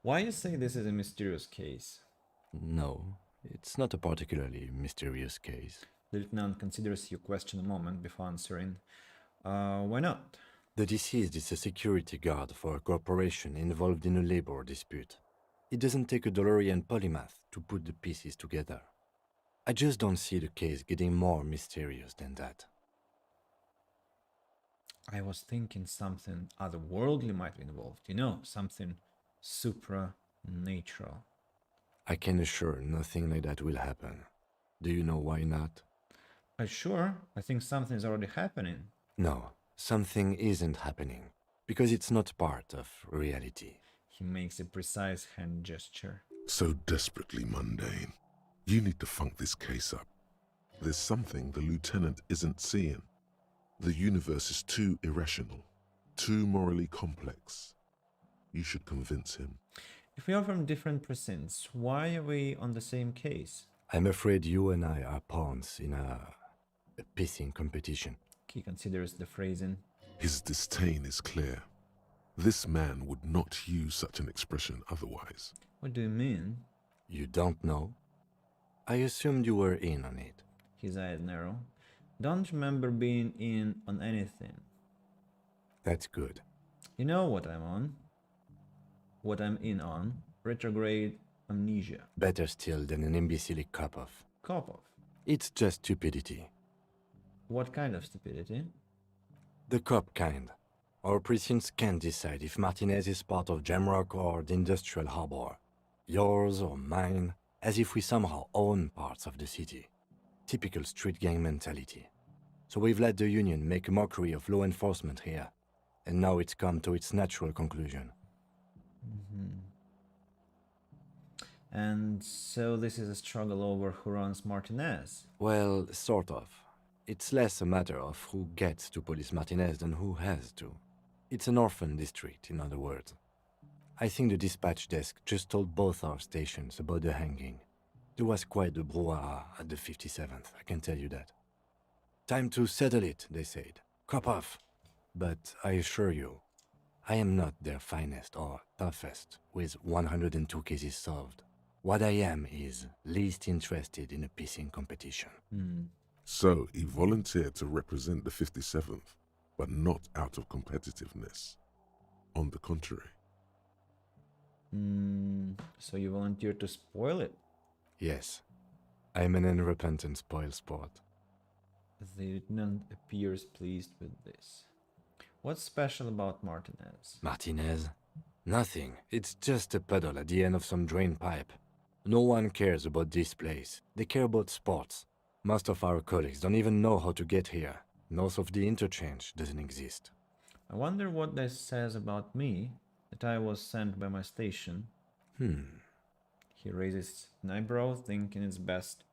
Why you say this is a mysterious case? No, it's not a particularly mysterious case. The lieutenant considers your question a moment before answering. Why not? The deceased is a security guard for a corporation involved in a labor dispute. It doesn't take a DeLorean polymath to put the pieces together. I just don't see the case getting more mysterious than that. I was thinking something otherworldly might be involved. You know, something supernatural. I can assure nothing like that will happen. Do you know why not? Sure. I think something is already happening. No, something isn't happening, because it's not part of reality. He makes a precise hand gesture. So desperately mundane. You need to funk this case up. There's something the lieutenant isn't seeing. The universe is too irrational, too morally complex. You should convince him. If we are from different precincts, why are we on the same case? I'm afraid you and I are pawns in a pissing competition. He considers the phrasing. His disdain is clear. This man would not use such an expression otherwise. What do you mean? You don't know? I assumed you were in on it. His eyes narrow. Don't remember being in on anything. That's good. You know what I'm on? What I'm in on? Retrograde amnesia. Better still than an imbecilic cop-off. Cop-off. It's just stupidity. What kind of stupidity? The cop kind. Our precincts can't decide if Martinez is part of Jamrock or the Industrial Harbor. Yours or mine, as if we somehow own parts of the city. Typical street gang mentality. So we've let the Union make a mockery of law enforcement here. And now it's come to its natural conclusion. And so this is a struggle over who runs Martinez. Well, sort of. It's less a matter of who gets to police Martinez than who has to. It's an orphan district, in other words. I think the dispatch desk just told both our stations about the hanging. There was quite the brouhaha at the 57th, I can tell you that. Time to settle it, they said. Cop off. But I assure you, I am not their finest or toughest with 102 cases solved. What I am is least interested in a pissing competition. So he volunteered to represent the 57th, but not out of competitiveness. On the contrary. So you volunteered to spoil it? Yes, I'm an unrepentant spoilsport. The lieutenant appears pleased with this. What's special about Martinez? Martinez? Nothing. It's just a puddle at the end of some drain pipe. No one cares about this place. They care about sports. Most of our colleagues don't even know how to get here. North of the interchange doesn't exist. I wonder what this says about me, that I was sent by my station. He raises an eyebrow, thinking it's best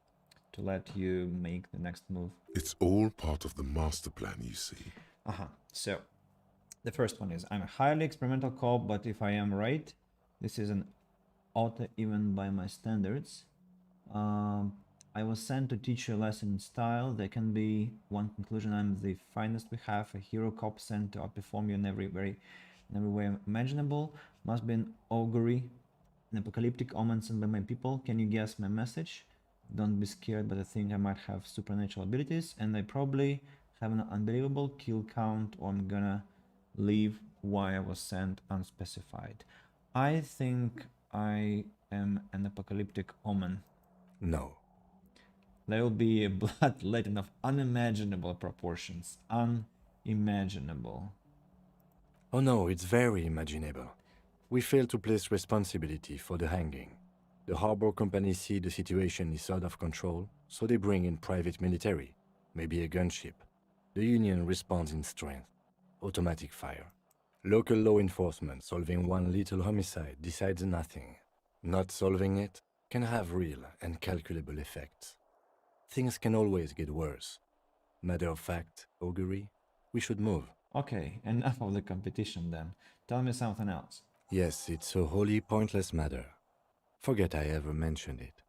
to let you make the next move. It's all part of the master plan, you see. So, the first one is, I'm a highly experimental cop, but if I am right, this is an auto even by my standards. I was sent to teach you a lesson in style. There can be one conclusion: I'm the finest we have. A hero cop sent to outperform you in every way imaginable. Must be an augury, an apocalyptic omen sent by my people. Can you guess my message? Don't be scared, but I think I might have supernatural abilities, and I probably have an unbelievable kill count, or I'm gonna leave why I was sent unspecified. I think I am an apocalyptic omen. No. There will be a bloodletting of unimaginable proportions. Unimaginable. Oh no, it's very imaginable. We fail to place responsibility for the hanging. The harbor company see the situation is out of control, so they bring in private military, maybe a gunship. The Union responds in strength. Automatic fire. Local law enforcement solving one little homicide decides nothing. Not solving it can have real and calculable effects. Things can always get worse. Matter of fact, augury, we should move. Okay, enough of the competition then. Tell me something else. Yes, it's a wholly pointless matter. Forget I ever mentioned it.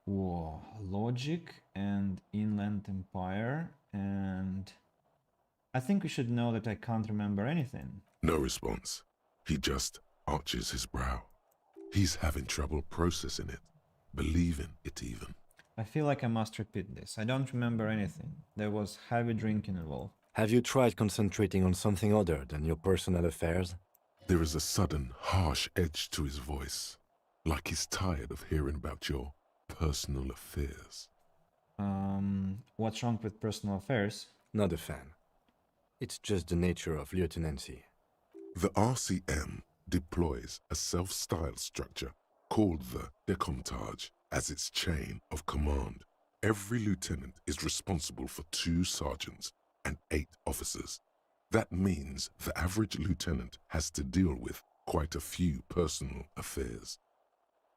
Whoa, logic and inland empire, and I think we should know that I can't remember anything. No response. He just arches his brow. He's having trouble processing it, believing it even. I feel like I must repeat this. I don't remember anything. There was heavy drinking involved. Have you tried concentrating on something other than your personal affairs? There is a sudden, harsh edge to his voice, like he's tired of hearing about your personal affairs. What's wrong with personal affairs? Not a fan. It's just the nature of lieutenancy. The RCM deploys a self-styled structure called the Decomptage as its chain of command. Every lieutenant is responsible for 2 sergeants and 8 officers. That means the average lieutenant has to deal with quite a few personal affairs.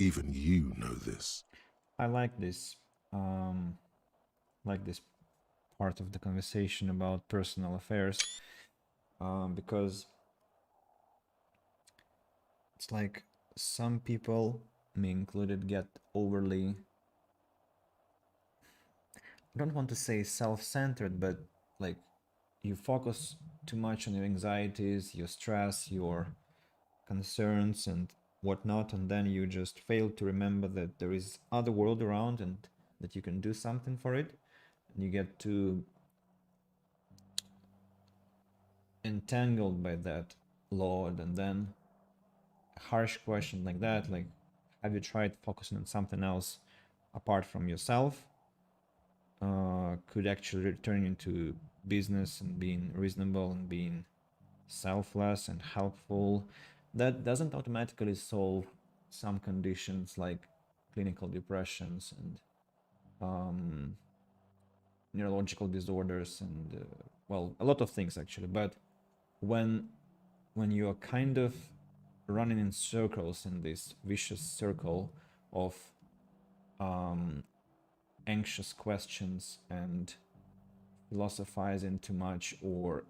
Even you know this. I like this part of the conversation about personal affairs, because it's like some people, me included, get overly, I don't want to say self-centered, but like you focus too much on your anxieties, your stress, your concerns and whatnot, and then you just fail to remember that there is other world around and that you can do something for it, and you get too entangled by that load. And then a harsh question like that, like, have you tried focusing on something else apart from yourself? Could actually turn into business and being reasonable and being selfless and helpful. That doesn't automatically solve some conditions like clinical depressions and neurological disorders and well, a lot of things actually. But when you're kind of running in circles in this vicious circle of anxious questions and philosophizing too much, or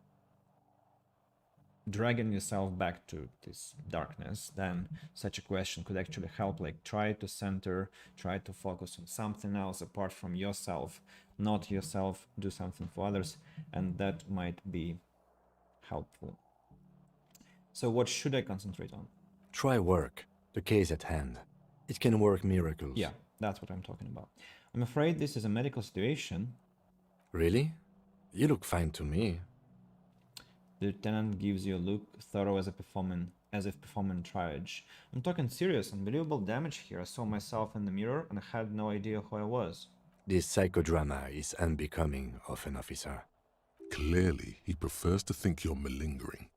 dragging yourself back to this darkness, then such a question could actually help. Like, try to center, try to focus on something else apart from yourself, not yourself, do something for others, and that might be helpful. So what should I concentrate on? Try work, the case at hand. It can work miracles. Yeah, that's what I'm talking about. I'm afraid this is a medical situation. Really? You look fine to me. The lieutenant gives you a look thorough as if performing triage. I'm talking serious, unbelievable damage here. I saw myself in the mirror and I had no idea who I was. This psychodrama is unbecoming of an officer. Clearly, he prefers to think you're malingering.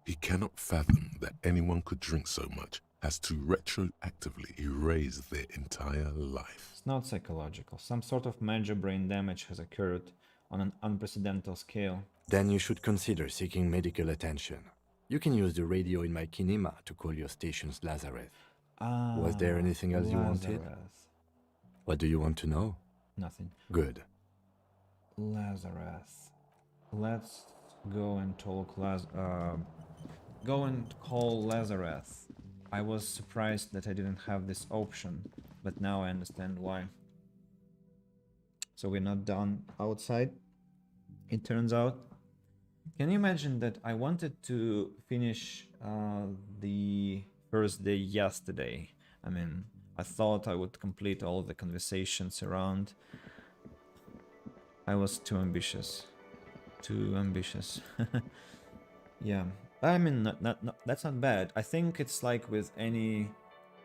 He cannot fathom that anyone could drink so much as to retroactively erase their entire life. It's not psychological. Some sort of major brain damage has occurred on an unprecedented scale. Then you should consider seeking medical attention. You can use the radio in my kinema to call your station's Lazareth. Was there anything else you wanted? What do you want to know? Nothing. Good. Lazareth. Let's go and talk go and call Lazareth. I was surprised that I didn't have this option, but now I understand why. So we're not done outside, it turns out. Can you imagine that I wanted to finish the first day yesterday? I mean, I thought I would complete all the conversations around. I was too ambitious. Too ambitious. Yeah. I mean, not, that's not bad. I think it's like with any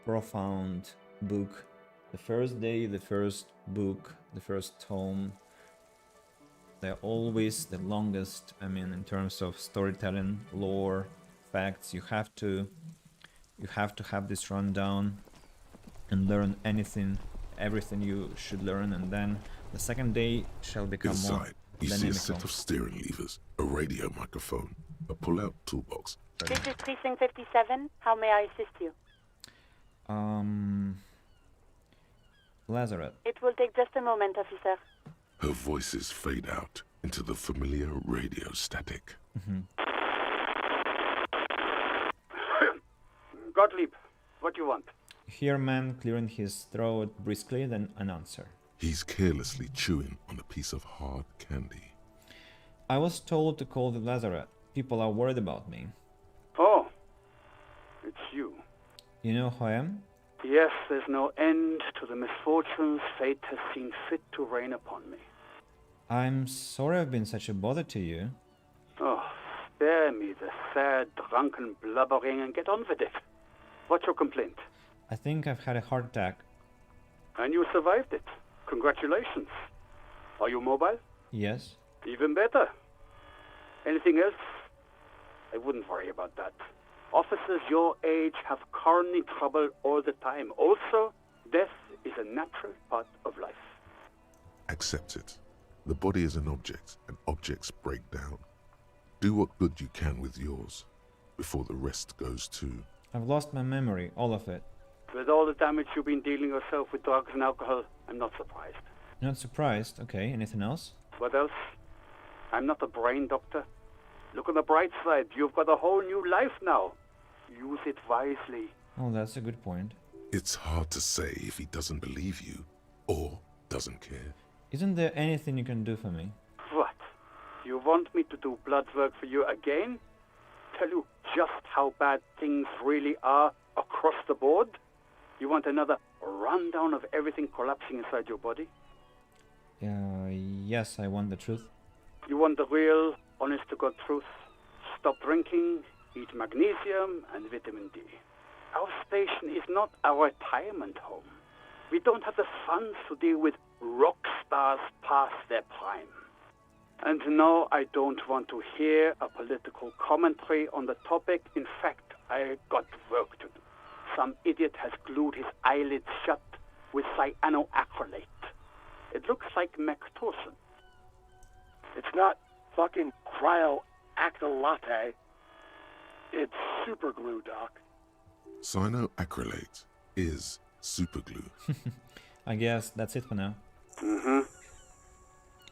profound book. The first day, the first book, the first tome, they're always the longest. I mean, in terms of storytelling, lore, facts, you have to have this rundown and learn everything you should learn, and then the second day shall become more Inside, you see a dynamical. set of steering levers, a radio microphone, a pull-out toolbox. This is Precinct 57. How may I assist you? Lazarus. It will take just a moment, officer. Her voices fade out into the familiar radio static. Gottlieb, what do you want? Hear a man clearing his throat briskly, then an answer. He's carelessly chewing on a piece of hard candy. I was told to call the Lazarus. People are worried about me. Oh, it's you. You know who I am? Yes, there's no end to the misfortunes fate has seen fit to rain upon me. I'm sorry I've been such a bother to you. Oh, spare me the sad, drunken blubbering and get on with it. What's your complaint? I think I've had a heart attack. And you survived it. Congratulations. Are you mobile? Yes. Even better. Anything else? I wouldn't worry about that. Officers your age have coronary trouble all the time. Also, death is a natural part of life. Accept it. The body is an object, and objects break down. Do what good you can with yours, before the rest goes too. I've lost my memory, all of it. With all the damage you've been dealing yourself with drugs and alcohol, I'm not surprised. Not surprised. Okay, anything else? What else? I'm not a brain doctor. Look on the bright side. You've got a whole new life now. Use it wisely. Oh, that's a good point. It's hard to say if he doesn't believe you, or doesn't care. Isn't there anything you can do for me? What? You want me to do blood work for you again? Tell you just how bad things really are across the board? You want another rundown of everything collapsing inside your body? Yes, I want the truth. You want the real, honest-to-God truth? Stop drinking, eat magnesium and vitamin D. Our station is not a retirement home. We don't have the funds to deal with rock stars past their prime. And no, I don't want to hear a political commentary on the topic. In fact, I got work to do. Some idiot has glued his eyelids shut with cyanoacrylate. It looks like Mactorson. It's not fucking cryoacrylate. It's superglue, Doc. Cyanoacrylate is superglue. I guess that's it for now. Mm-hmm.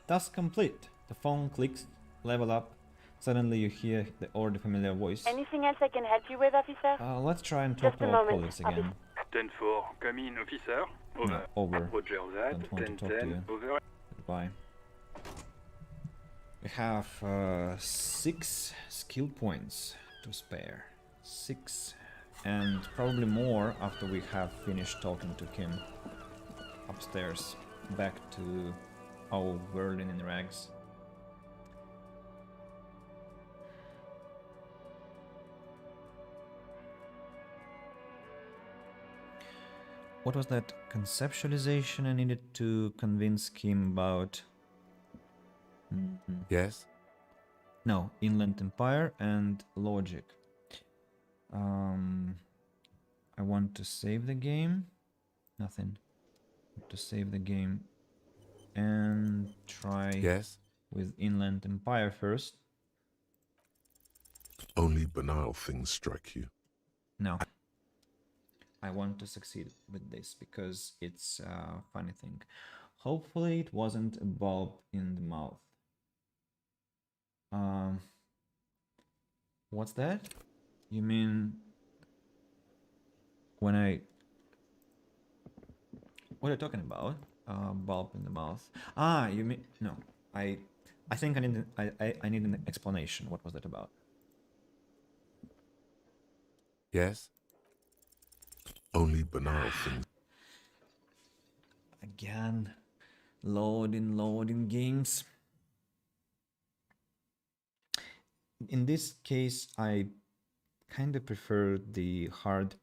Task complete. The phone clicks, level up. Suddenly you hear the already familiar voice. Anything else I can help you with, officer? Let's try and talk Just to a our moment. colleagues again. 10-4, come in, officer. Over. No, over. Roger that. Don't want to talk to you. 10-10, over. Goodbye. We have 6 skill points to spare. 6. And probably more after we have finished talking to Kim. Upstairs. Back to our whirling in rags. What was that conceptualization I needed to convince Kim about? Yes? No, Inland Empire and Logic. I want to save the game. Nothing. To save the game and try Yes? with Inland Empire first. Only banal things strike you. No. I want to succeed with this because it's a funny thing. Hopefully it wasn't a bulb in the mouth. What's that? You mean when I... What are you talking about? bulb in the mouth. Ah, you mean no? I think I need an explanation. What was that about? Yes? Only banal things. Again, loading games. In this case, I kind of prefer the hard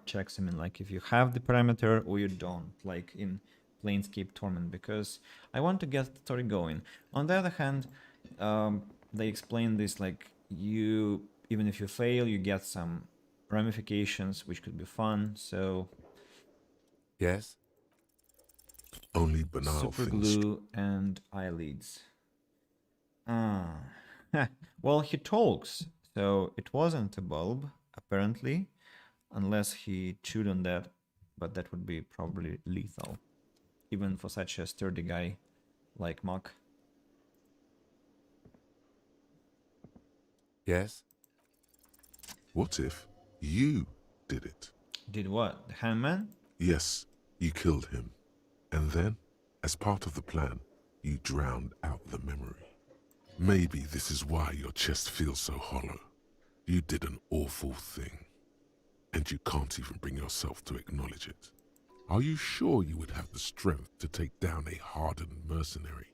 checks. I mean, like if you have the parameter or you don't, like in Planescape Torment, because I want to get the story going. On the other hand, they explain this like even if you fail, you get some ramifications, which could be fun. So Yes? Only banal super things. glue and eyelids. Ah, well, he talks, so it wasn't a bulb apparently, unless he chewed on that, but that would be probably lethal, even for such a sturdy guy like Mock. Yes? What if you did it? Did what? The hangman? Yes, you killed him. And then, as part of the plan, you drowned out the memory. Maybe this is why your chest feels so hollow. You did an awful thing. And you can't even bring yourself to acknowledge it. Are you sure you would have the strength to take down a hardened mercenary?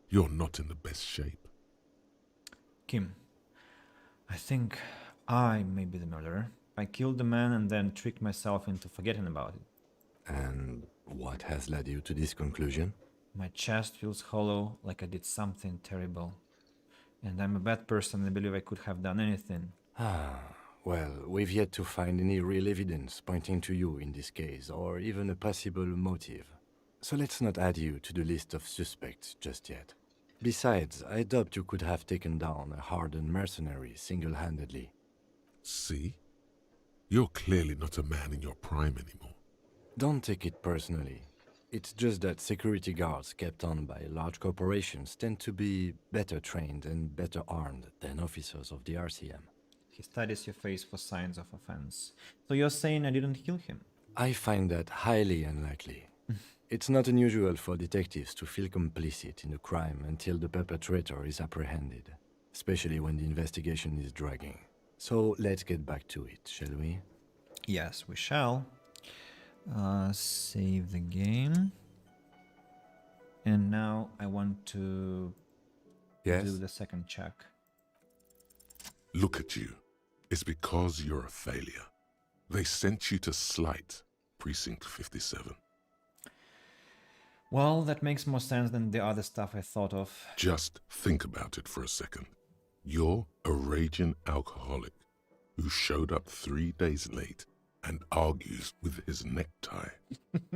You're not in the best shape. Kim, I think I may be the murderer. I killed the man and then tricked myself into forgetting about it. And what has led you to this conclusion? My chest feels hollow, like I did something terrible. And I'm a bad person. I believe I could have done anything. Well, we've yet to find any real evidence pointing to you in this case, or even a possible motive. So let's not add you to the list of suspects just yet. Besides, I doubt you could have taken down a hardened mercenary single-handedly. See? You're clearly not a man in your prime anymore. Don't take it personally. It's just that security guards kept on by large corporations tend to be better trained and better armed than officers of the RCM. He studies your face for signs of offense. So you're saying I didn't kill him? I find that highly unlikely. It's not unusual for detectives to feel complicit in a crime until the perpetrator is apprehended, especially when the investigation is dragging. So let's get back to it, shall we? Yes, we shall. Save the game. And now I want to do the second check. Look at you. It's because you're a failure. They sent you to Slight, Precinct 57. Well, that makes more sense than the other stuff I thought of. Just think about it for a second. You're a raging alcoholic who showed up 3 days late and argues with his necktie.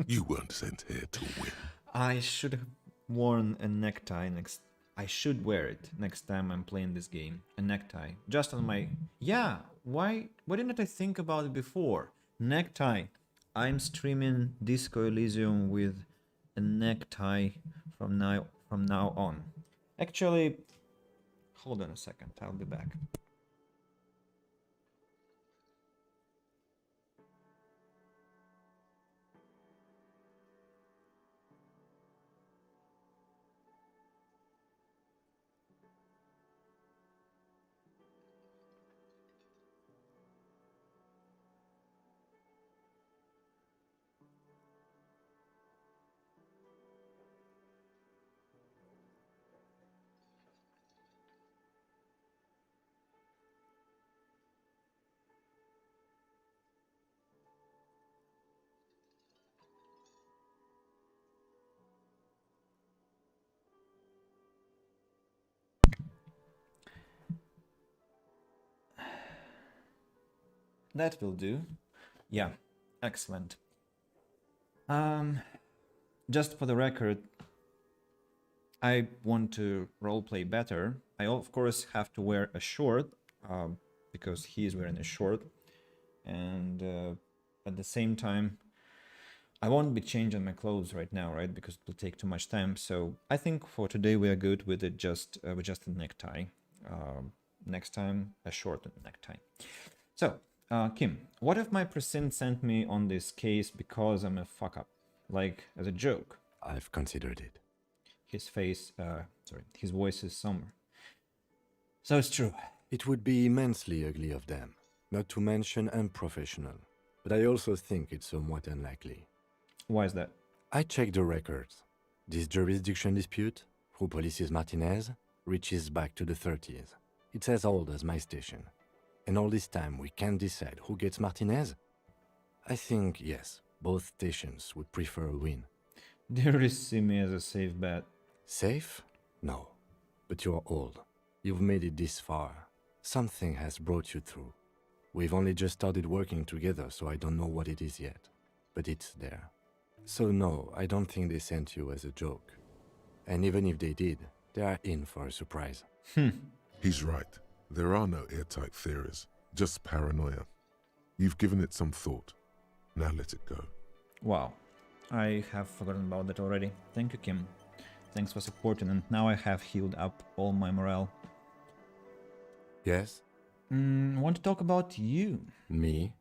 You weren't sent here to win. I should have worn a necktie next. I should wear it next time I'm playing this game. A necktie. Just on my... Yeah, why didn't I think about it before? Necktie. I'm streaming Disco Elysium with a necktie from now on. Actually, hold on a second. I'll be back. That will do. Yeah, excellent. Just for the record, I want to roleplay better. I of course have to wear a short, because he is wearing a short, and at the same time, I won't be changing my clothes right now, right? Because it will take too much time. So I think for today we are good with it. Just a necktie. Next time, a short necktie. So. Kim, what if my precinct sent me on this case because I'm a fuck up? Like as a joke. I've considered it. His his voice is somber. So it's true. It would be immensely ugly of them, not to mention unprofessional. But I also think it's somewhat unlikely. Why is that? I checked the records. This jurisdiction dispute, who polices Martinez, reaches back to the 30s. It's as old as my station. And all this time we can't decide who gets Martinez? I think, yes, both stations would prefer a win. Do you really see me as a safe bet? Safe? No. But you're old. You've made it this far. Something has brought you through. We've only just started working together, so I don't know what it is yet. But it's there. So no, I don't think they sent you as a joke. And even if they did, they are in for a surprise. He's right. There are no airtight theories, just paranoia. You've given it some thought. Now let it go. Wow. I have forgotten about that already. Thank you, Kim. Thanks for supporting, and now I have healed up all my morale. Yes? Want to talk about you? Me?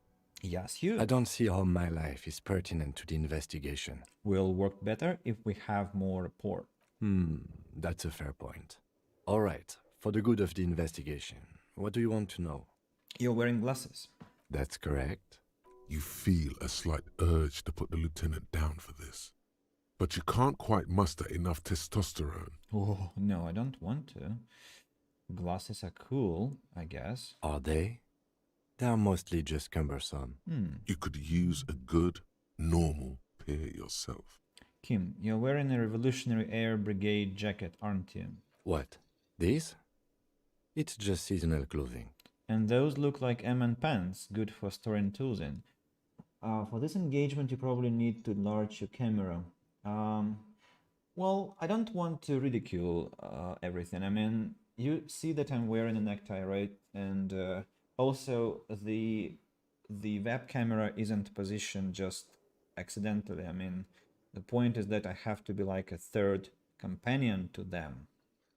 Yes, you. I don't see how my life is pertinent to the investigation. Will work better if we have more rapport. That's a fair point. All right, for the good of the investigation, what do you want to know? You're wearing glasses. That's correct. You feel a slight urge to put the lieutenant down for this. But you can't quite muster enough testosterone. Oh, no, I don't want to. Glasses are cool, I guess. Are they? They are mostly just cumbersome. You could use a good, normal pair yourself. Kim, you're wearing a Revolutionary Air Brigade jacket, aren't you? What? These? It's just seasonal clothing. And those look like M&M pants, good for storing tools in. For this engagement, you probably need to enlarge your camera. Well, I don't want to ridicule everything. I mean, you see that I'm wearing a necktie, right? And also, the web camera isn't positioned just accidentally. I mean, the point is that I have to be like a third companion to them.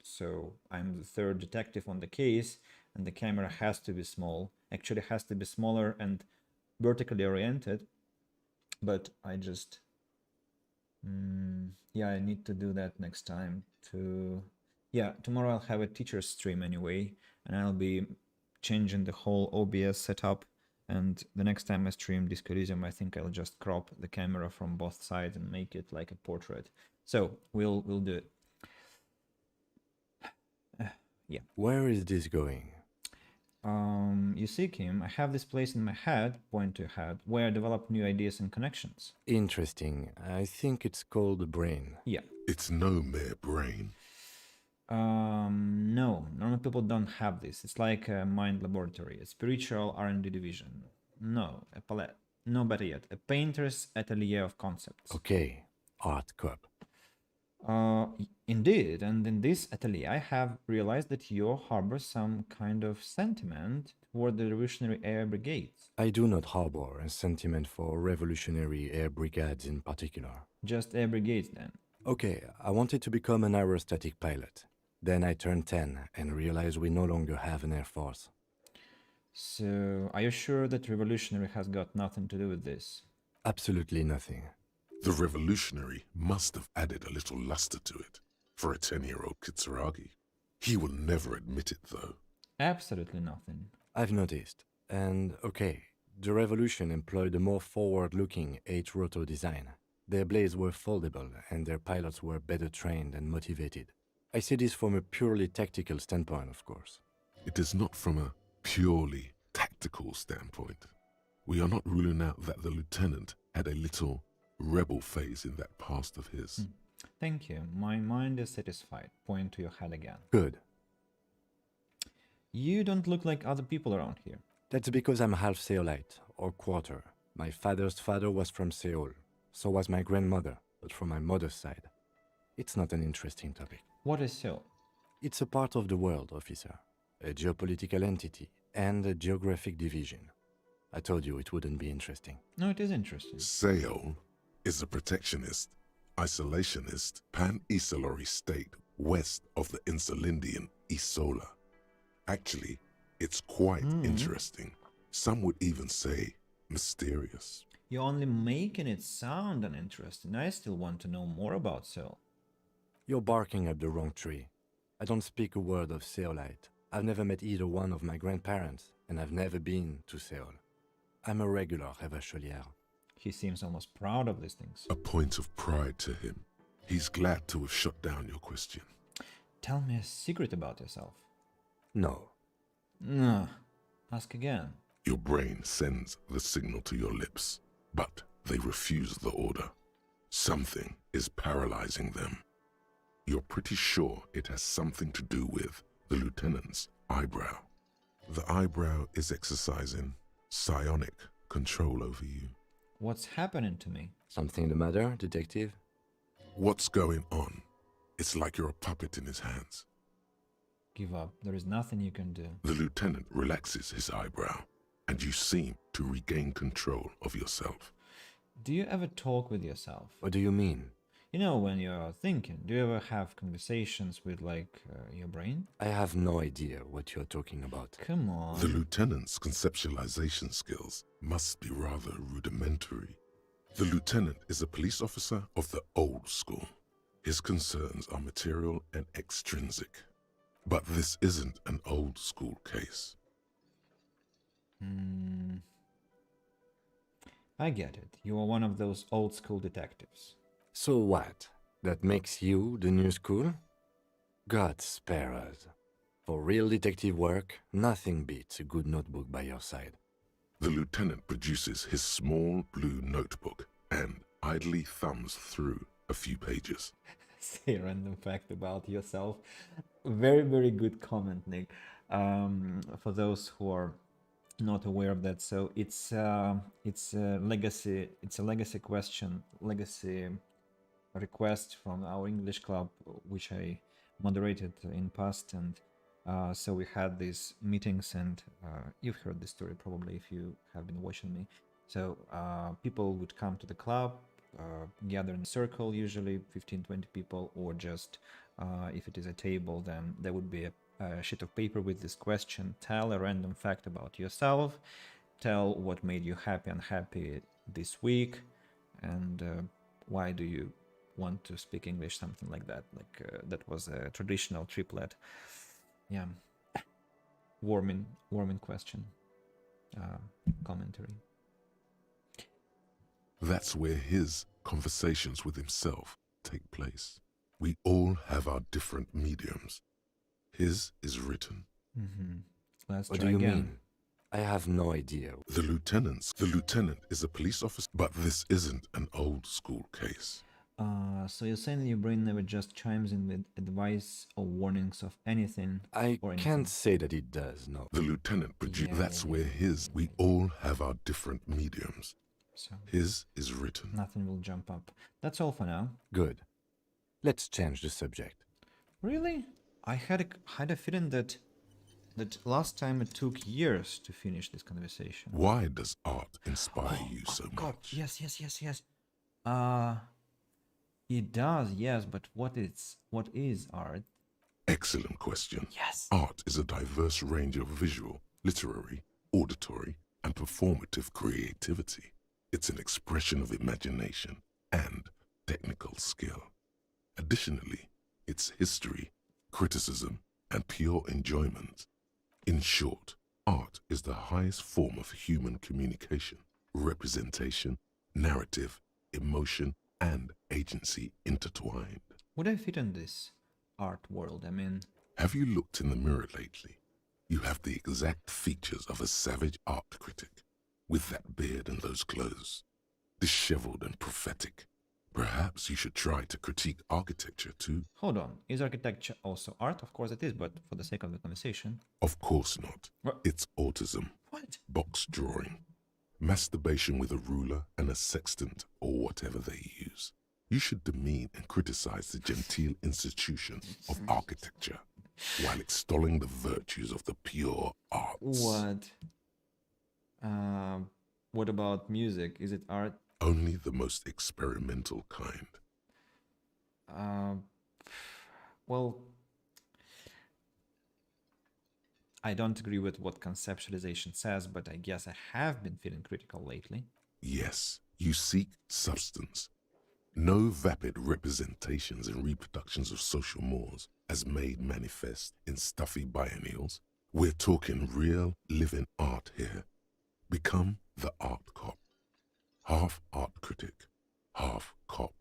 So I'm the third detective on the case, and the camera has to be small. Actually, has to be smaller and vertically oriented. But I just... yeah, I need to do that next time. Yeah, tomorrow I'll have a teacher stream anyway, and I'll be changing the whole OBS setup. And the next time I stream this Elysium, I think I'll just crop the camera from both sides and make it like a portrait. So we'll do it. Yeah. Where is this going? You see, Kim, I have this place in my head, point to your head, where I develop new ideas and connections. Interesting. I think it's called the brain. Yeah. It's no mere brain. No, normal people don't have this. It's like a mind laboratory, a spiritual R&D division. No, a palette. No, better yet, a painter's atelier of concepts. Okay, art club. Indeed, and in this atelier I have realized that you harbor some kind of sentiment toward the Revolutionary Air Brigades. I do not harbor a sentiment for Revolutionary Air Brigades in particular. Just Air Brigades then? Okay, I wanted to become an aerostatic pilot. Then I turned 10 and realized we no longer have an air force. So, are you sure that Revolutionary has got nothing to do with this? Absolutely nothing. The Revolutionary must have added a little luster to it for a 10-year-old Kitsuragi. He will never admit it, though. Absolutely nothing. I've noticed. And, okay, the Revolution employed a more forward-looking 8-rotor design. Their blades were foldable, and their pilots were better trained and motivated. I see this from a purely tactical standpoint, of course. It is not from a purely tactical standpoint. We are not ruling out that the lieutenant had a little rebel phase in that past of his. Thank you. My mind is satisfied. Point to your head again. Good. You don't look like other people around here. That's because I'm half Seolite, or quarter. My father's father was from Seoul. So was my grandmother, but from my mother's side. It's not an interesting topic. What is Seoul? It's a part of the world, officer. A geopolitical entity and a geographic division. I told you it wouldn't be interesting. No, it is interesting. Seoul is a protectionist, isolationist, pan-Isolari state west of the Insulindian Isola. Actually, it's quite interesting. Some would even say mysterious. You're only making it sound uninteresting. I still want to know more about Seoul. You're barking up the wrong tree. I don't speak a word of Seolite. I've never met either one of my grandparents, and I've never been to Seoul. I'm a regular Revacholière. He seems almost proud of these things. A point of pride to him. He's glad to have shut down your question. Tell me a secret about yourself. No. No. Ask again. Your brain sends the signal to your lips, but they refuse the order. Something is paralyzing them. You're pretty sure it has something to do with the lieutenant's eyebrow. The eyebrow is exercising psionic control over you. What's happening to me? Something the matter, detective? What's going on? It's like you're a puppet in his hands. Give up. There is nothing you can do. The lieutenant relaxes his eyebrow, and you seem to regain control of yourself. Do you ever talk with yourself? What do you mean? You know, when you're thinking, do you ever have conversations with, like, your brain? I have no idea what you're talking about. Come on. The lieutenant's conceptualization skills must be rather rudimentary. The lieutenant is a police officer of the old school. His concerns are material and extrinsic. But this isn't an old school case. I get it. You are one of those old school detectives. So what? That makes you the new school? God spare us. For real detective work, nothing beats a good notebook by your side. The lieutenant produces his small blue notebook and idly thumbs through a few pages. Say a random fact about yourself. Very, very good comment, Nick. For those who are not aware of that, so it's a legacy request from our English club, which I moderated in past, and so we had these meetings, and you've heard this story probably if you have been watching me. So people would come to the club, gather in a circle, usually 15-20 people, or just if it is a table, then there would be a sheet of paper with this question: tell a random fact about yourself, tell what made you happy and unhappy this week, and why do you want to speak English, something like that. Like that was a traditional triplet, yeah, warming question, commentary. That's where his conversations with himself take place. We all have our different mediums. His is written. Let's What try do you again. mean? I have no idea. The lieutenant is a police officer, but this isn't an old school case. So you're saying that your brain never just chimes in with advice or warnings of anything? I or anything? can't say that it does, no. The lieutenant produced. Yeah, That's yeah, where his. We all have our different mediums. So His is written. nothing will jump up. That's all for now. Good. Let's change the subject. Really? I had a feeling that last time it took years to finish this conversation. Why does art inspire you so God, much? yes. It does, yes, but what is art? Excellent question. Yes. Art is a diverse range of visual, literary, auditory, and performative creativity. It's an expression of imagination and technical skill. Additionally, it's history, criticism, and pure enjoyment. In short, art is the highest form of human communication, representation, narrative, emotion, and agency intertwined. Would I fit in this art world? I mean, Have you looked in the mirror lately? You have the exact features of a savage art critic, with that beard and those clothes, disheveled and prophetic. Perhaps you should try to critique architecture too. hold on. Is architecture also art? Of course it is, but for the sake of the conversation. Of course not. What? It's autism. What? Box drawing. Masturbation with a ruler and a sextant or whatever they use. You should demean and criticize the genteel institution of architecture while extolling the virtues of the pure arts. What? What about music? Is it art? Only the most experimental kind. Well, I don't agree with what conceptualization says, but I guess I have been feeling critical lately. Yes, you seek substance. No vapid representations and reproductions of social mores as made manifest in stuffy biennials. We're talking real living art here. Become the art cop. Half art critic, half cop.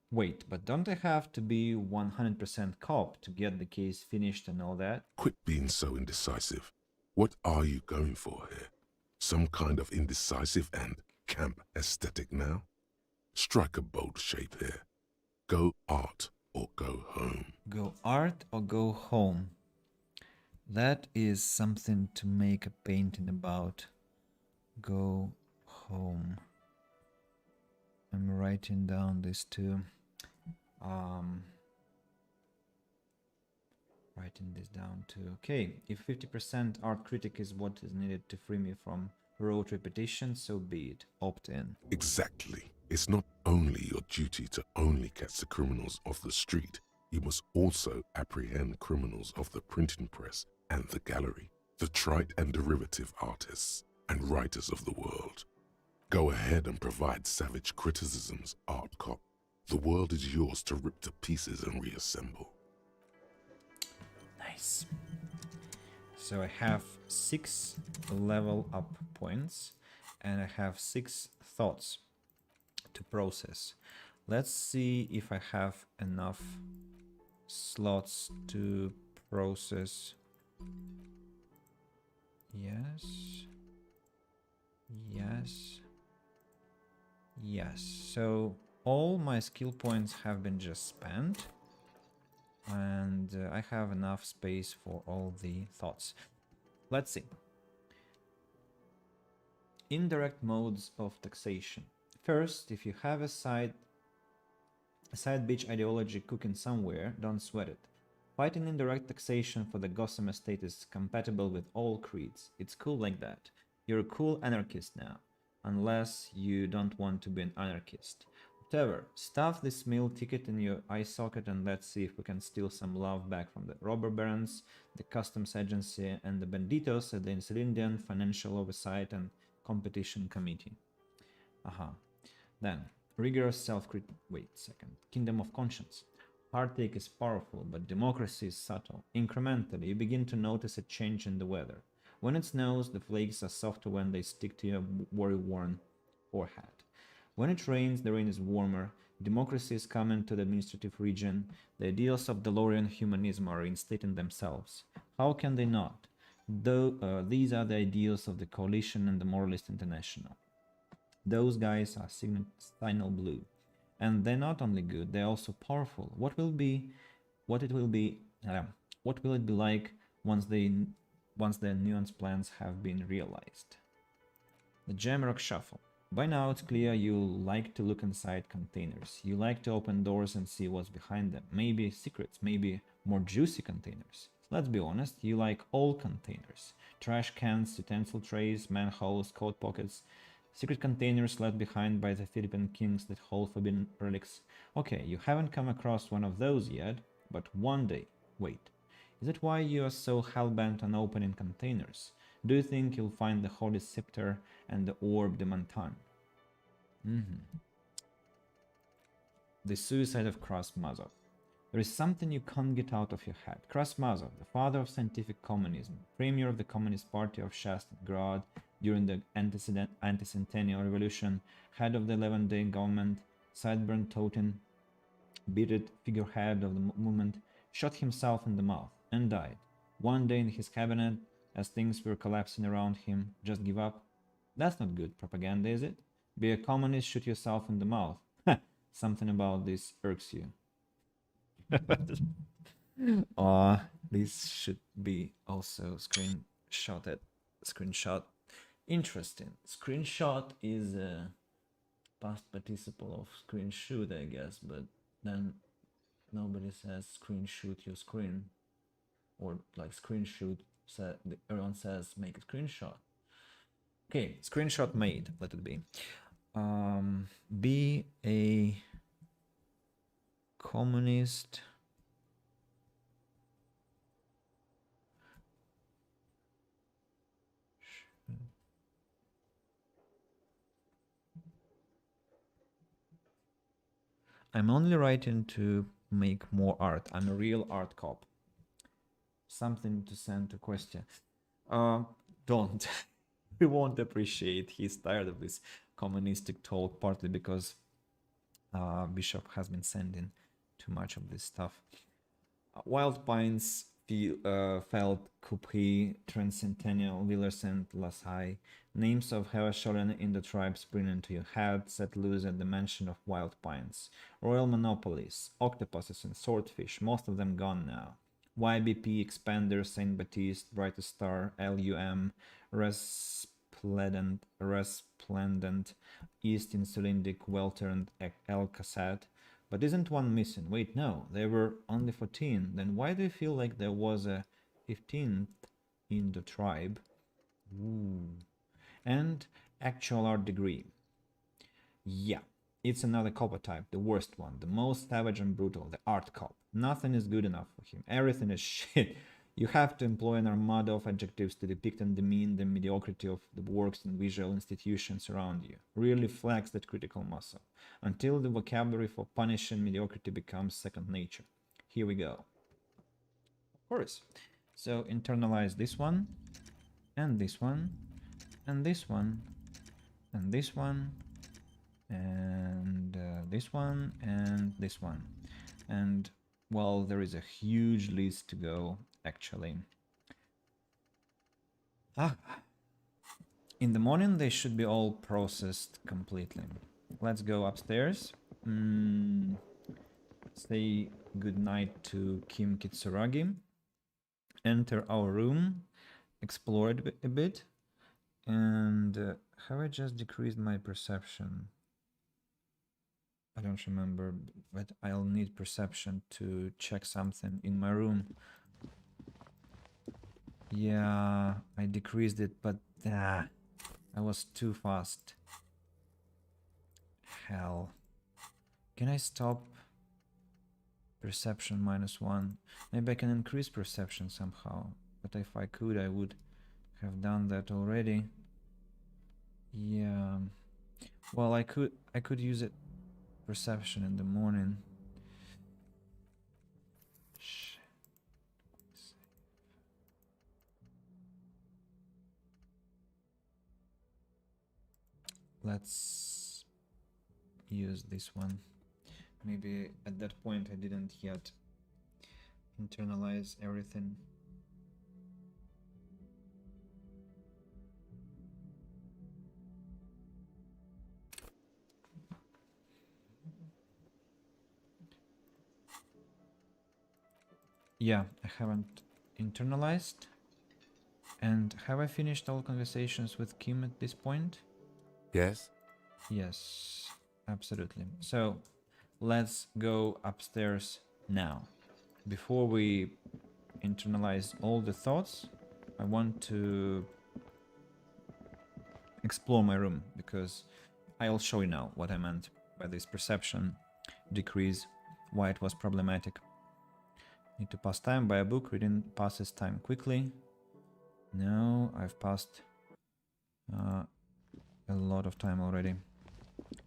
Wait, but don't I have to be 100% cop to get the case finished and all that? Quit being so indecisive. What are you going for here? Some kind of indecisive and camp aesthetic now? Strike a bold shape here. Go art or go home. Go art or go home. That is something to make a painting about. Go home. I'm writing down this too. Writing this down too. Okay, if 50% art critic is what is needed to free me from rote repetition, so be it. Opt in. Exactly. It's not only your duty to only catch the criminals off the street, you must also apprehend criminals of the printing press and the gallery, the trite and derivative artists and writers of the world. Go ahead and provide savage criticisms, art cop. The world is yours to rip to pieces and reassemble. Nice. So I have 6 level up points and I have 6 thoughts to process. Let's see if I have enough slots to process. Yes. Yes. Yes. So all my skill points have been just spent. And I have enough space for all the thoughts. Let's see. Indirect modes of taxation. First, if you have a side bitch ideology cooking somewhere, don't sweat it. Fighting indirect taxation for the Gotham estate is compatible with all creeds. It's cool like that. You're a cool anarchist now. Unless you don't want to be an anarchist. Whatever, stuff this meal ticket in your eye socket and let's see if we can steal some love back from the robber barons, the customs agency, and the banditos at the Indian Financial Oversight and Competition Committee. Then, rigorous self-critic. Wait a second. Kingdom of Conscience. Heartache is powerful, but democracy is subtle. Incrementally, you begin to notice a change in the weather. When it snows, the flakes are softer when they stick to your worry-worn forehead. When it rains, the rain is warmer. Democracy is coming to the administrative region. The ideals of DeLorean humanism are reinstating themselves. How can they not? Though these are the ideals of the Coalition and the Moralist International. Those guys are signal blue. And they're not only good, they're also powerful. What will it be like once their nuanced plans have been realized? The Jamrock Shuffle. By now it's clear you like to look inside containers. You like to open doors and see what's behind them. Maybe secrets, maybe more juicy containers. Let's be honest, you like all containers. Trash cans, utensil trays, manholes, coat pockets, secret containers left behind by the Philippine kings that hold forbidden relics. Okay, you haven't come across one of those yet, but one day. Wait, is that why you are so hell-bent on opening containers? Do you think you'll find the Holy Scepter and the Orb de Mantan? The suicide of Krasmazov. There is something you can't get out of your head. Krasmazov, the father of scientific communism, premier of the Communist Party of Shastgrad during the anti-centennial revolution, head of the 11-day government, sideburn-toting, bearded figurehead of the movement, shot himself in the mouth and died. One day in his cabinet, as things were collapsing around him, just give up? That's not good propaganda, is it? Be a communist, shoot yourself in the mouth. Something about this irks you. This should be also screenshot. Interesting. Screenshot is a past participle of screenshot, I guess, but then nobody says screenshot your screen, or like screenshot. Everyone says make a screenshot. Okay, screenshot made. Let it be. Be a communist I'm only writing to make more art. I'm a real art cop. Something to send to Kostya. Don't. We won't appreciate. He's tired of this communistic talk, partly because Bishop has been sending too much of this stuff. Wild Pines, Felt, Capri, Transcendental, Villers and Lasai. Names of Havashoran in the tribe spring into your head, set loose at the mention of Wild Pines. Royal monopolies, octopuses and swordfish, most of them gone now. YBP, Expander, Saint Baptiste, Brightest Star, LUM, Resplendent, East Insulindic, Welter and El Cassette. But isn't one missing? Wait, no, there were only 14. Then why do you feel like there was a 15th in the tribe? Ooh. And actual art degree. Yeah, it's another copper type, the worst one, the most savage and brutal, the art cop. Nothing is good enough for him. Everything is shit. You have to employ an armada of adjectives to depict and demean the mediocrity of the works and visual institutions around you. Really flex that critical muscle, until the vocabulary for punishing mediocrity becomes second nature. Here we go. Of course. So internalize this one, and this one, and this one, and this one, and this one, and this one. And, well, there is a huge list to go, actually. In the morning, they should be all processed completely. Let's go upstairs. Say goodnight to Kim Kitsuragi. Enter our room. Explore it a bit. And have I just decreased my perception? I don't remember, but I'll need perception to check something in my room. Yeah, I decreased it, but I was too fast. Hell. Can I stop perception -1? Maybe I can increase perception somehow, but if I could, I would have done that already. Yeah. Well, I could use it. Perception in the morning. Shit. Let's use this one. Maybe at that point I didn't yet internalize everything. Yeah, I haven't internalized. And have I finished all conversations with Kim at this point? Yes? Yes, absolutely. So, let's go upstairs now. Before we internalize all the thoughts, I want to explore my room, because I'll show you now what I meant by this perception decrease, why it was problematic. Need to pass time by a book. Reading passes time quickly. No, I've passed a lot of time already.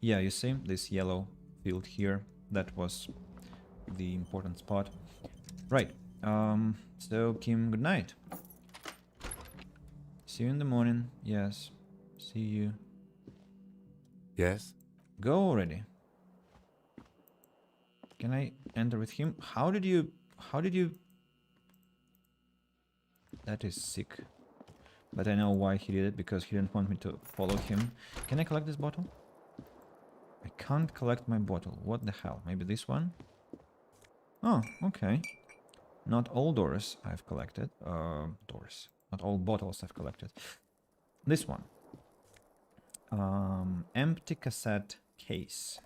Yeah, you see this yellow field here? That was the important spot. Right. So Kim, good night. See you in the morning. Yes. See you. Yes? Go already. Can I enter with him? How did you... That is sick. But I know why he did it, because he didn't want me to follow him. Can I collect this bottle? I can't collect my bottle. What the hell? Maybe this one? Oh, okay. Not all doors I've collected. Not all bottles I've collected. This one. Empty cassette case.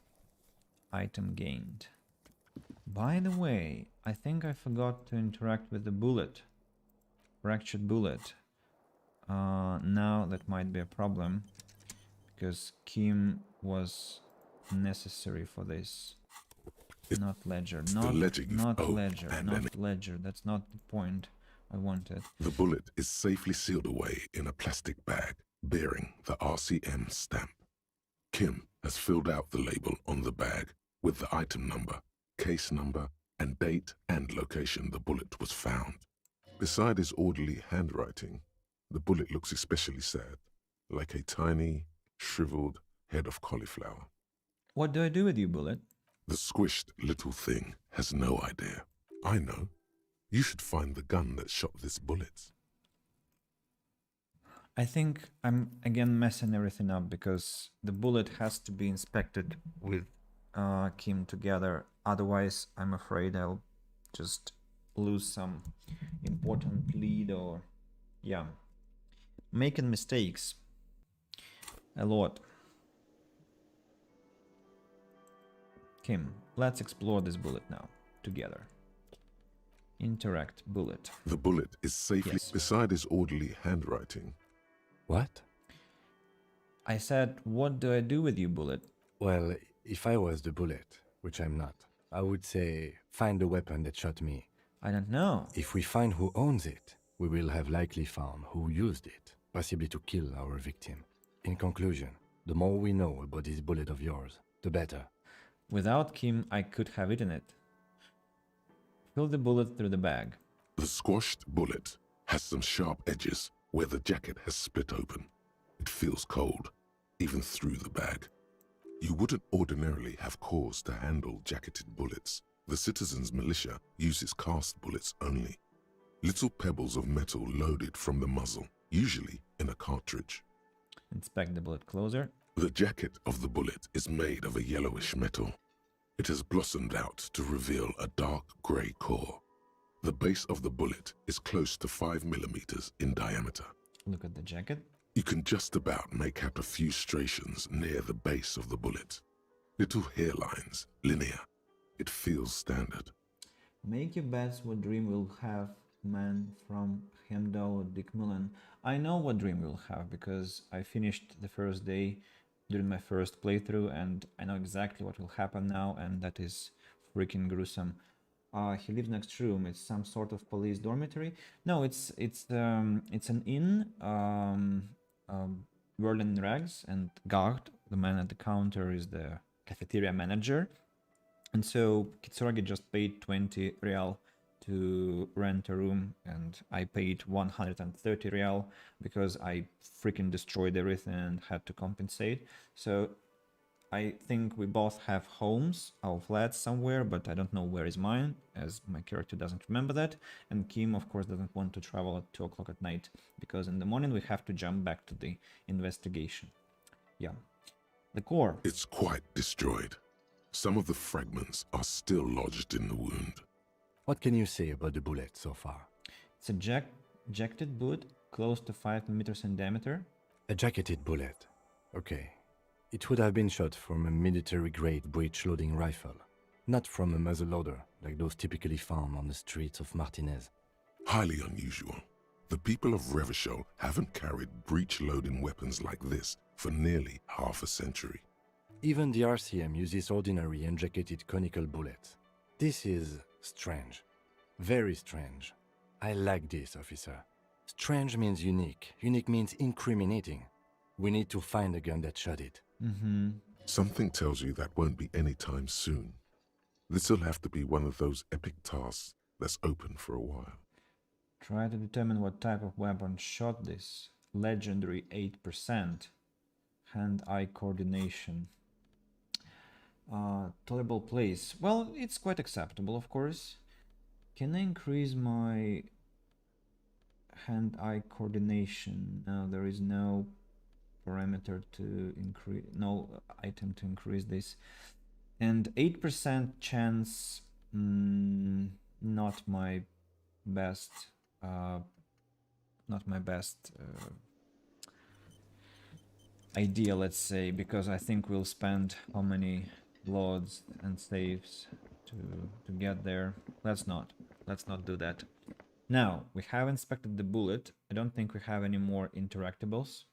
Item gained. By the way, I think I forgot to interact with the bullet. Fractured bullet. Now that might be a problem, because Kim was necessary for this. Not ledger. Not ledger. That's not the point I wanted. The bullet is safely sealed away in a plastic bag bearing the RCM stamp. Kim has filled out the label on the bag with the item number, case number, and date and location the bullet was found. Beside his orderly handwriting, the bullet looks especially sad, like a tiny, shriveled head of cauliflower. What do I do with you, Bullet? The squished little thing has no idea. I know. You should find the gun that shot this bullet. I think I'm again messing everything up because the bullet has to be inspected with Kim together. Otherwise, I'm afraid I'll just lose some important lead or, yeah, making mistakes a lot. Kim, let's explore this bullet now together. Interact bullet. The bullet is safely beside his orderly handwriting. What? I said, what do I do with you, Bullet? Well, if I was the bullet, which I'm not, I would say find the weapon that shot me. I don't know. If we find who owns it, we will have likely found who used it, possibly to kill our victim. In conclusion, the more we know about this bullet of yours, the better. Without Kim, I could have eaten it. Fill the bullet through the bag. The squashed bullet has some sharp edges where the jacket has split open. It feels cold, even through the bag. You wouldn't ordinarily have cause to handle jacketed bullets. The citizens' militia uses cast bullets only. Little pebbles of metal loaded from the muzzle, usually in a cartridge. Inspect the bullet closer. The jacket of the bullet is made of a yellowish metal. It has blossomed out to reveal a dark grey core. The base of the bullet is close to 5 millimeters in diameter. Look at the jacket. You can just about make out a few striations near the base of the bullet. Little hairlines, linear. It feels standard. Make your bets what dream will have, man from Hemdall or Dick Mullen. I know what dream will have because I finished the first day during my first playthrough and I know exactly what will happen now, and that is freaking gruesome. He lives next room. It's some sort of police dormitory. No, it's an inn. Whirling in rags, and Gard, the man at the counter, is the cafeteria manager. And so Kitsuragi just paid 20 real to rent a room, and I paid 130 real because I freaking destroyed everything and had to compensate. So I think we both have homes, our flats somewhere, but I don't know where is mine, as my character doesn't remember that. And Kim, of course, doesn't want to travel at 2 o'clock at night, because in the morning we have to jump back to the investigation. Yeah. The core. It's quite destroyed. Some of the fragments are still lodged in the wound. What can you say about the bullet so far? It's a jacketed bullet, close to 5 millimeters in diameter. A jacketed bullet. Okay. It would have been shot from a military-grade breech-loading rifle, not from a muzzleloader like those typically found on the streets of Martinez. Highly unusual. The people of Revachol haven't carried breech-loading weapons like this for nearly half a century. Even the RCM uses ordinary unjacketed conical bullets. This is strange. Very strange. I like this, officer. Strange means unique. Unique means incriminating. We need to find the gun that shot it. Mm-hmm. Something tells you that won't be any time soon. This'll have to be one of those epic tasks that's open for a while. Try to determine what type of weapon shot this. Legendary 8%. Hand-eye coordination. Tolerable place. Well, it's quite acceptable, of course. Can I increase my hand-eye coordination? No, there is no parameter to increase, no item to increase this. And 8% chance, not my best, idea, let's say, because I think we'll spend how many loads and saves to get there. Let's not do that. Now, we have inspected the bullet. I don't think we have any more interactables.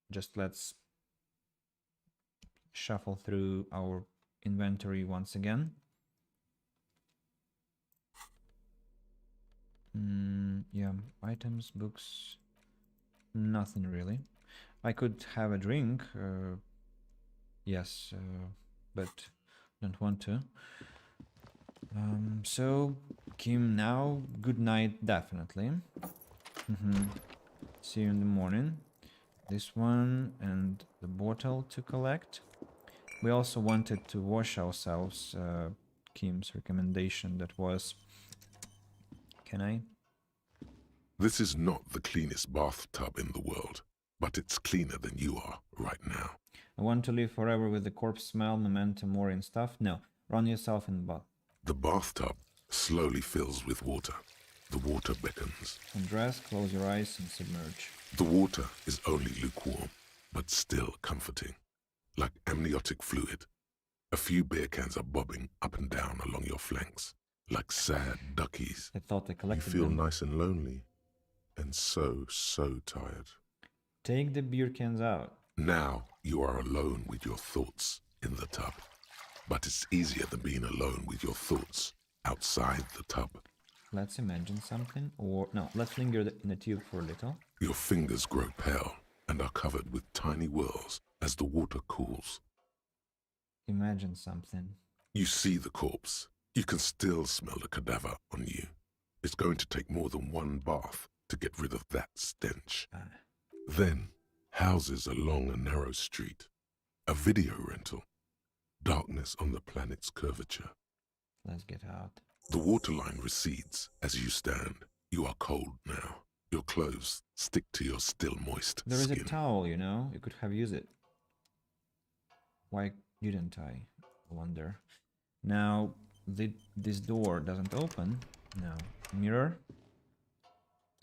Just let's shuffle through our inventory once again. Yeah, items, books, nothing really. I could have a drink. Yes, but don't want to. So, Kim, now, good night, definitely. See you in the morning. This one and the bottle to collect. We also wanted to wash ourselves. Kim's recommendation that was... Can I? This is not the cleanest bathtub in the world, but it's cleaner than you are right now. I want to live forever with the corpse smell, momentum, more and stuff. No, run yourself in the bath. The bathtub slowly fills with water. The water beckons. Undress, close your eyes and submerge. The water is only lukewarm, but still comforting. Like amniotic fluid. A few beer cans are bobbing up and down along your flanks, like sad duckies. I thought I collected You feel them. nice and lonely, and so tired. Take the beer cans out. Now you are alone with your thoughts in the tub. But it's easier than being alone with your thoughts outside the tub. Let's imagine something, or no, let's linger in the tube for a little. Your fingers grow pale and are covered with tiny whirls as the water cools. Imagine something. You see the corpse. You can still smell the cadaver on you. It's going to take more than one bath to get rid of that stench. Then, houses along a narrow street. A video rental. Darkness on the planet's curvature. Let's get out. The waterline recedes as you stand. You are cold now. Your clothes stick to your still moist There is skin. a towel, you know? You could have used it. Why didn't I wonder? Now, this door doesn't open. No. Mirror?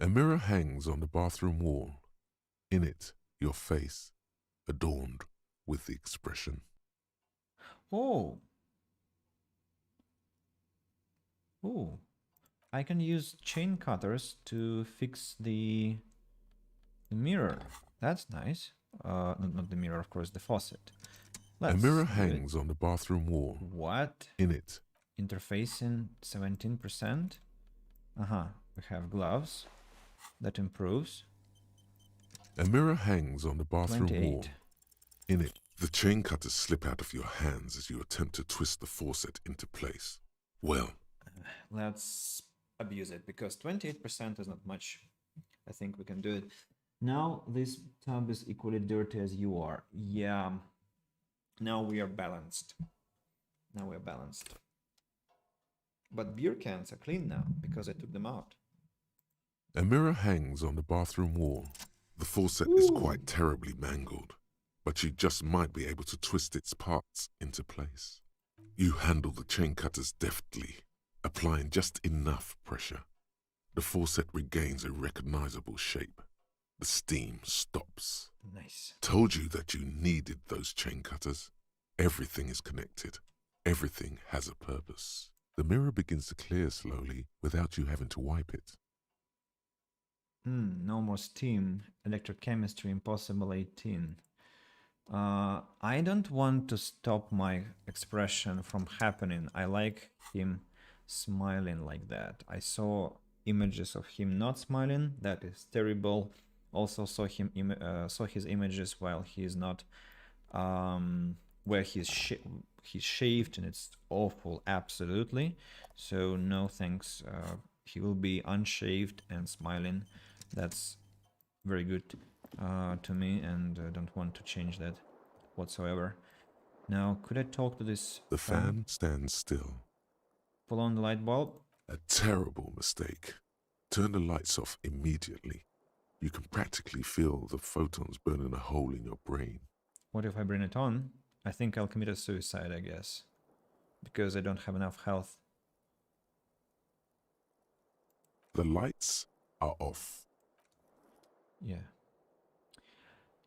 A mirror hangs on the bathroom wall. In it, your face, adorned with the expression. Oh! Oh! I can use chain cutters to fix the mirror. That's nice. Not the mirror, of course, the faucet. A mirror hangs on the bathroom wall. What? In it. Interfacing 17%. We have gloves. That improves. A mirror hangs on the bathroom 28. wall. In it, the chain cutters slip out of your hands as you attempt to twist the faucet into place. Well, Let's abuse it, because 28% is not much. I think we can do it. Now this tub is equally dirty as you are. Yeah. Now we are balanced. But beer cans are clean now, because I took them out. a mirror hangs on the bathroom wall. The faucet is quite terribly mangled, but you just might be able to twist its parts into place. You handle the chain cutters deftly, applying just enough pressure. The faucet regains a recognizable shape. The steam stops. Nice. Told you that you needed those chain cutters. Everything is connected. Everything has a purpose. The mirror begins to clear slowly without you having to wipe it. No more steam. Electrochemistry impossible 18. I don't want to stop my expression from happening. I like him smiling like that. I saw images of him not smiling. That is terrible. Also saw his images while he is not, where he's shaved, and it's awful. Absolutely. So no thanks. He will be unshaved and smiling. That's very good to me, and I don't want to change that whatsoever. Now, could I talk to this The fan stands still. Pull on the light bulb. A terrible mistake. Turn the lights off immediately. You can practically feel the photons burning a hole in your brain. What if I bring it on? I think I'll commit a suicide, I guess. Because I don't have enough health. The lights are off. Yeah.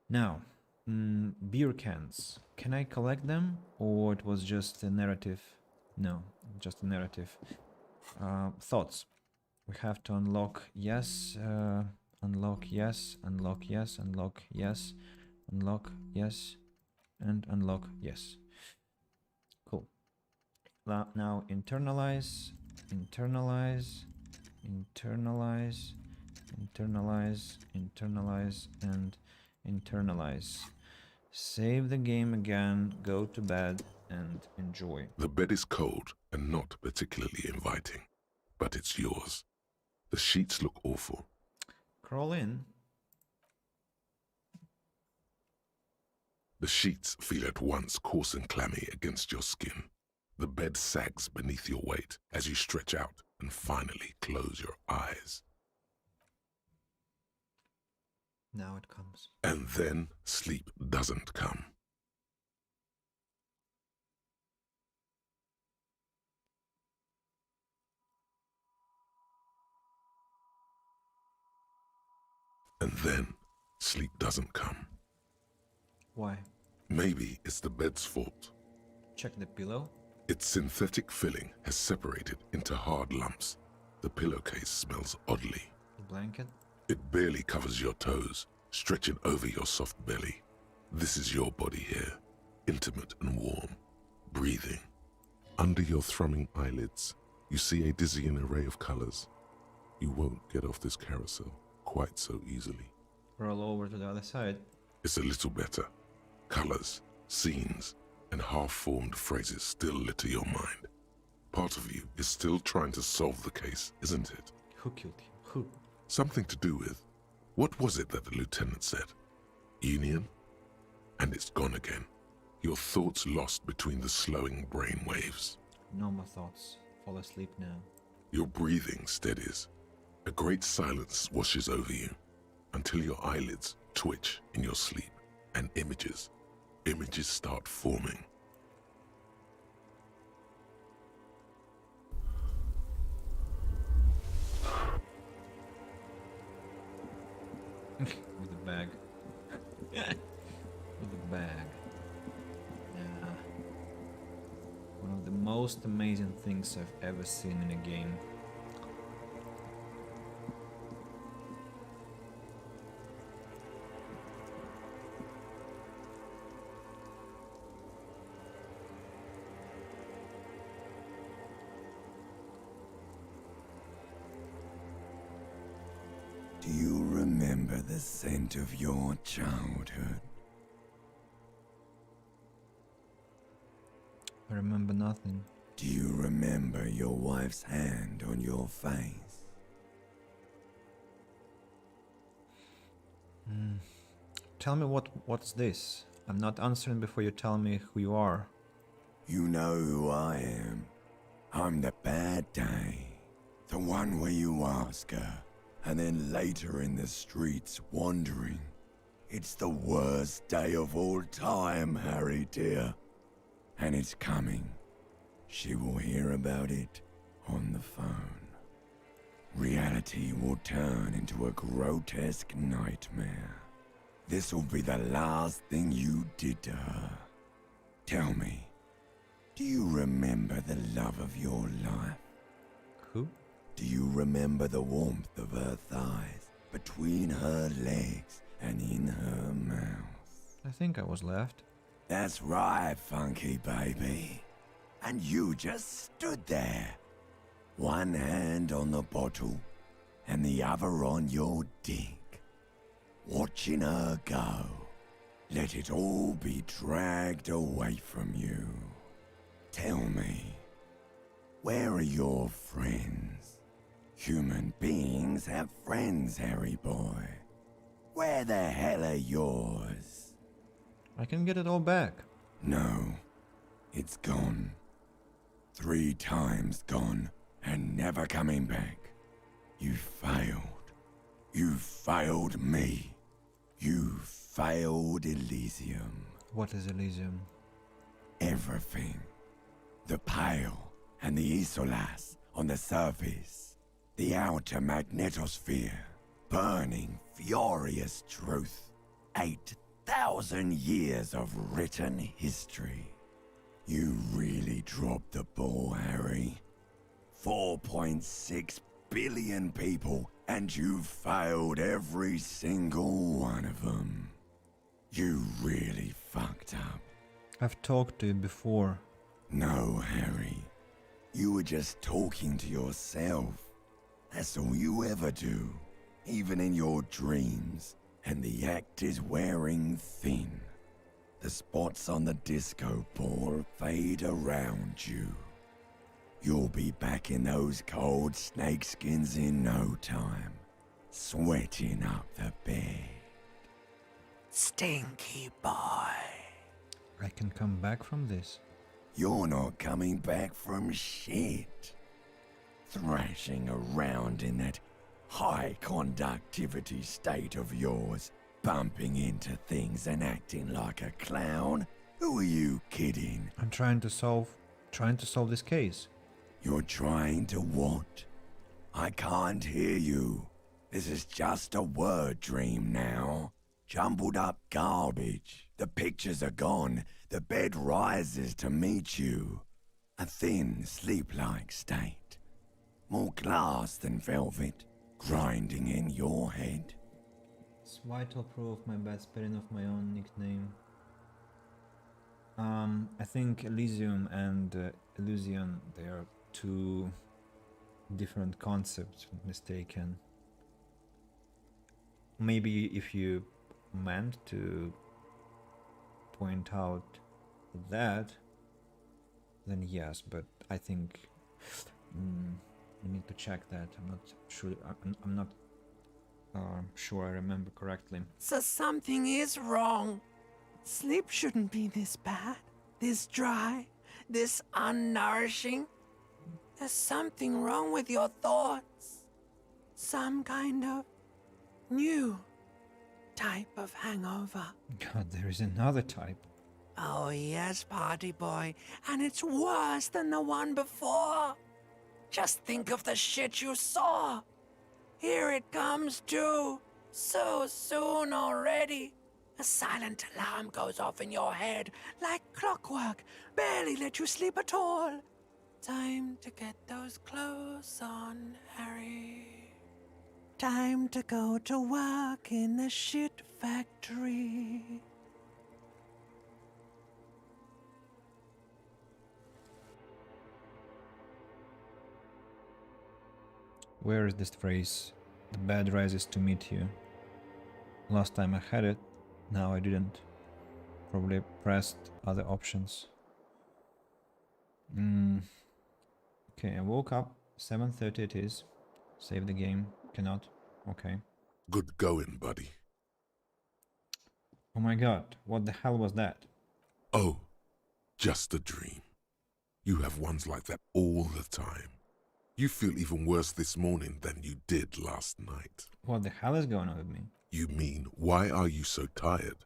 Now, beer cans. Can I collect them? Or it was just a narrative? No, just a narrative. Thoughts. We have to unlock yes, unlock yes, unlock yes, unlock yes, unlock yes, and unlock yes. Cool. Now internalize, internalize, internalize, internalize, internalize, and internalize. Save the game again, go to bed, and enjoy. The bed is cold and not particularly inviting, but it's yours. The sheets look awful. Crawl in. The sheets feel at once coarse and clammy against your skin. The bed sags beneath your weight as you stretch out and finally close your eyes. Now it comes. And then sleep doesn't come. And then sleep doesn't come. Why? Maybe it's the bed's fault. Check the pillow. Its synthetic filling has separated into hard lumps. The pillowcase smells oddly. The blanket. It barely covers your toes, stretching over your soft belly. This is your body here, intimate and warm, breathing. Under your thrumming eyelids, you see a dizzying array of colors. You won't get off this carousel quite so easily. Roll over to the other side. It's a little better. Colors, scenes, and half-formed phrases still litter your mind. Part of you is still trying to solve the case, isn't it? Who killed him? Who? Something to do with, what was it that the lieutenant said? Union? And it's gone again. Your thoughts lost between the slowing brain waves. No more thoughts. Fall asleep now. Your breathing steadies. A great silence washes over you until your eyelids twitch in your sleep and images start forming. With the bag. With the bag. Yeah. One of the most amazing things I've ever seen in a game. Do you remember the scent of your childhood? I remember nothing. Do you remember your wife's hand on your face? Tell me what's this? I'm not answering before you tell me who you are. You know who I am. I'm the bad day. The one where you ask her, and then later in the streets wandering. It's the worst day of all time, Harry dear. And it's coming. She will hear about it on the phone. Reality will turn into a grotesque nightmare. This'll be the last thing you did to her. Tell me, do you remember the love of your life? Who? Do you remember the warmth of her thighs, between her legs and in her mouth? I think I was left. That's right, funky baby. And you just stood there. One hand on the bottle and the other on your dick. Watching her go. Let it all be dragged away from you. Tell me, where are your friends? Human beings have friends, Harry boy. Where the hell are yours? I can get it all back. No, it's gone. 3 times gone and never coming back. You failed. You failed me. You failed Elysium. What is Elysium? Everything. The Pale and the Isolas on the surface. The outer magnetosphere. Burning, furious truth. 8,000 years of written history. You really dropped the ball, Harry. 4.6 billion people, and you failed every single one of them. You really fucked up. I've talked to you before. No, Harry. You were just talking to yourself. That's all you ever do, even in your dreams, and the act is wearing thin. The spots on the disco ball fade around you. You'll be back in those cold snakeskins in no time, sweating up the bed. Stinky boy. I can come back from this. You're not coming back from shit. Thrashing around in that high conductivity state of yours, bumping into things and acting like a clown? Who are you kidding? I'm trying to solve this case. You're trying to what? I can't hear you. This is just a word dream now. Jumbled up garbage. The pictures are gone. The bed rises to meet you. A thin, sleep-like state. More glass than velvet, grinding in your head. It's vital proof my bad spelling of my own nickname. I think Elysium and Elysium, they are two different concepts, mistaken. Maybe if you meant to point out that, then yes, but I think we need to check that. I'm not sure. I'm not sure I remember correctly. So something is wrong. Sleep shouldn't be this bad, this dry, this unnourishing. There's something wrong with your thoughts. Some kind of new type of hangover. God, there is another type. Oh yes, party boy, and it's worse than the one before. Just think of the shit you saw. Here it comes too. So soon already. A silent alarm goes off in your head like clockwork. Barely let you sleep at all. Time to get those clothes on, Harry. Time to go to work in the shit factory. Where is this phrase? The bed rises to meet you. Last time I had it, now I didn't. Probably pressed other options. Okay, I woke up. 7:30 it is. Save the game. Cannot. Okay. Good going, buddy. Oh my god, what the hell was that? Oh, just a dream. You have ones like that all the time. You feel even worse this morning than you did last night. What the hell is going on with me? You mean, why are you so tired?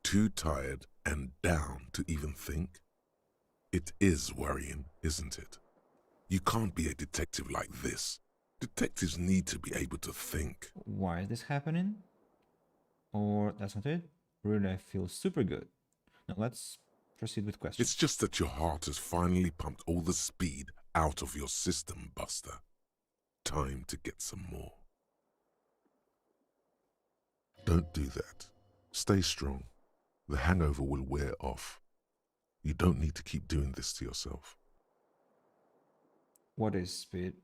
Too tired and down to even think? It is worrying, isn't it? You can't be a detective like this. Detectives need to be able to think. Why is this happening? Or that's not it? Really, I feel super good. Now let's proceed with questions. It's just that your heart has finally pumped all the speed out of your system, Buster. Time to get some more. Don't do that. Stay strong. The hangover will wear off. You don't need to keep doing this to yourself. What is speed?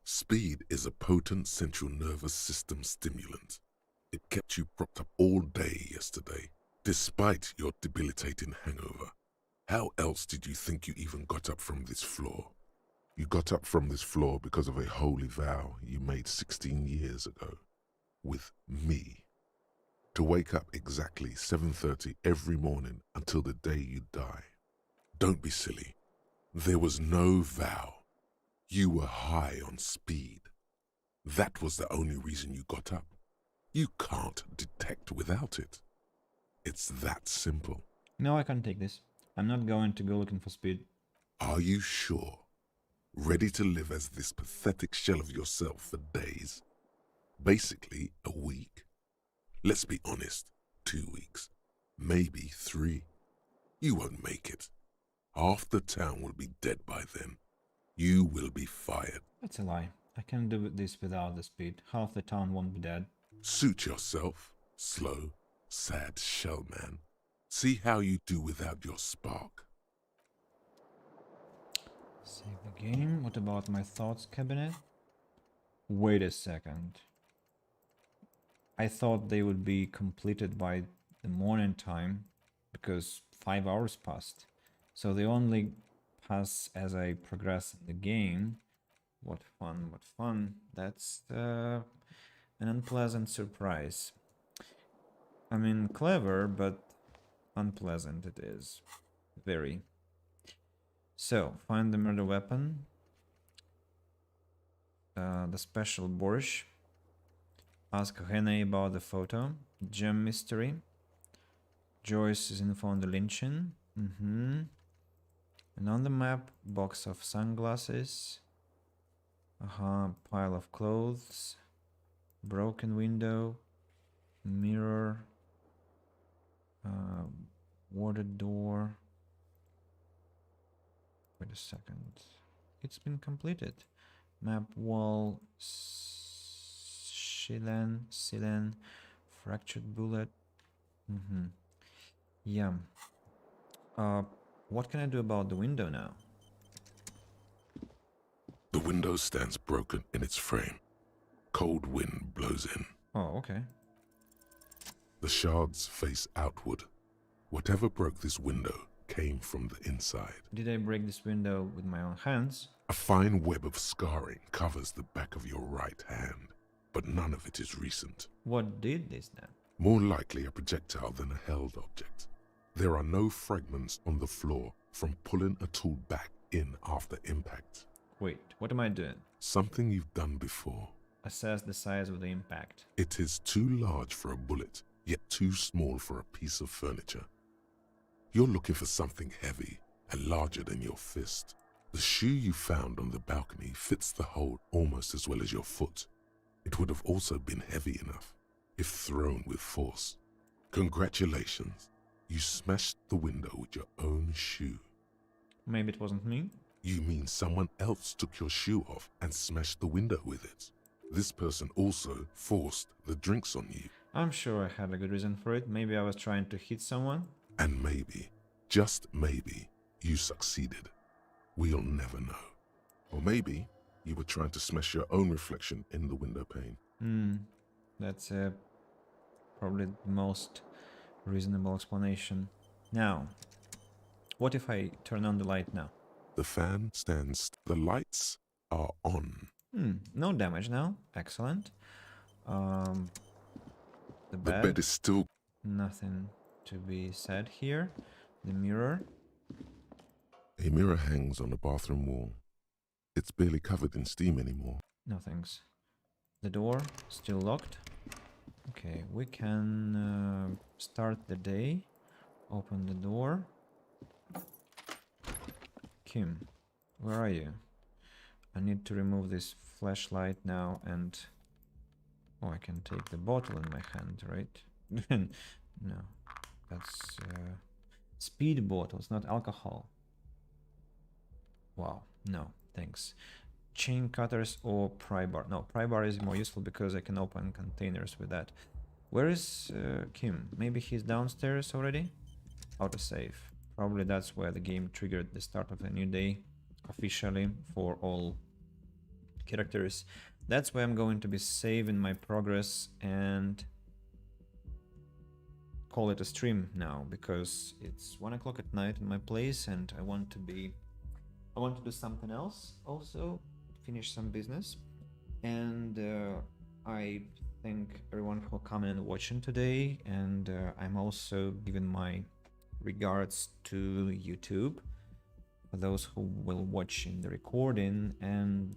Speed is a potent central nervous system stimulant. It kept you propped up all day yesterday, despite your debilitating hangover. How else did you think you even got up from this floor? You got up from this floor because of a holy vow you made 16 years ago. With me. To wake up exactly 7:30 every morning until the day you die. Don't be silly. There was no vow. You were high on speed. That was the only reason you got up. You can't detect without it. It's that simple. No, I can't take this. I'm not going to go looking for speed. Are you sure? Ready to live as this pathetic shell of yourself for days? Basically, a week. Let's be honest, 2 weeks. Maybe 3. You won't make it. Half the town will be dead by then. You will be fired. That's a lie. I can do this without the speed. Half the town won't be dead. Suit yourself, slow, sad shell man. See how you do without your spark. Save the game. What about my thoughts cabinet? Wait a second. I thought they would be completed by the morning time. because 5 hours passed. So they only pass as I progress in the game. What fun, what fun. That's an unpleasant surprise. I mean, clever, but unpleasant it is. Very. So, find the murder weapon. The special borscht. Ask Rene about the photo. Gem mystery. Joyce's info on the lynching. And on the map, box of sunglasses. Pile of clothes. Broken window. Mirror. Warded door. Wait a second. It's been completed. Map wall. Silen. Fractured bullet. Yeah. What can I do about the window now? The window stands broken in its frame. Cold wind blows in. Oh, okay. The shards face outward. Whatever broke this window came from the inside. Did I break this window with my own hands? A fine web of scarring covers the back of your right hand, but none of it is recent. What did this then? More likely a projectile than a held object. There are no fragments on the floor from pulling a tool back in after impact. Wait, what am I doing? Something you've done before. Assess the size of the impact. It is too large for a bullet, yet too small for a piece of furniture. You're looking for something heavy and larger than your fist. The shoe you found on the balcony fits the hole almost as well as your foot. It would have also been heavy enough if thrown with force. Congratulations. You smashed the window with your own shoe. Maybe it wasn't me? You mean someone else took your shoe off and smashed the window with it? This person also forced the drinks on you. I'm sure I had a good reason for it. Maybe I was trying to hit someone. And maybe, just maybe, you succeeded. We'll never know. Or maybe you were trying to smash your own reflection in the window pane. That's probably the most reasonable explanation. Now, what if I turn on the light now? The fan stands. The lights are on. No damage now. Excellent. The bed is still... Nothing to be said here. The mirror. A mirror hangs on the bathroom wall. It's barely covered in steam anymore. No thanks. The door still locked. Okay, we can start the day. Open the door. Kim, where are you? I need to remove this flashlight now and... Oh, I can take the bottle in my hand, right? No, that's speed bottles, not alcohol. Wow, no, thanks. Chain cutters or pry bar. No, pry bar is more useful because I can open containers with that. Where is Kim? Maybe he's downstairs already? Autosave. Probably that's where the game triggered the start of a new day officially for all characters. That's where I'm going to be saving my progress and call it a stream now, because it's 1 o'clock at night in my place and I want to do something else also, finish some business. And I thank everyone for coming and watching today, and I'm also giving my regards to YouTube for those who will watch in the recording. And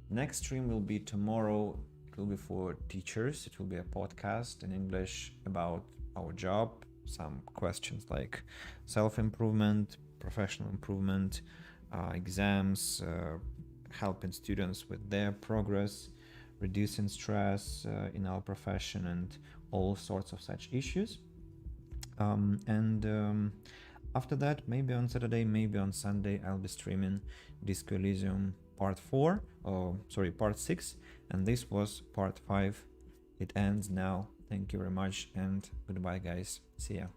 next stream will be tomorrow. It will be for teachers. It will be a podcast in English about our job, some questions like self-improvement, professional improvement, exams, helping students with their progress, reducing stress in our profession, and all sorts of such issues. After that, maybe on Saturday, maybe on Sunday, I'll be streaming Disco Elysium part 6, and this was part 5. It ends now. Thank you very much, and goodbye, guys. See ya.